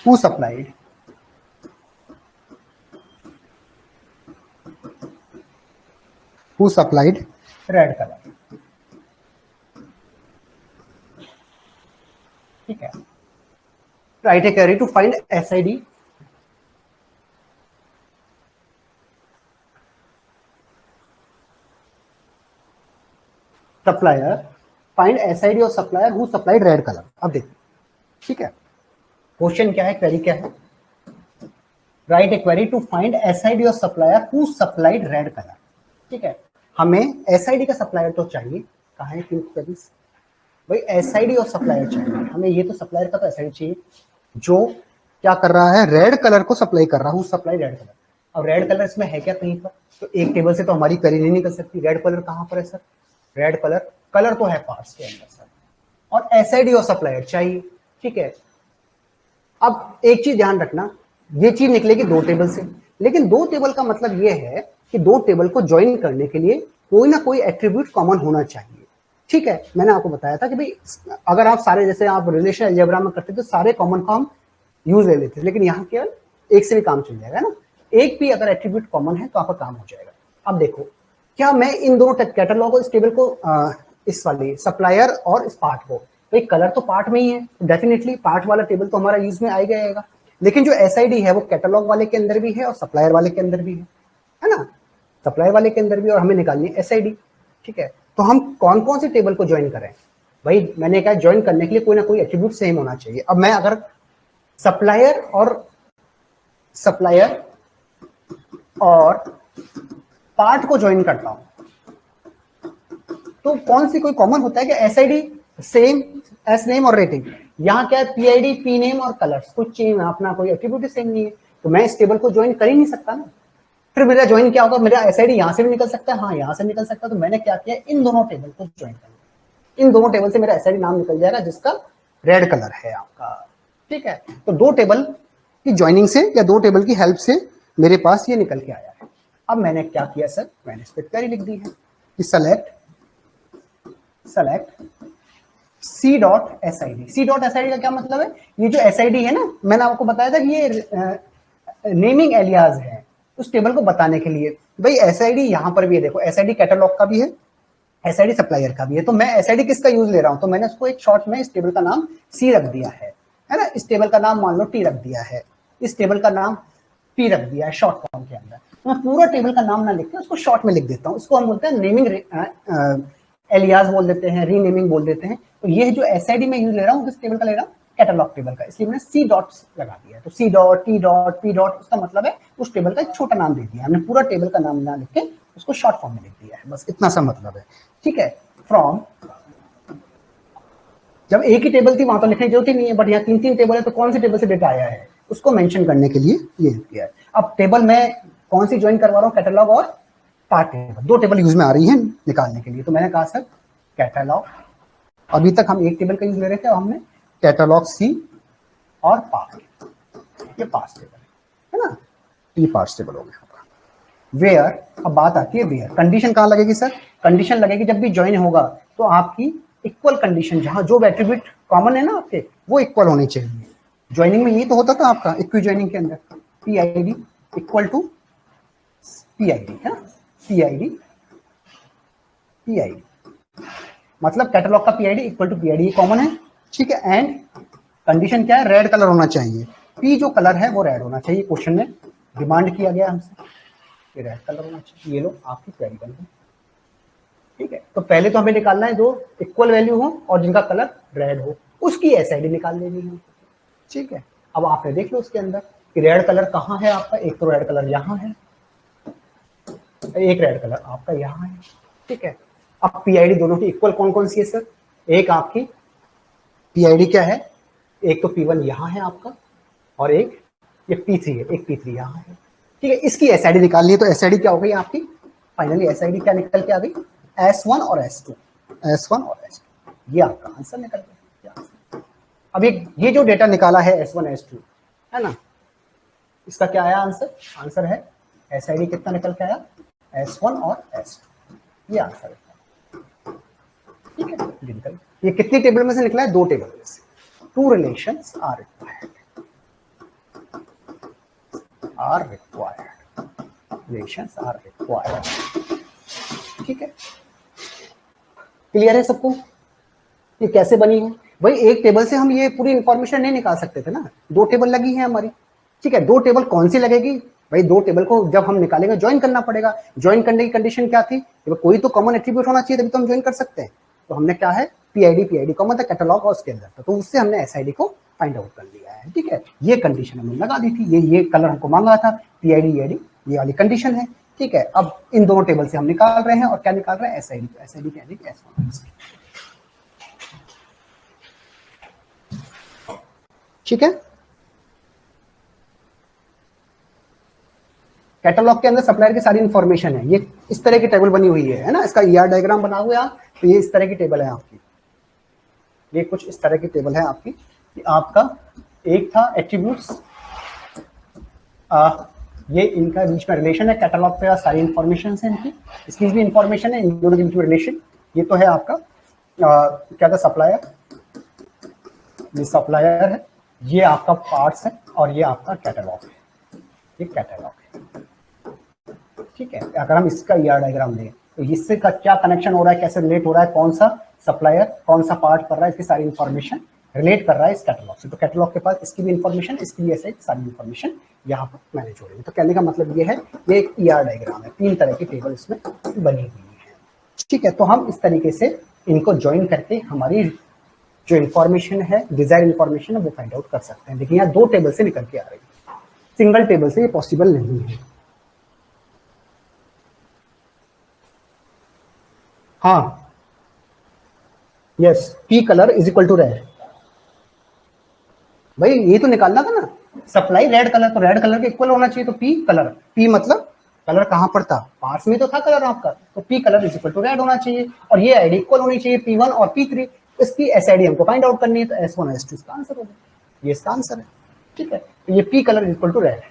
who supplied red colour, ठीक है। Write a query to find SID supplier, find SID of supplier who supplied red colour. अब देखिए, ठीक है, क्वेश्चन क्या है, क्वेरी क्या है, write a query to find SID of supplier who supplied red colour, ठीक है। हमें एसआईडी का सप्लायर तो चाहिए, कहाँ है क्वेरीज भाई, एसआईडी ऑफ सप्लायर चाहिए हमें, ये तो सप्लायर का तो एसआईडी चाहिए जो क्या कर रहा है, रेड कलर को सप्लाई कर रहा हूँ, सप्लाई रेड कलर। अब रेड कलर इसमें है क्या कहीं पर, तो एक टेबल से तो हमारी क्वेरी नहीं निकल सकती। रेड कलर कहाँ पर है सर, रेड कलर तो है पार्ट्स के अंदर सर, और एसआईडी ऑफ सप्लायर चाहिए, ठीक है। अब एक चीज ध्यान रखना, ये चीज निकलेगी 2 टेबल से, लेकिन 2 टेबल का मतलब ये है कि 2 टेबल को ज्वाइन करने के लिए कोई ना कोई एट्रीब्यूट कॉमन होना चाहिए, ठीक है, मैंने आपको बताया था कि भाई अगर आप सारे जैसे आप रिलेशन अलजेब्रा में करते तो सारे कॉमन फॉर्म यूज ले लेते, लेकिन यहाँ केवल एक से भी काम चल जाएगा ना, एक भी अगर एट्रीब्यूट कॉमन है तो आपका काम हो जाएगा। अब देखो क्या मैं इन दोनों कैटलॉग और इस टेबल को इस वाली सप्लायर और इस पार्ट को, भाई कलर तो पार्ट में ही है, डेफिनेटली पार्ट वाला टेबल तो हमारा यूज में आ जाएगा, लेकिन जो एसआईडी है वो कैटलॉग वाले के अंदर भी है और सप्लायर वाले के अंदर भी है ना, सप्लायर वाले के अंदर भी, और हमें निकालनी है एसआईडी। ठीक है, तो हम कौन कौन से टेबल को ज्वाइन करें, भाई मैंने कहा ज्वाइन करने के लिए कोई ना कोई एट्रीब्यूट सेम होना चाहिए। अब मैं अगर सप्लायर और पार्ट को ज्वाइन करता हूं तो कौन सी कोई कॉमन होता है कि एसआईडी सेम, एस नेम और रेटिंग, यहाँ क्या है पीआईडी पी नेम और कलर्स, कुछ चेंज अपना कोई एट्रीब्यूट सेम नहीं है, तो मैं इस टेबल को ज्वाइन कर ही नहीं सकता ना। फिर मेरा ज्वाइन क्या होगा, मेरा एसआईडी यहाँ से भी निकल सकता है, हाँ यहाँ से निकल सकता है, तो मैंने क्या किया इन दोनों टेबल को ज्वाइन कर लिया, इन दोनों टेबल से मेरा एसआईडी नाम निकल जाएगा जिसका रेड कलर है आपका। ठीक है, तो दो टेबल की ज्वाइनिंग से या दो टेबल की हेल्प से मेरे पास ये निकल के आया है। अब मैंने क्या किया सर, मैंने इस पर क्वेरी लिख दी है कि select C dot S I D. C dot S I D का क्या मतलब है, ये जो एस आई डी है ना, मैंने आपको बताया था कि ये नेमिंग एलियाज है उस टेबल को बताने के लिए। भाई एस आई डी यहां पर भी है, देखो एस आई डी कैटलॉग का भी है, एस आई डी सप्लायर का भी है, तो मैं एस आई डी किसका यूज ले रहा हूं, तो मैंने उसको एक शॉर्ट में इस टेबल का नाम सी रख दिया है ना, इस टेबल का नाम मान लो टी रख दिया है, इस टेबल का नाम पी रख दिया है शॉर्ट फॉर्म के अंदर। मैं पूरा टेबल का नाम ना लिख के उसको शॉर्ट में लिख देता हूँ, इसको हम बोलते हैं नेमिंग एलियास बोल देते हैं, रीनेमिंग बोल देते हैं। तो ये जो एसआईडी में यूज ले रहा हूँ किस टेबल का ले रहा हूँ, कैटलॉग टेबल का, इसलिए मैंने सी डॉट्स लगा दिया। तो C dot, T dot, P dot, उसका मतलब है उस टेबल का एक छोटा नाम दे दिया हमने, पूरा टेबल का नाम ना लिख के उसको शॉर्ट फॉर्म में लिख दिया है, बस इतना सा मतलब है। ठीक है, फ्रॉम, जब एक ही टेबल थी वहां तो लिखने की जरूरत ही नहीं है, बट यहाँ तीन तीन टेबल है तो कौन सी टेबल से डेटा आया है उसको मेंशन करने के लिए ये किया है। अब टेबल में कौन सी ज्वाइन करवा रहा हूँ, कैटलॉग और पार्ट टेबल, दो टेबल यूज में आ रही है निकालने के लिए। तो मैंने कहा सर कैटलॉग, अभी तक हम एक टेबल का यूज ले रहे थे, अब हमने कैटलॉग सी और पार्ट, ये पार्ट टेबल है ना, ये पार्ट टेबल हो गया। वेयर, अब बात आती है वेयर, कंडीशन कहाँ लगेगी सर, कंडीशन लगेगी जब भी ज्वाइन होगा तो आपकी इक्वल कंडीशन, जहां जो एट्रीब्यूट कॉमन है ना आपके वो इक्वल होने चाहिए। ज्वाइनिंग में ये तो होता था आपका इक्वी ज्वाइनिंग के अंदर, P I D equal to P I D है, पी आई डी मतलब कैटलॉग का P I D equal to P I D, ये कॉमन है। ठीक है, एंड कंडीशन क्या है, रेड कलर होना चाहिए, पी जो कलर है वो रेड होना चाहिए, क्वेश्चन में डिमांड किया गया हमसे कि रेड कलर होना चाहिए। ये लो आपकी क्वेरी बन गई। ठीक है, तो पहले तो हमें निकालना है जो इक्वल वैल्यू हो और जिनका कलर रेड हो, उसकी एसआईडी निकाल लेनी है। ठीक है, अब आपने देख लो उसके अंदर कि रेड कलर कहाँ है आपका, एक तो रेड कलर यहाँ है, एक रेड कलर आपका यहाँ है। ठीक है, अब पीआईडी दोनों की इक्वल कौन कौन सी है सर, एक आपकी पीआईडी क्या है, एक तो P1 यहाँ है आपका और एक ये P3 है, एक P3 यहाँ है। ठीक है, इसकी एसआईडी निकालनी है, तो एसआईडी क्या हो गई आपकी, फाइनली एसआईडी क्या निकल के आ गई, S1 और S2, S1 और S2, ये आपका आंसर निकल गया। अब ये जो डेटा निकाला है S1 S2 है ना, इसका क्या आया आंसर, आंसर है एसआईडी कितना निकल के आया, S1 और S2, ये आंसर है। ठीक है, ये कितनी टेबल में से निकला है, दो टेबल में से। Two relations are required, relations are required. ठीक है, क्लियर है सबको, ये कैसे बनी है। भाई एक टेबल से हम ये पूरी इंफॉर्मेशन नहीं निकाल सकते थे ना, दो टेबल लगी है हमारी। ठीक है, दो टेबल कौन सी लगेगी, भाई दो टेबल को जब हम निकालेंगे ज्वाइन करना पड़ेगा। ज्वाइन करने की कंडीशन क्या थी, कोई तो कॉमन एट्रीब्यूट होना चाहिए तभी तो हम ज्वाइन कर सकते हैं। तो हमने क्या है, पीआईडी कॉमन था, कैटलॉग और उसके अंदर था, तो उससे हमने एसआईडी को फाइंड आउट कर लिया है। ठीक है, ये कंडीशन हमने लगा दी थी, ये कलर हमको मांगा था, पीआईडी ये वाली कंडीशन है। ठीक है, अब इन दोनों टेबल से हम निकाल रहे हैं, और क्या निकाल रहे हैं, एसआईडी, एसआईडी क्या है, S1। ठीक है, कैटलॉग के अंदर सप्लायर की सारी इंफॉर्मेशन है, ये इस तरह की टेबल बनी हुई है ना, इसका ईआर डायग्राम बना हुआ है, तो ये इस तरह की टेबल है आपकी, ये कुछ इस तरह की टेबल है आपकी। आपका एक था एट्रीब्यूट्स, ये इनका बीच में रिलेशन है, कैटलॉग पे सारी इंफॉर्मेशन है इनकी, इसकी भी इंफॉर्मेशन है, इन दोनों के बीच में रिलेशन। ये तो है आपका क्या था, सप्लायर, ये सप्लायर है, ये आपका पार्ट्स है और ये आपका कैटलॉग है, ये कैटलॉग है। ठीक है, अगर हम इसका ईआर डायग्राम दें तो इससे का क्या कनेक्शन हो रहा है, कैसे रिलेट हो रहा है, कौन सा सप्लायर कौन सा पार्ट कर रहा है, इसकी सारी इंफॉर्मेशन रिलेट कर रहा है इस कैटलॉग से। तो कैटलॉग के पास इसकी भी इंफॉर्मेशन, इसकी भी ऐसे सारी इंफॉर्मेशन यहाँ पर मैनेज हो रही है। तो कहने का मतलब ये है, ये एक ईआर डायग्राम है, 3 तरह की टेबल इसमें बनी हुई है। ठीक है, तो हम इस तरीके से इनको ज्वाइन करके हमारी जो इंफॉर्मेशन है, डिजायर इंफॉर्मेशन है, वो फाइंड आउट कर सकते हैं। देखिए यहाँ 2 टेबल से निकल के आ रही है, सिंगल टेबल से ये पॉसिबल नहीं है। हाँ, yes, P colour is equal to red. भाई ये तो निकालना था ना, सप्लाई रेड कलर, तो रेड कलर के इक्वल होना चाहिए, तो पी कलर, पी मतलब कलर कहां पर था, पार्ट्स में तो था कलर आपका, तो P colour is equal to red होना चाहिए, और ये आईडी इक्वल होनी चाहिए P1 और P3। इसकी एस आई डी हमको फाइंड आउट करनी है, तो S1 S2 इसका आंसर होगा, ये इसका आंसर है। ठीक है, तो ये P colour is equal to red है।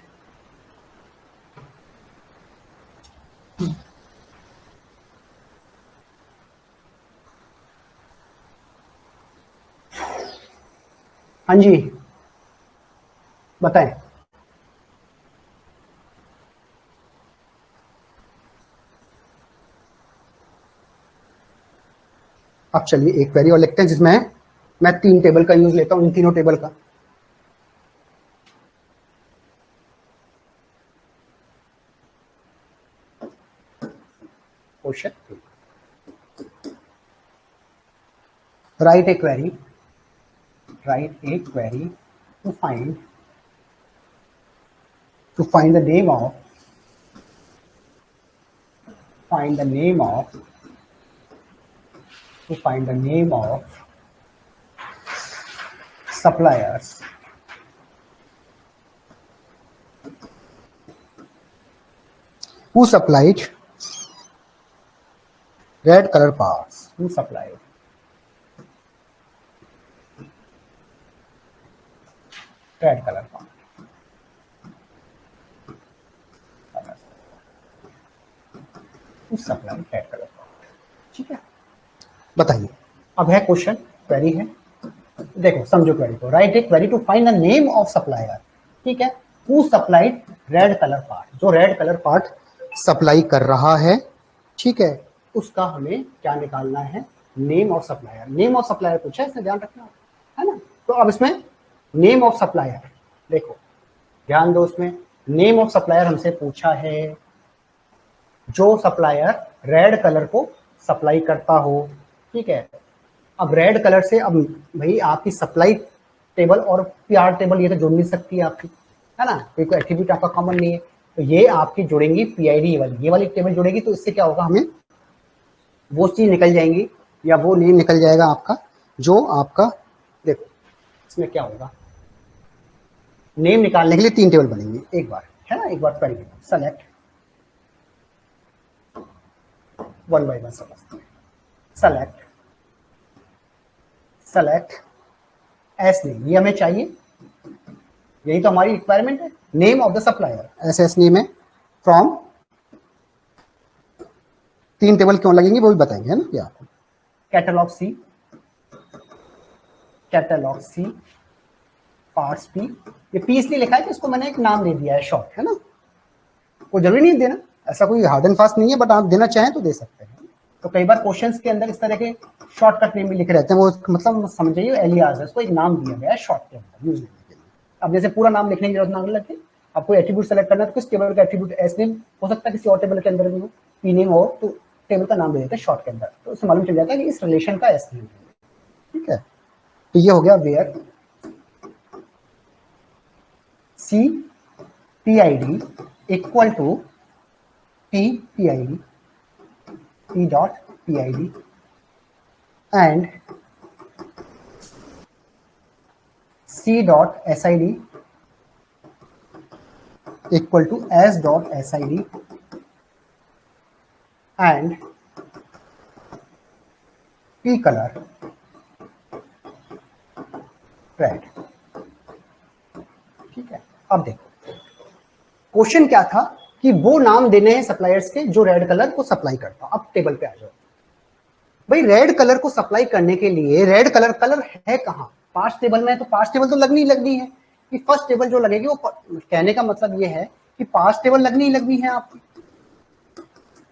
हाँ जी, बताएं। अब चलिए एक क्वेरी और लिखते हैं जिसमें मैं 3 टेबल का यूज लेता हूं, इन तीनों टेबल का। Question, write a query, write a query to find the name of, find the name of, to find the name of suppliers who supplied red color parts, who supplied red color part, who supplied red color part। ठीक है, बताइए। अब है क्वेश्चन, क्वेरी है, देखो समझो क्वेरी को, write a query to find the name of supplier. ठीक है, who supplied red colour part, जो रेड कलर पार्ट सप्लाई कर रहा है, ठीक है, उसका हमें क्या निकालना है, name of supplier. Name of supplier पूछा है, इसमें ध्यान रखना है ना। तो अब इसमें नेम ऑफ सप्लायर, देखो ध्यान दो, उसमें नेम ऑफ सप्लायर हमसे पूछा है जो सप्लायर रेड कलर को सप्लाई करता हो। ठीक है, अब रेड कलर से, अब भाई आपकी सप्लाई टेबल और पीआर टेबल ये तो जुड़ नहीं सकती है आपकी, है ना, कोई एट्रीब्यूट आपका कॉमन नहीं है, तो ये आपकी जुड़ेंगी पीआईडी वाली, ये वाली टेबल जुड़ेगी। तो इससे क्या होगा, हमें वो चीज निकल जाएंगी या वो नेम निकल जाएगा आपका, जो आपका, देखो इसमें क्या होगा, नेम निकालने के लिए 3 टेबल बनेंगे एक बार, है ना, एक बार करेंगे, सेलेक्ट, वन बाय वन समझते हैं, सेलेक्ट, सेलेक्ट एस नेम, ये हमें चाहिए, यही तो हमारी रिक्वायरमेंट है, name of the supplier S S name है, फ्रॉम, 3 टेबल क्यों लगेंगे वो भी बताएंगे, है ना, क्या कैटलॉग सी, कैटलॉग सी, पार्ट्स पी, ये पी इसलिए लिखा है कि इसको मैंने एक नाम दे दिया है शॉर्ट, है ना, कोई जरूरी नहीं देना, ऐसा कोई हार्ड एंड फास्ट नहीं है, बट आप देना चाहें तो दे सकते हैं। तो कई बार क्वेश्चंस के अंदर इस तरह के शॉर्टकट नेम भी लिखे रहते हैं, वो मतलब समझिए एलियास है, उसको एक नाम दिया गया है शॉर्ट के अंदर यूज करने के लिए। अब जैसे पूरा नाम लिखने की जरूरत ना लगती, आपको एट्रीब्यूट सेलेक्ट करना है तो किस टेबल का एट्रीब्यूट, एस नेम हो सकता है किसी और टेबल के अंदर भी हो, पी नेम हो, तो टेबल का नाम दे देते हैं शॉर्ट के अंदर, तो उससे मालूम चल जाता है कि इस रिलेशन का एस नेम है। ठीक है, तो ये हो गया where C P I D equal to T P I D, P dot PID and C dot SID equal to S dot SID and P color red। ठीक है, अब देखो क्वेश्चन क्या था कि वो नाम देने हैं सप्लायर्स के जो रेड कलर को सप्लाई करता। अब टेबल पे आ जाओ, भाई रेड कलर को सप्लाई करने के लिए रेड कलर कलर है कहाँ, पांच टेबल में, तो पांच टेबल तो लगनी ही लगनी है कि फर्स्ट टेबल जो लगेगी वो, कहने का मतलब ये है कि पांच टेबल लगनी ही लगनी है आपकी,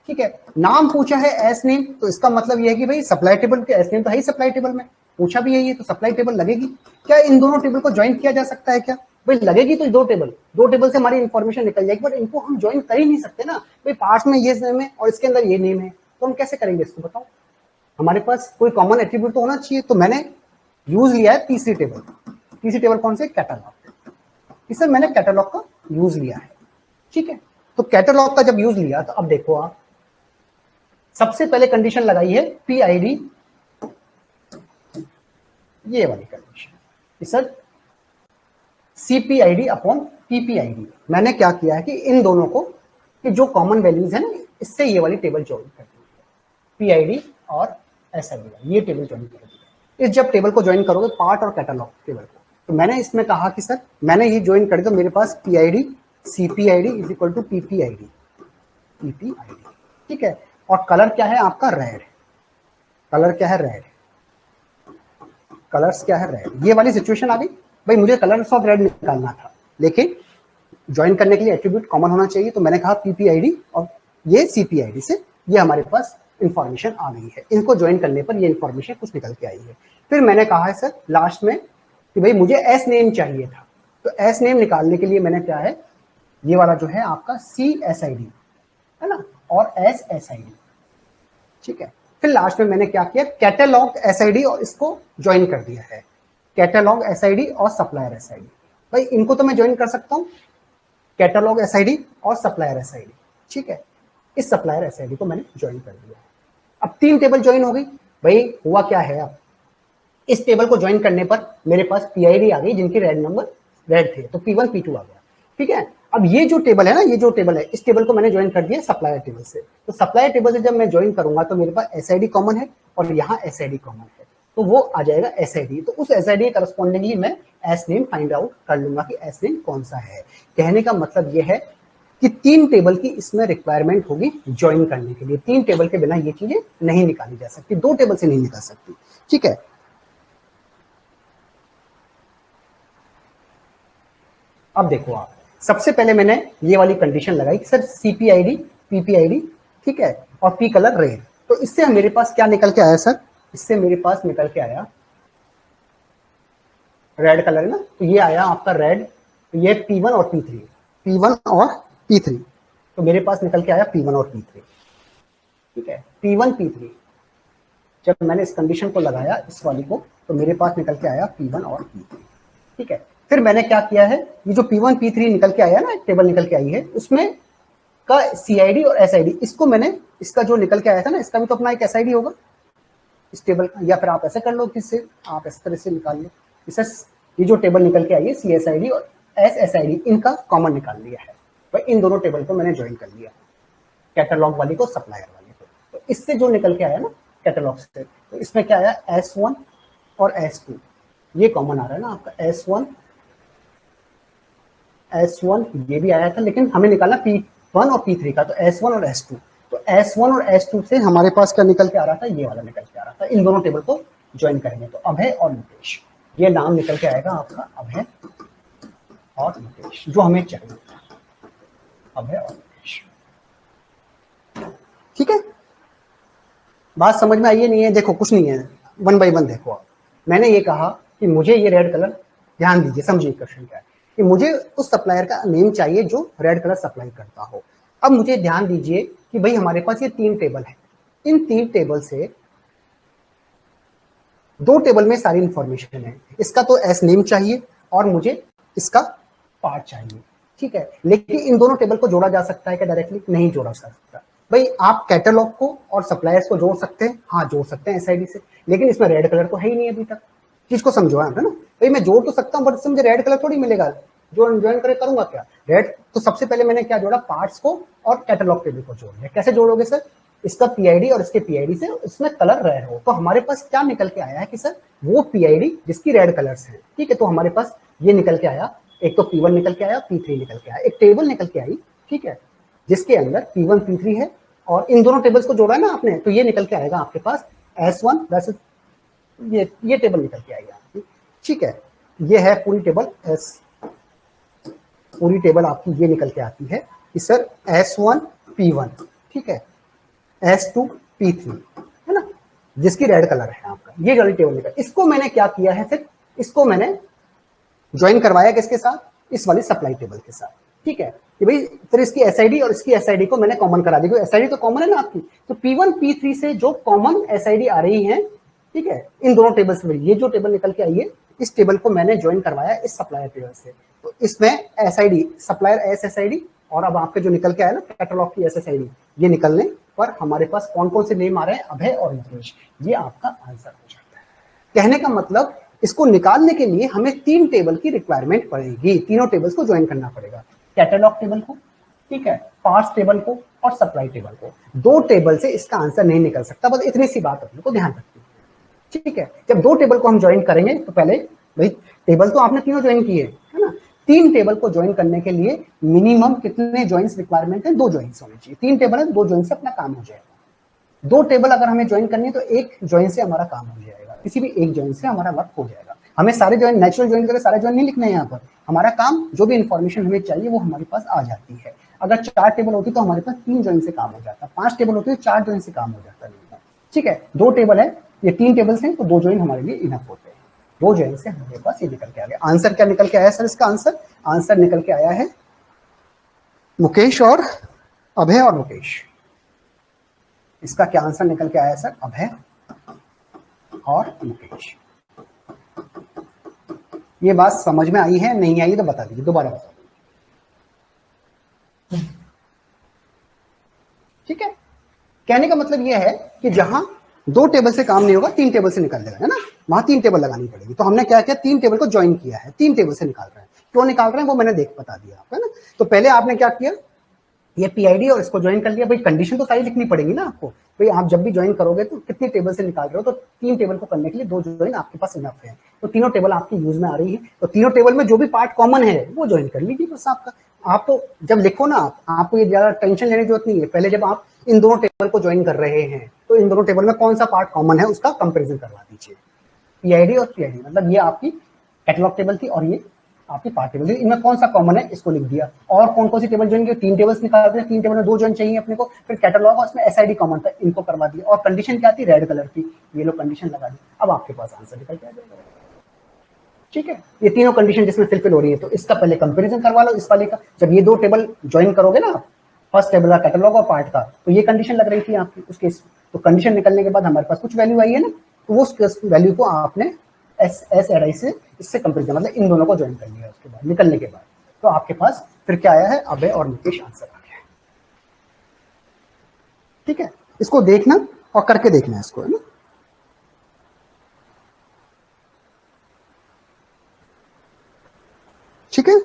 ठीक है। नाम पूछा है एस नेम, तो इसका मतलब ये है कि भाई सप्लाई टेबल के एस नेम तो है ही सप्लाई टेबल में, पूछा भी यही है तो सप्लाई टेबल लगेगी। क्या इन दोनों टेबल को ज्वाइन किया जा सकता है क्या, भाई लगेगी तो दो टेबल से हमारी इंफॉर्मेशन निकल जाएगी, बट इनको हम ज्वाइन कर ही नहीं सकते ना, भाई पार्ट्स में ये नेम है और इसके अंदर ये नेम है, तो हम कैसे करेंगे इसको बताओ, हमारे पास कोई कॉमन एट्रीब्यूट तो होना चाहिए। तो मैंने यूज लिया है तीसरी टेबल, तीसरी टेबल कौन से, कैटलॉग, इसे मैंने कैटलॉग का यूज लिया है, ठीक है। तो कैटलॉग का जब यूज लिया तो अब देखो आप, सबसे पहले कंडीशन लगाई है पीआईडी, ये वाली कंडीशन सर, सीपीआईडी अपॉन पीपीआईडी। मैंने क्या किया है कि इन दोनों को, कि जो कॉमन वैल्यूज है ना, इससे ये वाली टेबल ज्वाइन कर दी है, पीआईडी और एसआईडी, ये टेबल ज्वाइन कर दी है। इस जब टेबल को ज्वाइन करोगे पार्ट और कैटलॉग टेबल को, तो मैंने इसमें कहा कि सर मैंने ये ज्वाइन कर दिया, तो मेरे पास PID सीपीआईडी is equal to PPID, PPID, ठीक है। और कलर क्या है आपका, रेड, कलर क्या है, रेड, कलर्स क्या है, रेड। ये वाली सिचुएशन आ गई, भाई मुझे कलर्स ऑफ रेड निकालना था, लेकिन ज्वाइन करने के लिए एट्रीब्यूट कॉमन होना चाहिए, तो मैंने कहा पीपीआईडी और ये सीपीआईडी से ये हमारे पास इंफॉर्मेशन आ गई है, इनको ज्वाइन करने पर ये इंफॉर्मेशन कुछ निकल के आई है। फिर मैंने कहा है सर लास्ट में कि भाई मुझे एस नेम चाहिए था, तो एस नेम निकालने के लिए मैंने क्या है, ये वाला जो है आपका सी एस आई डी है ना, और एस एस आई डी, ठीक है। फिर लास्ट में मैंने क्या किया, कैटलॉग एसआईडी और इसको ज्वाइन कर दिया है, कैटलॉग एसआईडी और सप्लायर एसआईडी। भाई इनको तो मैं ज्वाइन कर सकता हूं, कैटलॉग एसआईडी और सप्लायर एसआईडी, ठीक है। इस सप्लायर एसआईडी को मैंने ज्वाइन कर दिया। अब तीन टेबल ज्वाइन हो गई। भाई हुआ क्या है, अब इस टेबल को ज्वाइन करने पर मेरे पास पीआईडी आ गई जिनके रेड नंबर रेड थे, तो P1 P2 आ गया, ठीक है। अब ये जो टेबल है ना, ये जो टेबल है, इस टेबल को मैंने ज्वाइन कर दिया सप्लायर टेबल से, तो सप्लायर टेबल से जब मैं ज्वाइन करूंगा तो मेरे पास एसआईडी कॉमन है और यहाँ एसआईडी कॉमन है, तो वो आ जाएगा एसआईडी, तो उस एसआईडी के करस्पॉन्डिंगली मैं एस नेम फाइंड आउट कर लूंगा कि एस नेम कौन सा है। कहने का मतलब ये है कि तीन टेबल की इसमें रिक्वायरमेंट होगी ज्वाइन करने के लिए, तीन टेबल के बिना ये चीजें नहीं निकाली जा सकती, दो टेबल से नहीं निकाल सकती, ठीक है। अब देखो आप, सबसे पहले मैंने ये वाली कंडीशन लगाई कि सर सीपीआईडी पीपीआईडी, ठीक है, और पी कलर रेड, तो इससे मेरे पास क्या निकल के आया सर, इससे मेरे पास निकल के आया रेड कलर है ना, तो ये आया आपका रेड, तो ये P1 और P3, P1 और P3, तो मेरे पास निकल के आया P1 और P3, ठीक है। P1 P3 जब मैंने इस कंडीशन को लगाया इस वाली को, तो मेरे पास निकल के आया P1 और P3, ठीक है। फिर मैंने क्या किया है, ये जो P1 P3 निकल के आया ना, टेबल निकल के आई है, उसमें का सीआईडी और एसआईडी, इसको मैंने, इसका जो निकल के आया था ना, इसका भी तो अपना एक एसआईडी होगा इस टेबल का, या फिर आप ऐसे कर लो, किससे आप इस तरह से निकाल लो, इसे ये जो टेबल निकल के आई है सी एस आई डी और एस एस आई डी, इनका कॉमन निकाल लिया है, भाई इन दोनों टेबल को मैंने ज्वाइन कर लिया, कैटलॉग वाली को सप्लायर वाली को, तो इससे जो निकल के आया ना कैटलॉग से, तो इसमें क्या आया S1 और S2, ये कॉमन आ रहा है ना आपका S1 ये भी आया था, लेकिन हमें निकालना P1 और P3 का, तो S1 और S2, तो S1 और S2 से हमारे पास क्या निकल के आ रहा था, ये वाला निकल के आ रहा था, इन दोनों टेबल को ज्वाइन करेंगे तो अभय और मुकेश, ये नाम निकल के आएगा आपका अभय और मुकेश, जो हमें चाहिए अभय और मुकेश, ठीक है। बात समझ में आई है नहीं है, देखो कुछ नहीं है, वन बाय वन देखो आप। मैंने ये कहा कि मुझे ये रेड कलर, ध्यान दीजिए, समझिए क्वेश्चन क्या है, कि मुझे उस सप्लायर का नेम चाहिए जो रेड कलर सप्लाई करता हो। अब मुझे ध्यान दीजिए कि भाई हमारे पास ये तीन टेबल है, इन तीन टेबल से दो टेबल में सारी इंफॉर्मेशन है, इसका तो एस नेम चाहिए और मुझे इसका पार्ट चाहिए, ठीक है। लेकिन इन दोनों टेबल को जोड़ा जा सकता है क्या डायरेक्टली, नहीं जोड़ा जा सकता। भाई आप कैटलॉग को और सप्लायर्स को जोड़ सकते हैं, हाँ जोड़ सकते हैं एसआईडी से, लेकिन इसमें रेड कलर तो है ही नहीं अभी तक, चीज को समझो है ना। भाई मैं जोड़ तो सकता हूँ, बट इससे मुझे रेड कलर थोड़ी मिलेगा, जो ज्वाइन करे करूंगा क्या रेड। तो सबसे पहले मैंने क्या जोड़ा, पार्ट्स को और कैटलॉग टेबल को जोड़ लिया। कैसे जोड़ोगे सर, इसका पीआईडी और इसके पीआईडी से इसमें कलर रेड हो, तो हमारे पास क्या निकल के आया है कि सर वो पीआईडी जिसकी रेड कलर्स है, ठीक है। तो हमारे पास ये निकल के आया, एक तो P1 निकल के आया, P3 निकल के आया, एक टेबल निकल के आई, ठीक है, जिसके अंदर P1 P3 है, और इन दोनों टेबल्स को जोड़ा है ना आपने, तो ये निकल के आएगा आपके पास S1 वैसे ये टेबल निकल के आएगी आपकी, ठीक है। ये है पूरी टेबल पूरी टेबल आपकी ये निकल के आती है कि सर S1 P1, ठीक है, S2 P3, है ना, जिसकी रेड कलर है आपका, ये वाली टेबल निकल। इसको मैंने क्या किया है, फिर इसको मैंने ज्वाइन करवाया किसके साथ, इस वाली सप्लाई टेबल के साथ, ठीक है, कि भाई फिर इसकी एसआईडी और इसकी एसआईडी को मैंने कॉमन करा दी, क्योंकि एसआईडी तो कॉमन है ना आपकी, तो P1 P3 से जो कॉमन एसआईडी आ रही है, ठीक है, इन दोनों टेबल से, ये जो टेबल निकल के आई है, इस टेबल को मैंने ज्वाइन करवाया इस सप्लायर टेबल से, तो इसमें एसआईडी सप्लायर एसएसआईडी और अब आपके जो निकल के आया ना कैटलॉग की एसएसआईडी, ये निकलने पर हमारे पास कौन कौन से नेम आ रहे हैं, अभय और मुकेश, ये आपका आंसर हो जाता है। कहने का मतलब इसको निकालने के लिए हमें 3 टेबल की रिक्वायरमेंट पड़ेगी, तीनों टेबल्स को ज्वाइन करना पड़ेगा, कैटलॉग टेबल को, ठीक है, पार्ट्स टेबल को और सप्लाई टेबल को। 2 टेबल से इसका आंसर नहीं निकल सकता, बस इतनी सी बात अपने को ध्यान रखनी है, ठीक है। जब 2 टेबल को हम ज्वाइन करेंगे तो पहले भाई टेबल तो आपने तीनों ज्वाइन किए है ना, 3 टेबल को ज्वाइन करने के लिए मिनिमम कितने ज्वाइंट्स रिक्वायरमेंट है, 2 ज्वाइंट्स होने चाहिए। 3 टेबल है, 2 ज्वाइन से अपना काम हो जाएगा। 2 टेबल अगर हमें ज्वाइन करनी है तो 1 ज्वाइन से हमारा काम हो जाएगा, किसी भी 1 ज्वाइन से हमारा वर्क हो जाएगा। हमें सारे ज्वाइन नेचुरल ज्वाइन करके सारे ज्वाइन नहीं लिखने हैं यहाँ पर, हमारा काम जो भी इंफॉर्मेशन हमें चाहिए वो हमारे पास आ जाती है। अगर 4 टेबल होती तो हमारे पास 3 ज्वाइन से काम हो जाता, 5 टेबल होती तो 4 ज्वाइन से काम हो जाता, ठीक है। 2 टेबल है, ये 3 टेबल्स हैं, तो 2 ज्वाइन हमारे लिए इनफ होते हैं। 2 ज्वाइन से हमारे पास ये निकल के आ गया। आंसर क्या निकल के आया सर इसका? आंसर निकल के आया है मुकेश और अभय और मुकेश। इसका क्या आंसर निकल के आया सर? अभय और मुकेश। ये बात समझ में आई है, नहीं आई तो बता दीजिए, दोबारा बता दीजिए, ठीक है। कहने का मतलब ये है कि जहां 2 टेबल से काम नहीं होगा 3 टेबल से निकाल देगा, है ना, वहां 3 टेबल लगानी पड़ेगी। तो हमने क्या किया, 3 टेबल को ज्वाइन किया है, 3 टेबल से निकाल रहे हैं। क्यों निकाल रहे हैं वो मैंने बता दिया आपको, है ना। तो पहले आपने क्या किया, ये पीआईडी और इसको ज्वाइन कर लिया। भाई कंडीशन तो सारी लिखनी पड़ेगी ना आपको, भाई आप जब भी ज्वाइन करोगे तो कितनी टेबल से निकाल रहे हो, तो 3 टेबल को करने के लिए 2 ज्वाइन आपके पास इनफ है। तो तीनों टेबल आपकी यूज में आ रही है, तो तीनों टेबल में जो भी पार्ट कॉमन है वो ज्वाइन कर लीजिए बस आपका। आप तो जब लिखो ना, आपको ये ज्यादा टेंशन लेने की जरूरत नहीं है। पहले जब आप इन दोनों टेबल को ज्वाइन कर रहे हैं तो इन दोनों टेबल में कौन सा पार्ट कॉमन है उसका कंपेरिजन करवा दीजिए। पीआईडी और पीआईडी मतलब ये आपकी कैटलॉग टेबल थी और ये आपकी पार्ट टेबल, इनमें कौन सा कॉमन है इसको लिख दिया। और कौन कौन सी टेबल ज्वाइन की, 3 टेबल्स निकाल दिए, 3 टेबल में 2 ज्वाइन चाहिए अपने को, फिर कैटलॉग और उसमें एसआईडी कॉमन था, इनको करवा दिया। और कंडीशन क्या थी, रेड कलर की, ये लोग कंडीशन लगा दी। अब आपके पास आंसर निकल के आ जाएगा, ठीक है। ये तीनों कंडीशन जिसमें फिलफिल हो रही है, तो इसका पहले कंपेरिजन करवा लो इस वाले का। जब ये 2 टेबल ज्वाइन करोगे ना, फर्स्ट टेबल का कैटलॉग और पार्ट का, तो ये कंडीशन लग रही थी आपकी उसके, तो कंडीशन निकलने के बाद हमारे पास कुछ वैल्यू आई है ना, तो वो वैल्यू को आपने एसआईडी से इससे कंपेरिजन मतलब इन दोनों को ज्वाइन कर लिया। उसके बाद निकलने के बाद तो आपके पास फिर क्या आया है, अभय और मुकेश आंसर आ गया है, ठीक है। इसको देखना और करके देखना है इसको, है ना। ठीक है,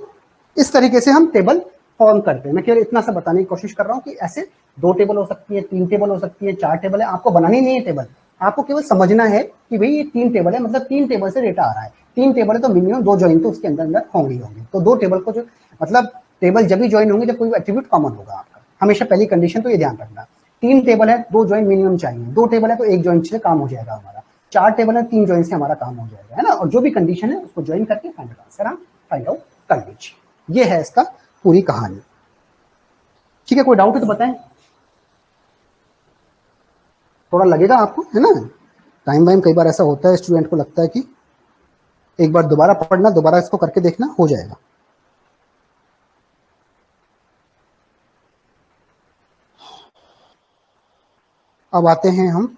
इस तरीके से हम टेबल फॉर्म करते हैं। मैं केवल इतना सा बताने की कोशिश कर रहा हूं कि ऐसे 2 टेबल हो सकती है, 3 टेबल हो सकती है, 4 टेबल है, आपको बनानी नहीं है टेबल, आपको केवल समझना है कि भाई ये 3 टेबल है, मतलब 3 टेबल से डेटा आ रहा है। 3 टेबल है तो मिनिमम 2 ज्वाइन तो उसके अंदर होंगे। तो 2 टेबल को जो मतलब टेबल जब भी ज्वाइन होंगे जब कोई एट्रीब्यूट कॉमन होगा आपका, हमेशा पहली कंडीशन तो ये ध्यान रखना। 3 टेबल है, 2 ज्वाइन मिनिमम चाहिए। 2 टेबल है तो 1 ज्वाइन से काम हो जाएगा हमारा। 4 टेबल है, 3 ज्वाइन से हमारा काम हो जाएगा, है ना। और जो भी कंडीशन है उसको ज्वाइन करके फाइनल आंसर हम फाइंड आउट कर लीजिए। ये है इसका पूरी कहानी, ठीक है। कोई डाउट है तो बताएं, थोड़ा लगेगा आपको, है ना। टाइम वाइम कई बार ऐसा होता है, स्टूडेंट को लगता है कि एक बार दोबारा पढ़ना, दोबारा इसको करके देखना, हो जाएगा। अब आते हैं हम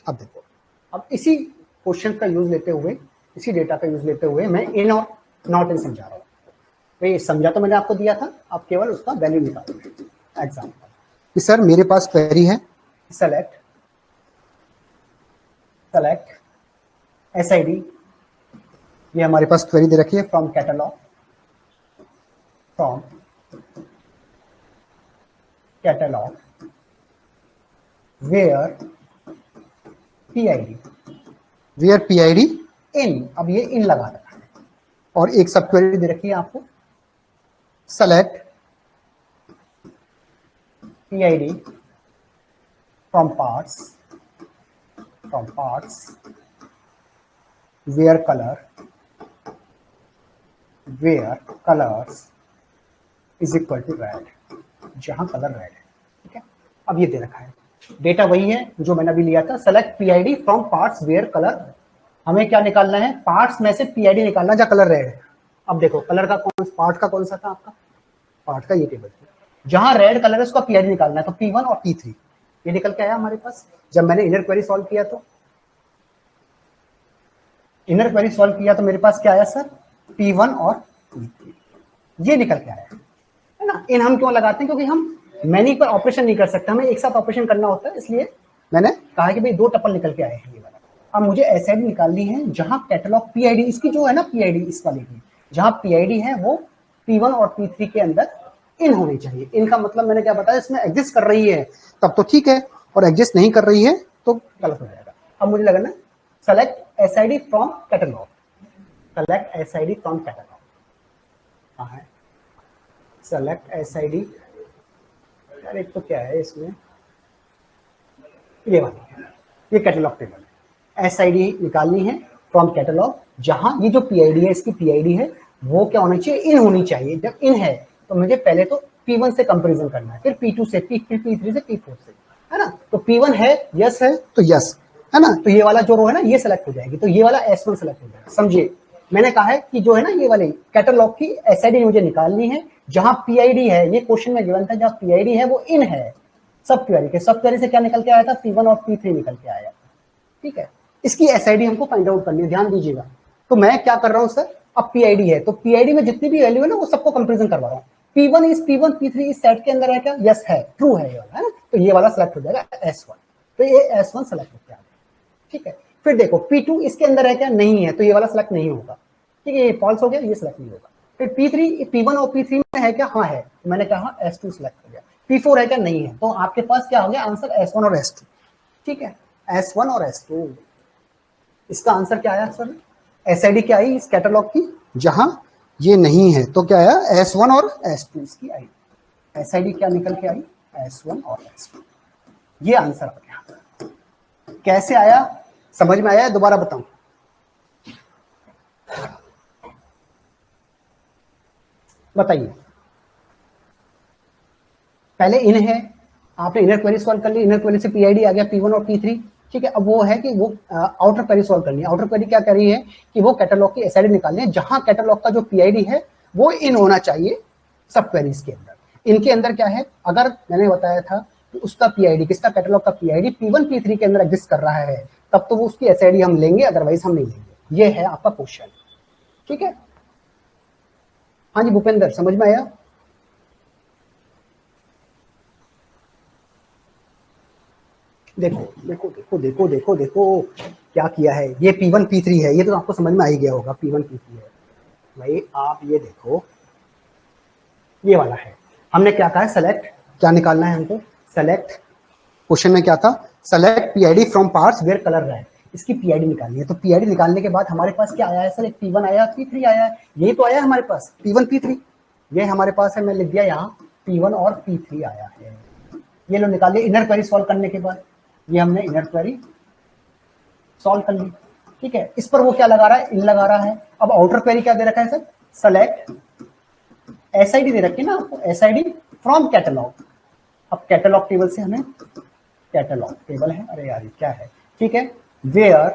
अब देखो, अब इसी क्वेश्चन का यूज लेते हुए, इसी डेटा का यूज लेते हुए मैं इन और नॉट इन समझा रहा हूँ। तो समझा तो मैंने आपको दिया था, आप केवल उसका वैल्यू निकालो। एग्जाम्पल कि सर मेरे पास क्वेरी है, सेलेक्ट एसआईडी, ये हमारे पास क्वेरी दे रखी है, from catalog where PID, where PID in, अब ये इन लगा रखा है और एक सब क्वेरी दे रखी है आपको, select PID from parts where colors is equal to red, जहां कलर रेड है। ठीक है, अब ये दे रखा है, डेटा वही है जो मैंने अभी लिया था, select PID from parts where colour, हमें क्या निकालना है, पार्ट्स में से PID निकालना जहां कलर रेड है। अब देखो कलर का कौन, पार्ट का कौन सा था आपका, पार्ट का ये टेबल, जहां रेड कलर है उसका PID निकालना है, तो P1 और P3 ये निकल के आया हमारे पास। जब मैंने इनर क्वेरी सॉल्व किया तो मेरे पास क्या आया सर, P1 और P3 ये निकल के आया है ना। इन हम क्यों लगाते हैं, क्योंकि हम मैनी पर ऑपरेशन नहीं कर सकते, हमें एक साथ ऑपरेशन करना होता है, इसलिए मैंने कहा कि भाई दो टपल निकल के आए हैं ये वाला। अब मुझे एसआईडी निकालनी है जहां कैटलॉग PID इसकी जो है ना, PID इस वाली की जहां PID है वो P1 और P3 के अंदर इन होनी चाहिए। इनका मतलब मैंने क्या बताया, इसमें एग्जिस्ट कर रही है तब तो ठीक है, और एग्जिस्ट नहीं कर रही है तो गलत हो जाएगा। अब मुझे लगाना select SID from catalogue, select SID from catalogue, कहाँ है सेलेक्ट एसआईडी, यार एक तो क्या है इसमें, ये वाली, ये कैटलॉग टेबल है, एसआईडी निकालनी है फ्रॉम कैटलॉग, जहां ये जो PID है इसकी PID है वो क्या होनी चाहिए, इन होनी चाहिए। जब इन है तो मुझे पहले तो P1 से कंपैरिजन करना है, फिर P2 से, फिर P3 से, P4 से, है ना। तो P1 है, यस है तो यस, है ना, तो ये वाला जो रो है ना ये सेलेक्ट हो जाएगी, तो ये वाला S1 सेलेक्ट हो जाएगा। समझिए मैंने कहा है कि जो है ना ये वाली कैटलॉग की एसआईडी मुझे निकालनी है जहां PID है, ये क्वेश्चन में गिवन था, जहां PID है वो इन है। सब क्वेरी के, सब क्वेरी से क्या निकल के आया था, P1 और P3 निकल के आया। ठीक है, इसकी एसआईडी हमको फाइंड आउट करनी है, ध्यान दीजिएगा। तो मैं क्या कर रहा हूं सर, अब PID है तो PID में जितनी भी वैल्यू है ना वो सबको कंपेरिजन करवा रहा हूँ। P1 P3 इस सेट के अंदर है क्या, यस है, ट्रू है ये वाला, है ना, तो ये वाला सेलेक्ट हो जाएगा S1, तो ये S1 सेलेक्ट होकर आ गया। ठीक है, फिर देखो P2 इसके अंदर है क्या, नहीं है, तो ये वाला सेलेक्ट नहीं होगा। ठीक है, ये फॉल्स हो गया, ये सेलेक्ट नहीं होगा। फिर P3 P1 और P3 में है क्या, हाँ है, तो मैंने कहा S2 सेलेक्ट हो गया। P4 है क्या, नहीं है, तो आपके पास क्या हो गया आंसर, S1 और S2। ठीक है, S1 और S2, इसका आंसर क्या आया सर, एसआईडी क्या आई इस कैटलॉग की, जहां ये नहीं है तो क्या आया, S1 और S2 इसकी आई, एसआईडी क्या निकल के आई, S1 और S2, ये आंसर आ गया। कैसे आया, समझ में आया, दोबारा बताऊं, बताइए। पहले इन है, आपने इनर क्वेरी सॉल्व कर ली, इनर क्वेरी से PID आ गया P1 और P3। ठीक है, अब वो है कि वो आउटर क्वेरी सॉल्व करनी है। आउटर क्वेरी क्या कर रही है कि वो कैटलॉग की एसआईडी निकालनी है जहां कैटलॉग का जो PID है वो इन होना चाहिए सब क्वेरीज के अंदर। इनके अंदर क्या है, अगर मैंने बताया था कि उसका PID, किसका कैटलॉग का PID P1 P3 के अंदर एग्जिस्ट कर रहा है, तब तो वो उसकी एसआईडी हम लेंगे, अदरवाइज हम नहीं लेंगे। ये है आपका क्वेश्चन। ठीक है, हाँ जी भूपेंद्र, समझ में आया। देखो देखो देखो देखो देखो देखो क्या किया है, ये P1 P3 है, ये तो आपको समझ में आ ही गया होगा, P1 P3 है भाई। आप ये देखो ये वाला है, हमने क्या कहा है, सेलेक्ट, क्या निकालना है हमको, सेलेक्ट, क्वेश्चन में क्या था, select PID from parts where colour red, इसकी PID निकालनी है। तो PID निकालने के बाद हमारे पास क्या आया है सर, एक P1 आया, P3 आया है, यही तो आया है हमारे पास, P1 P3 ये हमारे पास है, मैं लिख दिया यहाँ P1 और P3 आया है। ये लो निकाल लिया इनर क्वेरी सॉल्व करने के बाद, ये हमने इनर क्वेरी सॉल्व कर ली। ठीक है, इस पर वो क्या लगा रहा है, इन लगा रहा है। अब आउटर क्वेरी क्या दे रखा है सर, सेलेक्ट एसआईडी दे रखी है ना आपको, एसआईडी फ्रॉम कैटलॉग। अब कैटलॉग टेबल से हमें, कैटलॉग टेबल है, अरे यार क्या है, ठीक है, वेयर,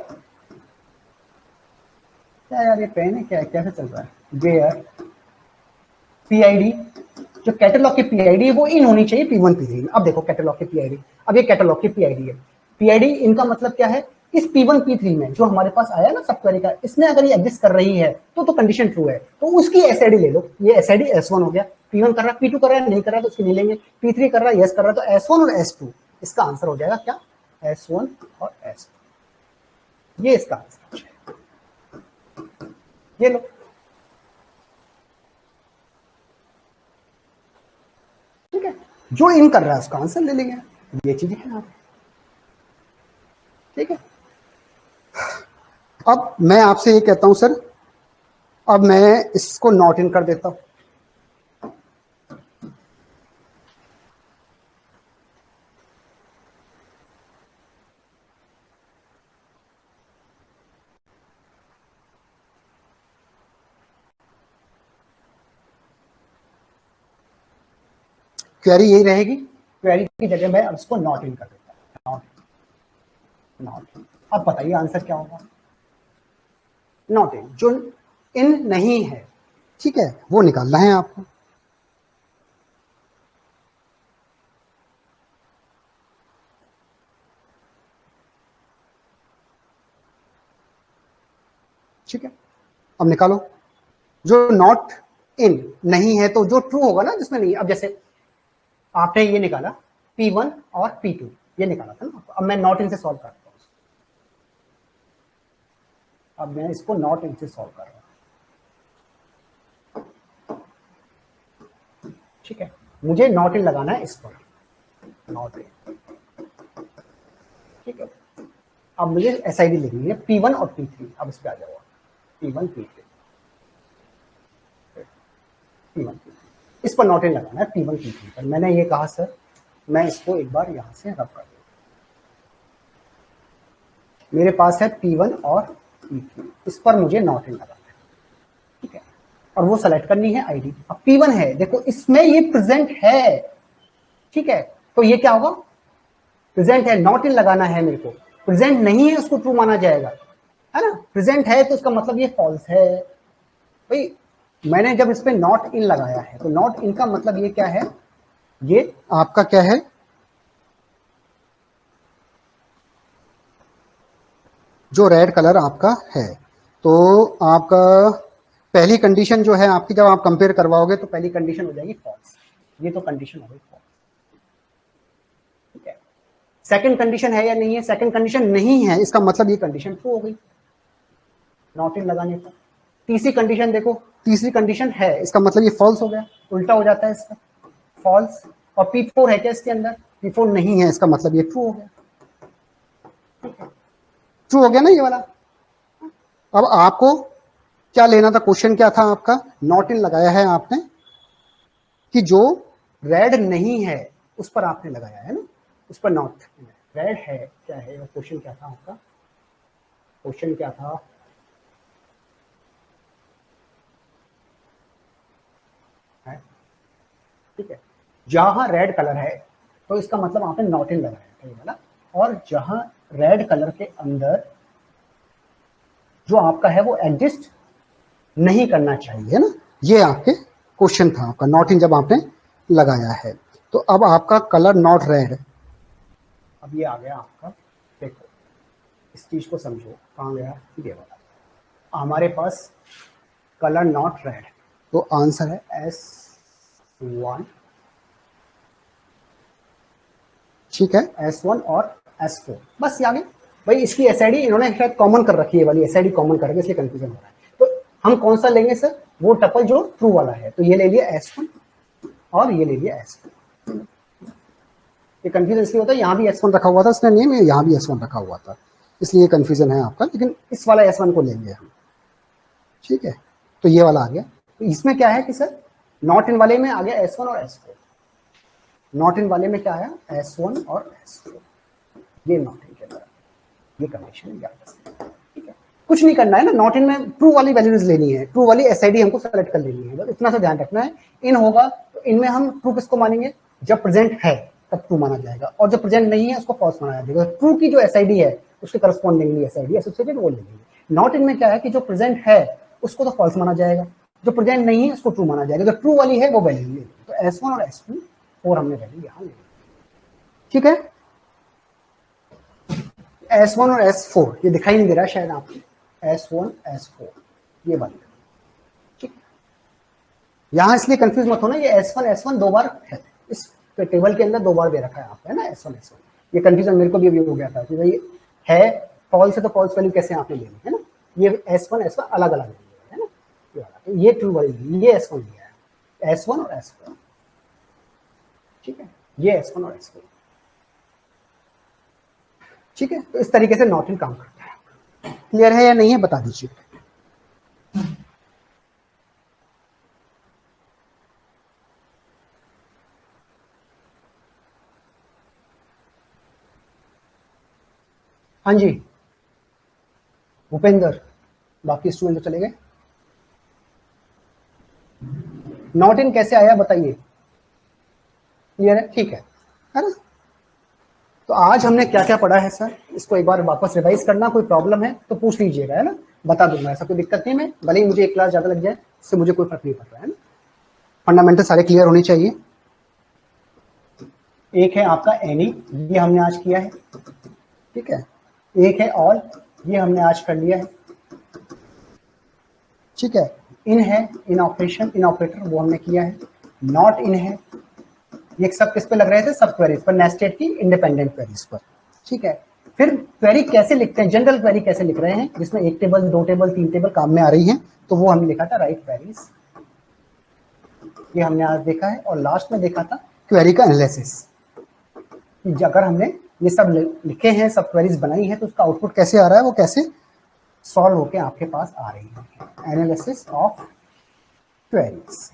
क्या यार ये पेन है क्या, कैसे चल रहा है, वेयर PID, जो कैटलॉग की PID है वो इन होनी चाहिए P1 P3 में। अब देखो कैटलॉग की PID, अब ये कैटलॉग की PID है, PID इनका मतलब क्या है, इस P1 P3 में जो हमारे पास आया ना सब क्वेरी का, इसमें अगर ये एग्जिस्ट कर रही है तो कंडीशन ट्रू है, तो उसकी एसआईडी ले लो। ये एसआईडी S1 हो गया, P1 कर रहा है, P2 कर रहा है, नहीं कर रहा है तो उसकी नहीं लेंगे, P3 कर रहा है, यस कर रहा है, तो S1 और S2 इसका आंसर हो जाएगा क्या, S1 और S2, ये इसका आंसर है। ये लो, ठीक है, जो इन कर रहा है उसका आंसर ले लेंगे, ये चीजें हैं आप। ठीक है। अब मैं आपसे ये कहता हूं सर, अब मैं इसको नॉट इन कर देता हूं। क्वेरी यही रहेगी, क्वेरी की जगह मैं अब इसको नॉट इन कर देता हूं। Not in. अब बताइए आंसर क्या होगा? नॉट इन, जो इन नहीं है, ठीक है, वो निकालना है आपको। ठीक है, अब निकालो। जो नॉट इन नहीं है तो जो ट्रू होगा ना, जिसमें नहीं। अब जैसे आपने ये निकाला P1 और P2, ये निकाला था ना। अब मैं नॉट इन से सॉल्व करता हूँ। अब मैं इसको नॉट इन से सॉल्व कर रहा हूँ। ठीक है, मुझे नॉट इन लगाना है इस पर, नॉट इन। ठीक है, अब मुझे SID लिखनी है P1 और P3। अब इस पर आ जाओ, P1 P3, P1 P3, इस पर नॉट इन लगाना है P1 P3 पर। मैंने ये कहा सर, मैं इसको एक बार यहां से रब कर दूं। मेरे पास है P1 और P3, इस पर मुझे नॉट इन लगाना है। ठीक है, और वो सेलेक्ट करनी है आईडी। अब P1 है, देखो इसमें ये प्रेजेंट है। ठीक है, तो ये क्या होगा? प्रेजेंट है, नॉट इन लगाना है मेरे को। प्रेजेंट नहीं है उसको ट्रू माना जाएगा, है ना। प्रेजेंट है तो इसका मतलब ये फॉल्स है भाई। मैंने जब इस पे नॉट इन लगाया है तो नॉट इन का मतलब ये क्या है? ये आपका क्या है? जो रेड कलर आपका है, तो आपका पहली कंडीशन जो है आपकी, जब आप कंपेयर करवाओगे तो पहली कंडीशन हो जाएगी फॉल्स। ये तो कंडीशन हो गई फॉल्स। ठीक है, सेकंड कंडीशन है या नहीं है? सेकंड कंडीशन नहीं है, इसका मतलब ये कंडीशन ट्रू हो गई नॉट इन लगाने पर। तीसरी कंडीशन देखो, तीसरी कंडीशन है, इसका मतलब ये फॉल्स हो गया, उल्टा हो जाता है इसका, फॉल्स। और P4 है क्या इसके अंदर? P4 नहीं है, इसका मतलब ये ट्रू हो गया। ट्रू हो गया ना ये वाला। अब आपको क्या लेना था? क्वेश्चन क्या था आपका? नॉट इन लगाया है आपने कि जो रेड नहीं है उस पर आपने लगाया है ना, उस पर नॉट। रेड है क्या है? क्वेश्चन क्या था आपका? क्वेश्चन क्या था? ठीक है, जहां रेड कलर है तो इसका मतलब आपने नॉट इन लगाया था ये वाला। और जहां रेड कलर के अंदर जो आपका है वो एग्जिस्ट नहीं करना चाहिए ना, ये आपके क्वेश्चन था आपका, नॉट इन जब आपने लगाया है। तो अब आपका कलर नॉट रेड, अब ये आ गया आपका। देखो इस चीज को समझो, कहां गया ये वाला हमारे पास, कलर नॉट रेड। तो आंसर है S1। ठीक है, S1 और S4, बस आ गए भाई। इसकी SID इन्होंने शायद कॉमन कर रखी है, वाली SID कॉमन कर रखी है, इसलिए कंफ्यूजन हो रहा है। तो हम कौन सा लेंगे सर? वो टपल जो ट्रू वाला है। तो ये ले लिया S1 और ये ले लिया S4। ये कंफ्यूजन इसलिए होता है, यहाँ भी S1 रखा हुआ था उसने नेम, यहाँ भी S1 रखा हुआ था, इसलिए कंफ्यूजन है आपका। लेकिन इस वाला S1 को लेंगे हम। ठीक है, तो ये वाला आ गया। तो इसमें क्या है कि सर नॉट इन वाले में आ गया S1 और S4। नॉट इन वाले में क्या आया? S1 और S4। ये नॉट इन के अंदर, ये कंडीशन है, याद रखना। ठीक है, कुछ नहीं करना है ना। नॉट इन में ट्रू वाली वैल्यूज लेनी है, ट्रू वाली SID हमको सेलेक्ट कर लेनी है, बस इतना सा ध्यान रखना है। इन होगा तो इनमें हम ट्रू किसको मानेंगे? जब प्रेजेंट है तब ट्रू माना जाएगा, और जब प्रेजेंट नहीं है उसको फॉल्स माना जाएगा। ट्रू की जो SID है उसके करस्पॉन्डिंगली SID एसोसिएटेड वो ले लेंगे। नॉट इन में क्या है कि जो प्रेजेंट है उसको तो फॉल्स माना जाएगा, जो प्रेजेंट नहीं है उसको ट्रू माना जाएगा। जो ट्रू वाली है वो वैल्यू ले। तो S1 और S2 और हमने वैल्यू यहाँ ले। ठीक है, S1 और S4 ये दिखाई नहीं दे रहा है शायद आपको, S1 S4 ये वाली। ठीक, यहां इसलिए कंफ्यूज मत होना, ये S1 दो बार है इस टेबल के अंदर, दो बार दे रखा है आपका, है ना S1 S1। ये कंफ्यूजन मेरे को भी हो गया था कि भाई है फॉल्स है तो फॉल्स वैल्यू कैसे आपने लेनी है ना। ये S1 S1 अलग अलग है ना, ये वाला। तो ये ट्रू वाली, ये S1 लिया है, S1 और S4। ठीक है, ये S1 और S4। ठीक है, तो इस तरीके से नॉट इन काम करता है। क्लियर है या नहीं है बता दीजिए। हाँ जी भूपेंद्र, बाकी स्टूडेंट तो चले गए। नॉट इन कैसे आया बताइए। क्लियर है, ठीक है ना। तो आज हमने क्या क्या पढ़ा है सर, इसको एक बार वापस रिवाइज करना, कोई प्रॉब्लम है तो पूछ लीजिएगा, है ना, बता दूंगा, ऐसा कोई दिक्कत नहीं। मैं भले ही मुझे एक क्लास ज्यादा लग जाए, इससे मुझे कोई फर्क नहीं पड़ रहा है ना। फंडामेंटल सारे क्लियर होने चाहिए। एक है आपका एनी, ये हमने आज किया है, ठीक है। एक है ऑल, ये हमने आज कर लिया है, ठीक है। इन है, इन ऑपरेशन, इन ऑपरेटर, वो हमने किया है। नॉट इन है, ये सब किस पे लग रहे थे, सब क्वेरीज पर, नेस्टेड की इंडिपेंडेंट क्वेरीज पर, ठीक है। फिर क्वेरी कैसे लिखते हैं, जनरल क्वेरी कैसे लिख रहे हैं, जिसमें एक टेबल, दो टेबल, तीन टेबल काम में आ रही है, तो वो हमने लिखा था राइट क्वेरीज, ये हमने आज देखा है। और लास्ट में देखा था क्वेरी का एनालिसिस, अगर हमने ये सब लिखे हैं, सब क्वेरीज बनाई है, तो उसका आउटपुट कैसे आ रहा है, वो कैसे सॉल्व होके आपके पास आ रही है। एनालिसिस ऑफ क्वेरीज,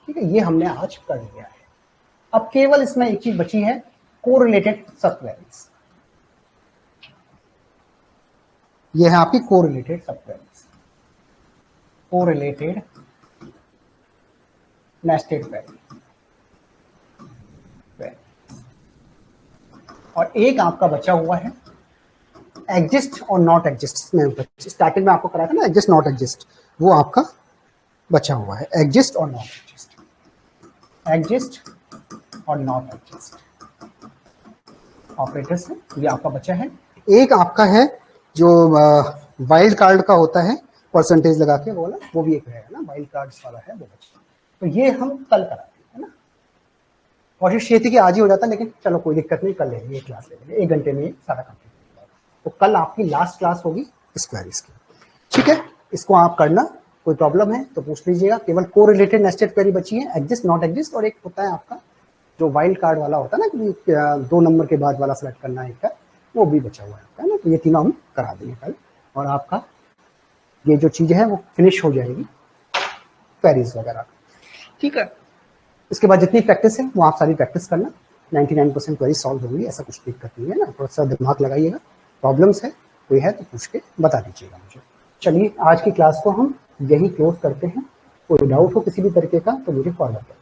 ठीक है, ये हमने आज कर लिया है। अब केवल इसमें एक चीज बची है, कोरिलेटेड सब क्वेरीज। ये है आपकी कोरिलेटेड सब क्वेरीज, कोरिलेटेड नेस्टेड क्वेरी। और एक आपका बचा हुआ है एग्जिस्ट और नॉट एग्जिस्ट। में स्टार्टिंग में आपको कराया था ना, एग्जिस्ट नॉट एग्जिस्ट, वो आपका बचा हुआ है, एग्जिस्ट और नॉट एग्जिस्ट, एग्जिस्ट और नॉट एग्जिस्ट ऑपरेटर्स है, ये आपका बचा है। एक आपका है जो वाइल्ड कार्ड का होता है, परसेंटेज लगा के, वो भी एक है ना, वाइल्ड कार्ड्स वाला है, वो बचा। तो ये हम कल कराते हैं ना, कोशिश ये थी कि आज ही हो जाता, लेकिन चलो कोई दिक्कत नहीं, कल लेंगे, क्लास ले लेंगे, 1 घंटे में ये सारा कंप्लीट हो जाएगा। तो कल आपकी लास्ट क्लास होगी इस क्वेरीज की, ठीक है। इसको आप करना, कोई प्रॉब्लम है तो पूछ लीजिएगा। केवल कोरिलेटेड नेस्टेड क्वेरी बची है, एग्जिस्ट नॉट एग्जिस्ट, और एक होता है आपका जो वाइल्ड कार्ड वाला होता है ना, कि 2 नंबर के बाद वाला सेलेक्ट करना है, एक वो भी बचा हुआ है ना। तो ये तीनों हम करा देंगे कल, और आपका ये जो चीज है वो फिनिश हो जाएगी, क्वेरीज वगैरह, ठीक है। इसके बाद जितनी प्रैक्टिस है वो आप सारी प्रैक्टिस करना, 99% क्वेरी सॉल्व होगी, ऐसा कुछ दिक्कत नहीं है ना। थोड़ा सा दिमाग लगाइएगा, प्रॉब्लम्स है कोई है तो पूछ के बता दीजिएगा मुझे। चलिए आज की क्लास को हम यही क्लोज करते हैं। कोई डाउट हो किसी भी तरीके का तो मुझे फॉरवर्ड करें।